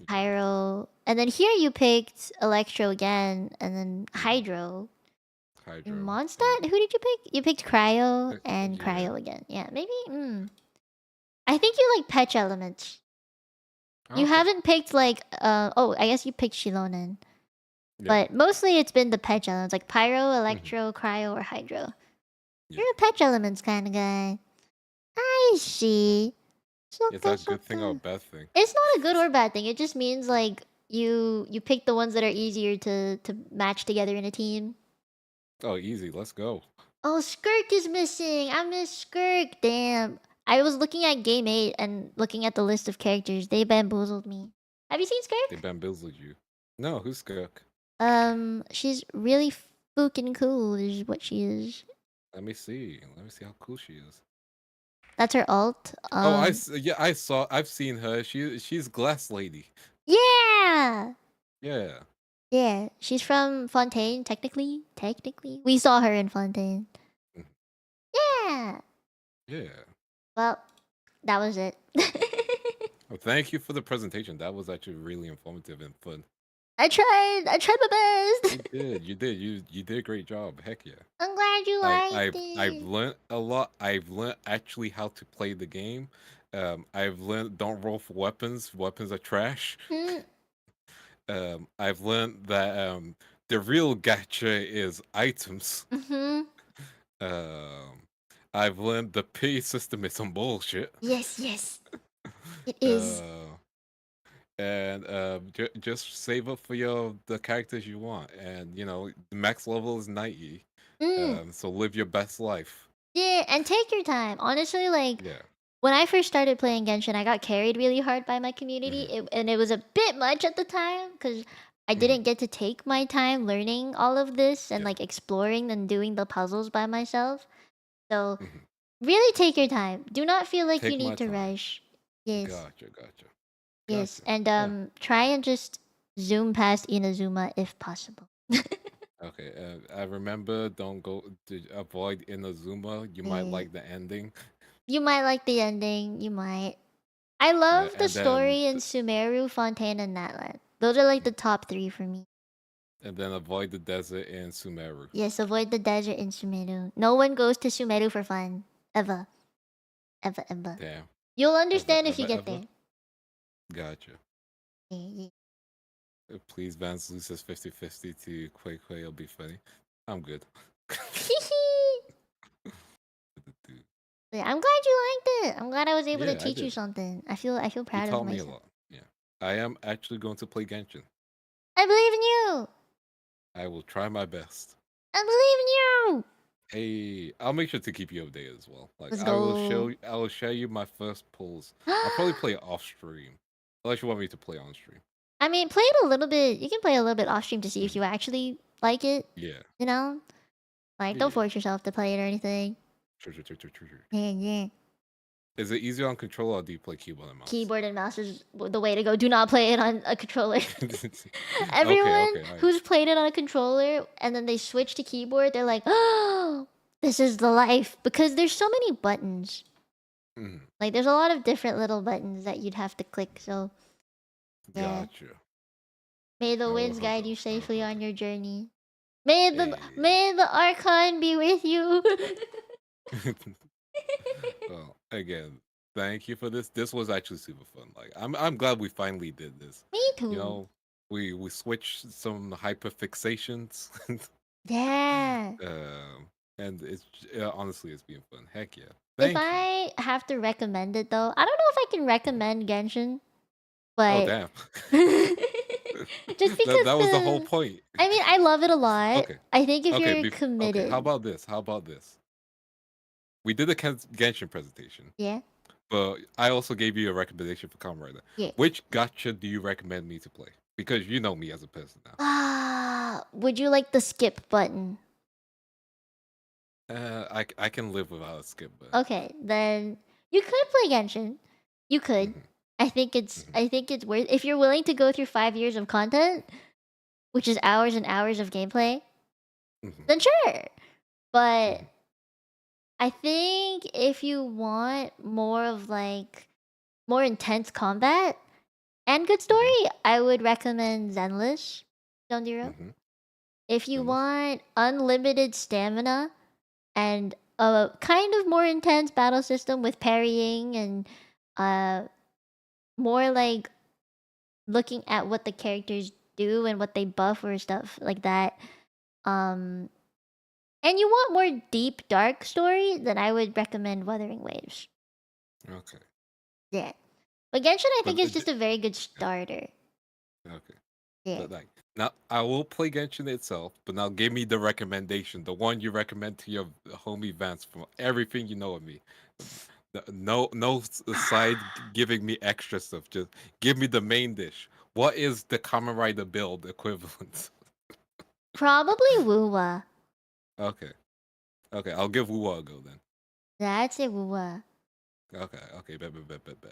S2: Pyro, and then here you picked Electro again, and then Hydro. In Mondstadt, who did you pick? You picked Cryo and Cryo again. Yeah, maybe. I think you like Petch elements. You haven't picked like I guess you picked Shilonen. Yeah. But mostly it's been the Petch elements, like Pyro, Electro, Cryo, or Hydro. Yeah. You're a Petch elements kind of guy. I see.
S1: Is that a good thing or a bad thing?
S2: It's not a good or bad thing. It just means like you pick the ones that are easier to match together in a team.
S1: Oh, easy. Let's go.
S2: Oh, Skirk is missing. I miss Skirk. Damn. I was looking at Game 8 and looking at the list of characters. They bamboozled me. Have you seen Skirk?
S1: They bamboozled you. No, who's Skirk?
S2: She's really fucking cool is what she is.
S1: Let me see how cool she is.
S2: That's her alt.
S1: I've seen her. She's Glass Lady.
S2: Yeah.
S1: Yeah.
S2: Yeah, she's from Fontaine, technically. We saw her in Fontaine. Yeah.
S1: Yeah.
S2: Well, that was it.
S1: Well, thank you for the presentation. That was actually really informative and fun.
S2: I tried my best.
S1: You did. You did a great job. Heck yeah.
S2: I'm glad you liked it.
S1: I've learned a lot. I've learned actually how to play the game. I've learned don't roll for weapons. Weapons are trash.
S2: Mm,
S1: I've learned that the real gacha is items.
S2: mm-hmm.
S1: Um, I've learned the pay system is some bullshit.
S2: Yes, yes, it is.
S1: Uh, and just save up for the characters you want, and the max level is 90.
S2: Mm,
S1: So live your best life.
S2: yeah, and take your time. Honestly, like
S1: Yeah.
S2: when I first started playing Genshin, I got carried really hard by my community,
S1: Hmm.
S2: and it was a bit much at the time because I
S1: Hmm.
S2: didn't get to take my time learning all of this and
S1: Yeah.
S2: like exploring and doing the puzzles by myself. So
S1: Hmm.
S2: really take your time. Do not feel like you
S1: Take my
S2: need to
S1: time.
S2: rush. Yes,
S1: Gotcha. Gotcha.
S2: yes,
S1: Gotcha.
S2: and
S1: Yeah.
S2: try and just zoom past Inazuma if possible.
S1: Okay. I remember don't go to avoid Inazuma. You might
S2: Yeah.
S1: like the ending.
S2: You might like the ending. You might. I
S1: Yeah,
S2: love the
S1: and then
S2: story in Sumeru, Fontaine, and Natland. Those are like the top three for me.
S1: avoid the desert in Sumeru.
S2: Yes, avoid the desert in Sumeru. No one goes to Sumeru for fun. Ever. Ever, ever.
S1: Damn.
S2: You'll
S1: Ever,
S2: understand if you
S1: ever,
S2: get
S1: ever.
S2: there.
S1: Gotcha.
S2: Yeah, yeah.
S1: Please Vance loses 50-50 to Quay Quay. It'll be funny. I'm good.
S2: Yeah, I'm glad you liked it. I'm glad I was able to
S1: Yeah, I
S2: teach you
S1: did.
S2: something. I feel
S1: You
S2: proud of
S1: taught me a
S2: myself.
S1: lot. Yeah. I am actually going to play Genshin.
S2: I believe in you.
S1: I will try my best.
S2: I believe in you.
S1: Hey, I'll make sure to keep you updated as well. Like
S2: Let's go.
S1: I will share you my first pulls. I'll probably play off stream. Unless you want me to play on stream.
S2: I mean, play it a little bit. You can play a little bit off stream to see if
S1: Mhm.
S2: you actually like it.
S1: Yeah.
S2: You know, like don't
S1: Yeah.
S2: force yourself to play it or anything.
S1: True.
S2: Yeah, yeah.
S1: Is it easier on controller or do you play keyboard and mouse?
S2: Keyboard and mouse is the way to go. Do not play it on a controller.
S1: Okay,
S2: Everyone
S1: alright.
S2: who's played it on a controller and then they switch to keyboard, they're like, "Oh, this is the life," because there's so many buttons.
S1: Mhm.
S2: Like there's a lot of different little buttons that you'd have to click. So yeah.
S1: Gotcha.
S2: May the
S1: I will
S2: winds
S1: hunt
S2: guide
S1: them.
S2: you
S1: I will
S2: safely
S1: hunt
S2: on
S1: them.
S2: your journey. May the
S1: Hey.
S2: may the Archon be with you.
S1: Well, again, thank you for this. This was actually super fun. Like I'm glad we finally did this.
S2: Me
S1: You
S2: too.
S1: know, we switched some hyperfixations.
S2: Yeah.
S1: And honestly it's been fun. Heck yeah.
S2: If
S1: Thank you.
S2: I have to recommend it though, I don't know if I can recommend Genshin,
S1: Oh
S2: but
S1: damn.
S2: just
S1: That
S2: because
S1: was the whole
S2: the
S1: point.
S2: I mean, I love it a lot.
S1: Okay.
S2: I think if
S1: Okay,
S2: you're
S1: okay. How
S2: committed.
S1: about this? How about this? We did a Genshin presentation,
S2: Yeah.
S1: but I also gave you a recommendation for Kamen Rider.
S2: Yeah.
S1: Which gacha do you recommend me to play? Because you know me as a person now.
S2: Would you like the skip button?
S1: I can live without a skip button.
S2: Okay, then you could play Genshin. You could.
S1: Mhm.
S2: I think it's worth if you're willing to go through 5 years of content, which is hours and hours of gameplay,
S1: Mhm.
S2: then sure. But
S1: Mhm.
S2: I think if you want more of like more intense combat and good story,
S1: Mhm.
S2: I would recommend Zenless Zone Zero.
S1: Mhm.
S2: If you
S1: Goodness.
S2: want unlimited stamina and a kind of more intense battle system with parrying and uh more like looking at what the characters do and what they buff or stuff like that. Um and you want more deep dark story, then I would recommend Wuthering Waves.
S1: Okay.
S2: Yeah. But Genshin I think
S1: But
S2: is just a very good starter.
S1: okay.
S2: Yeah.
S1: But like now, I will play Genshin itself. But now, give me the recommendation, the one you recommend to your homie Vance from everything you know of me. No side giving me extra stuff. Just give me the main dish. What is the Kamen Rider build equivalent?
S2: Probably Wuwa.
S1: Okay. Okay, I'll give Wuwa a go then.
S2: That's it, Wuwa.
S1: Okay, bet.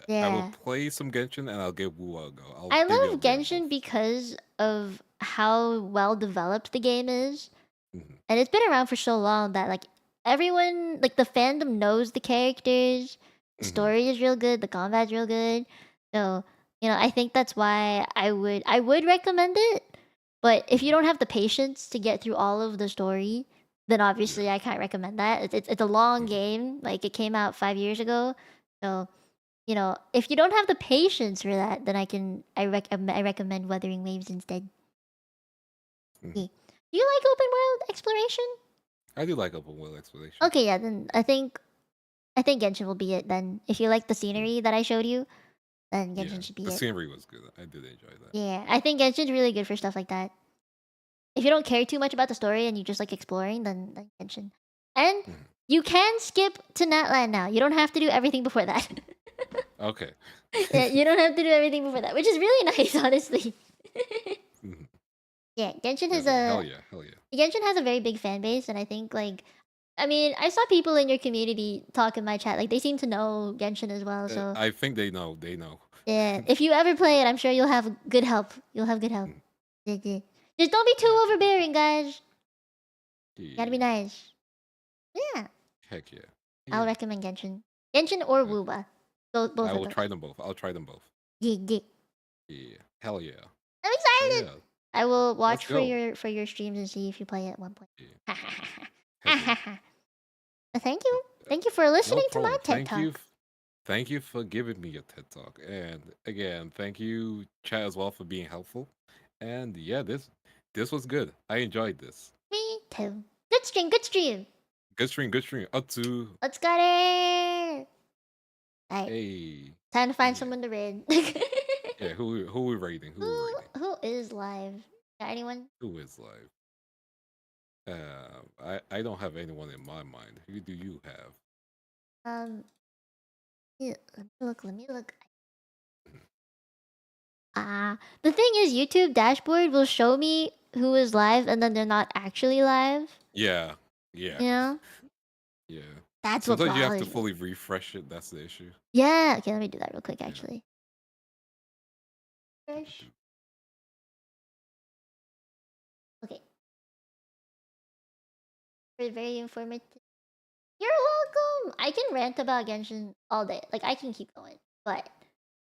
S1: I will
S2: Yeah.
S1: play some Genshin and I'll give Wuwa a go. I'll
S2: I
S1: give you
S2: love
S1: update on both.
S2: Genshin because of how well developed the game is.
S1: Mhm.
S2: And it's been around for so long that like everyone like the fandom knows the characters, the
S1: Mhm.
S2: story is real good, the combat's real good. So, I think that's why I would recommend it. But if you
S1: Mhm.
S2: don't have the patience to get through all of the story, then obviously
S1: Yeah.
S2: I can't recommend that. It's a long
S1: Mhm.
S2: game. Like it came out 5 years ago. So you know, if you don't have the patience for that, then I recommend Wuthering Waves instead.
S1: Mhm.
S2: Do you like open world exploration?
S1: I do like open world exploration.
S2: Okay, yeah, then I think Genshin will be it then. If you like the scenery that I showed you, then Genshin should be
S1: the
S2: it.
S1: scenery was good. I did enjoy that.
S2: Yeah, I think Genshin's really good for stuff like that. If you don't care too much about the story and you just like exploring, then Genshin. And you can skip to Natland now. You don't have to do everything before that.
S1: Okay.
S2: Yeah, you don't have to do everything before that, which is really nice, honestly. Yeah, Genshin is
S1: Hell yeah.
S2: Genshin has a very big fan base, and I think I mean, I saw people in your community talk in my chat, like they seem to know Genshin as well. So
S1: I think they know.
S2: yeah, if you ever play it, I'm sure you'll have good help. You'll have good help. Just don't be too overbearing, guys. You gotta be nice. Yeah.
S1: Heck yeah.
S2: I'll recommend Genshin. Genshin or Wooba. Both
S1: I
S2: of
S1: will
S2: those.
S1: try them both. I'll try them both.
S2: Yeah.
S1: Yeah. Hell yeah.
S2: I'm excited.
S1: Yeah.
S2: I will watch
S1: Let's
S2: for your streams and see if you play at one point.
S1: Yeah.
S2: Thank you. Thank you for listening to my TED
S1: Thank
S2: Talk.
S1: you. Thank you for giving me a TED Talk. And again, thank you, chat, as well, for being helpful. And yeah, this was good. I enjoyed this.
S2: Me too. Good stream, good stream.
S1: Good stream, good stream. Up to.
S2: Let's get it. Alright.
S1: Hey.
S2: Time to find someone to raid.
S1: Yeah, who we raiding?
S2: Who is live? Got anyone?
S1: Who is live? I don't have anyone in my mind. Who do you have?
S2: Yeah, let me look. The thing is, YouTube dashboard will show me who is live, and then they're not actually live.
S1: Yeah.
S2: You know?
S1: Yeah.
S2: That's what
S1: sometimes you have to
S2: bothers me.
S1: fully refresh it. That's the issue.
S2: Yeah. Okay, let me do that real quick. Actually. Refresh. Okay. Very informative. You're welcome. I can rant about Genshin all day. Like I can keep going, but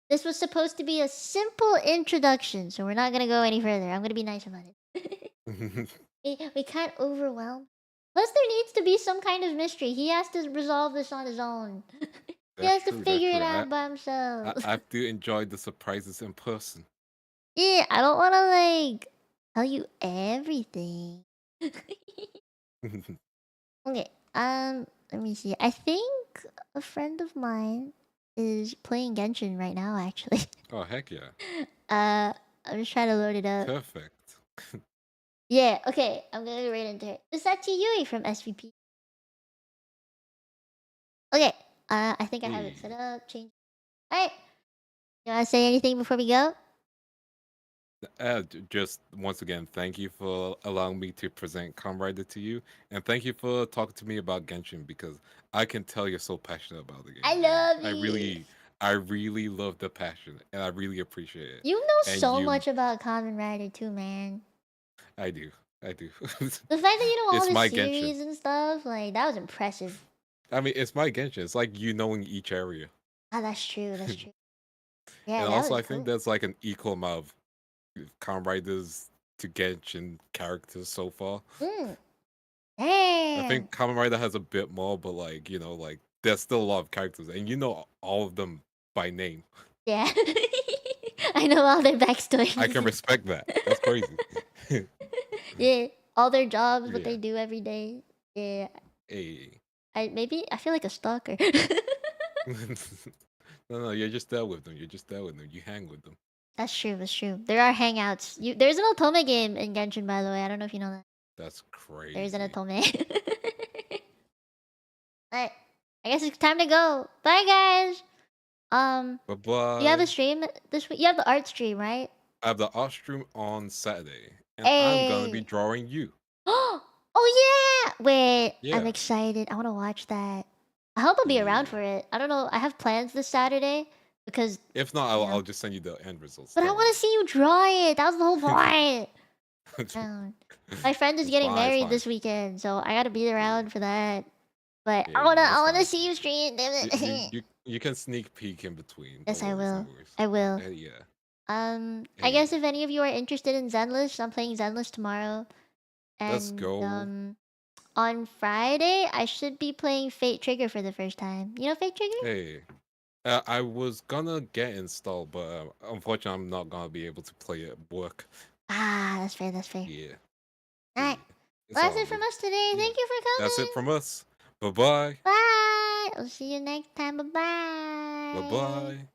S2: this was supposed to be a simple introduction, so we're not gonna go any further. I'm gonna be nice about it. we can't overwhelm. Plus, there needs to be some kind of mystery. He has to resolve this on his own. He has to figure it out by himself.
S1: I have to enjoy the surprises in person.
S2: Yeah, I don't want to like tell you everything. Okay. Let me see. I think a friend of mine is playing Genshin right now. Actually.
S1: Oh heck yeah.
S2: I'm just trying to load it up.
S1: Perfect.
S2: Yeah. Okay. I'm gonna go right into it. This is Sachi Yui from SVP. Okay. I think I have it set up. Change. All right. You wanna say anything before we go?
S1: Just once again, thank you for allowing me to present Comrade to you, and thank you for talking to me about Genshin because I can tell you're so passionate about the game.
S2: I love you.
S1: I really love the passion, and I really appreciate it.
S2: You know so much about Kamen Rider too, man.
S1: I do.
S2: The fact that you know all the series
S1: Genshin.
S2: and stuff, like that was impressive.
S1: I mean, it's my Genshin. It's like you knowing each area.
S2: Ah, that's true. That's true. Yeah,
S1: and
S2: that
S1: also
S2: was
S1: I think
S2: cool.
S1: there's like an equal amount of Kamen Riders to Genshin characters so far.
S2: Damn.
S1: I think Kamen Rider has a bit more, but like like there's still a lot of characters, and you know all of them by name.
S2: Yeah, I know all their backstories.
S1: I can respect that. That's crazy.
S2: Yeah, all their jobs, what they do every day. Yeah.
S1: Hey.
S2: I feel like a stalker.
S1: No, you're just there with them. You hang with them.
S2: That's true. That's true. There are hangouts. There's an Otome game in Genshin, by the way. I don't know if you know that.
S1: That's crazy.
S2: There's an Otome. Alright. I guess it's time to go. Bye, guys.
S1: Bye-bye.
S2: You have a stream this week? You have the art stream, right?
S1: I have the art stream on Saturday, and I'm gonna be drawing you.
S2: Oh yeah! Wait,
S1: Yeah.
S2: I'm excited. I want to watch that. I hope I'll be around for it. I don't know. I have plans this Saturday because
S1: if not, I'll just send you the end results.
S2: But I want to see you draw it. That was the whole point. My friend is getting married this weekend, so I gotta be around for that. But I wanna see you stream. Damn it.
S1: You can sneak peek in between.
S2: Yes, I will. I will.
S1: Yeah.
S2: I guess if any of you are interested in Zenless, I'm playing Zenless tomorrow. And
S1: let's go.
S2: On Friday, I should be playing Fate Trigger for the first time. You know Fate Trigger?
S1: Hey, I was gonna get installed, but unfortunately, I'm not gonna be able to play it at work.
S2: That's fair. That's fair.
S1: Yeah,
S2: All right.
S1: yeah. It's
S2: Well, that's
S1: all
S2: it from
S1: good.
S2: us today.
S1: Yeah,
S2: Thank you for
S1: that's it
S2: coming.
S1: from us. Bye bye.
S2: Bye. We'll see you next time. Bye
S1: Bye
S2: bye.
S1: bye.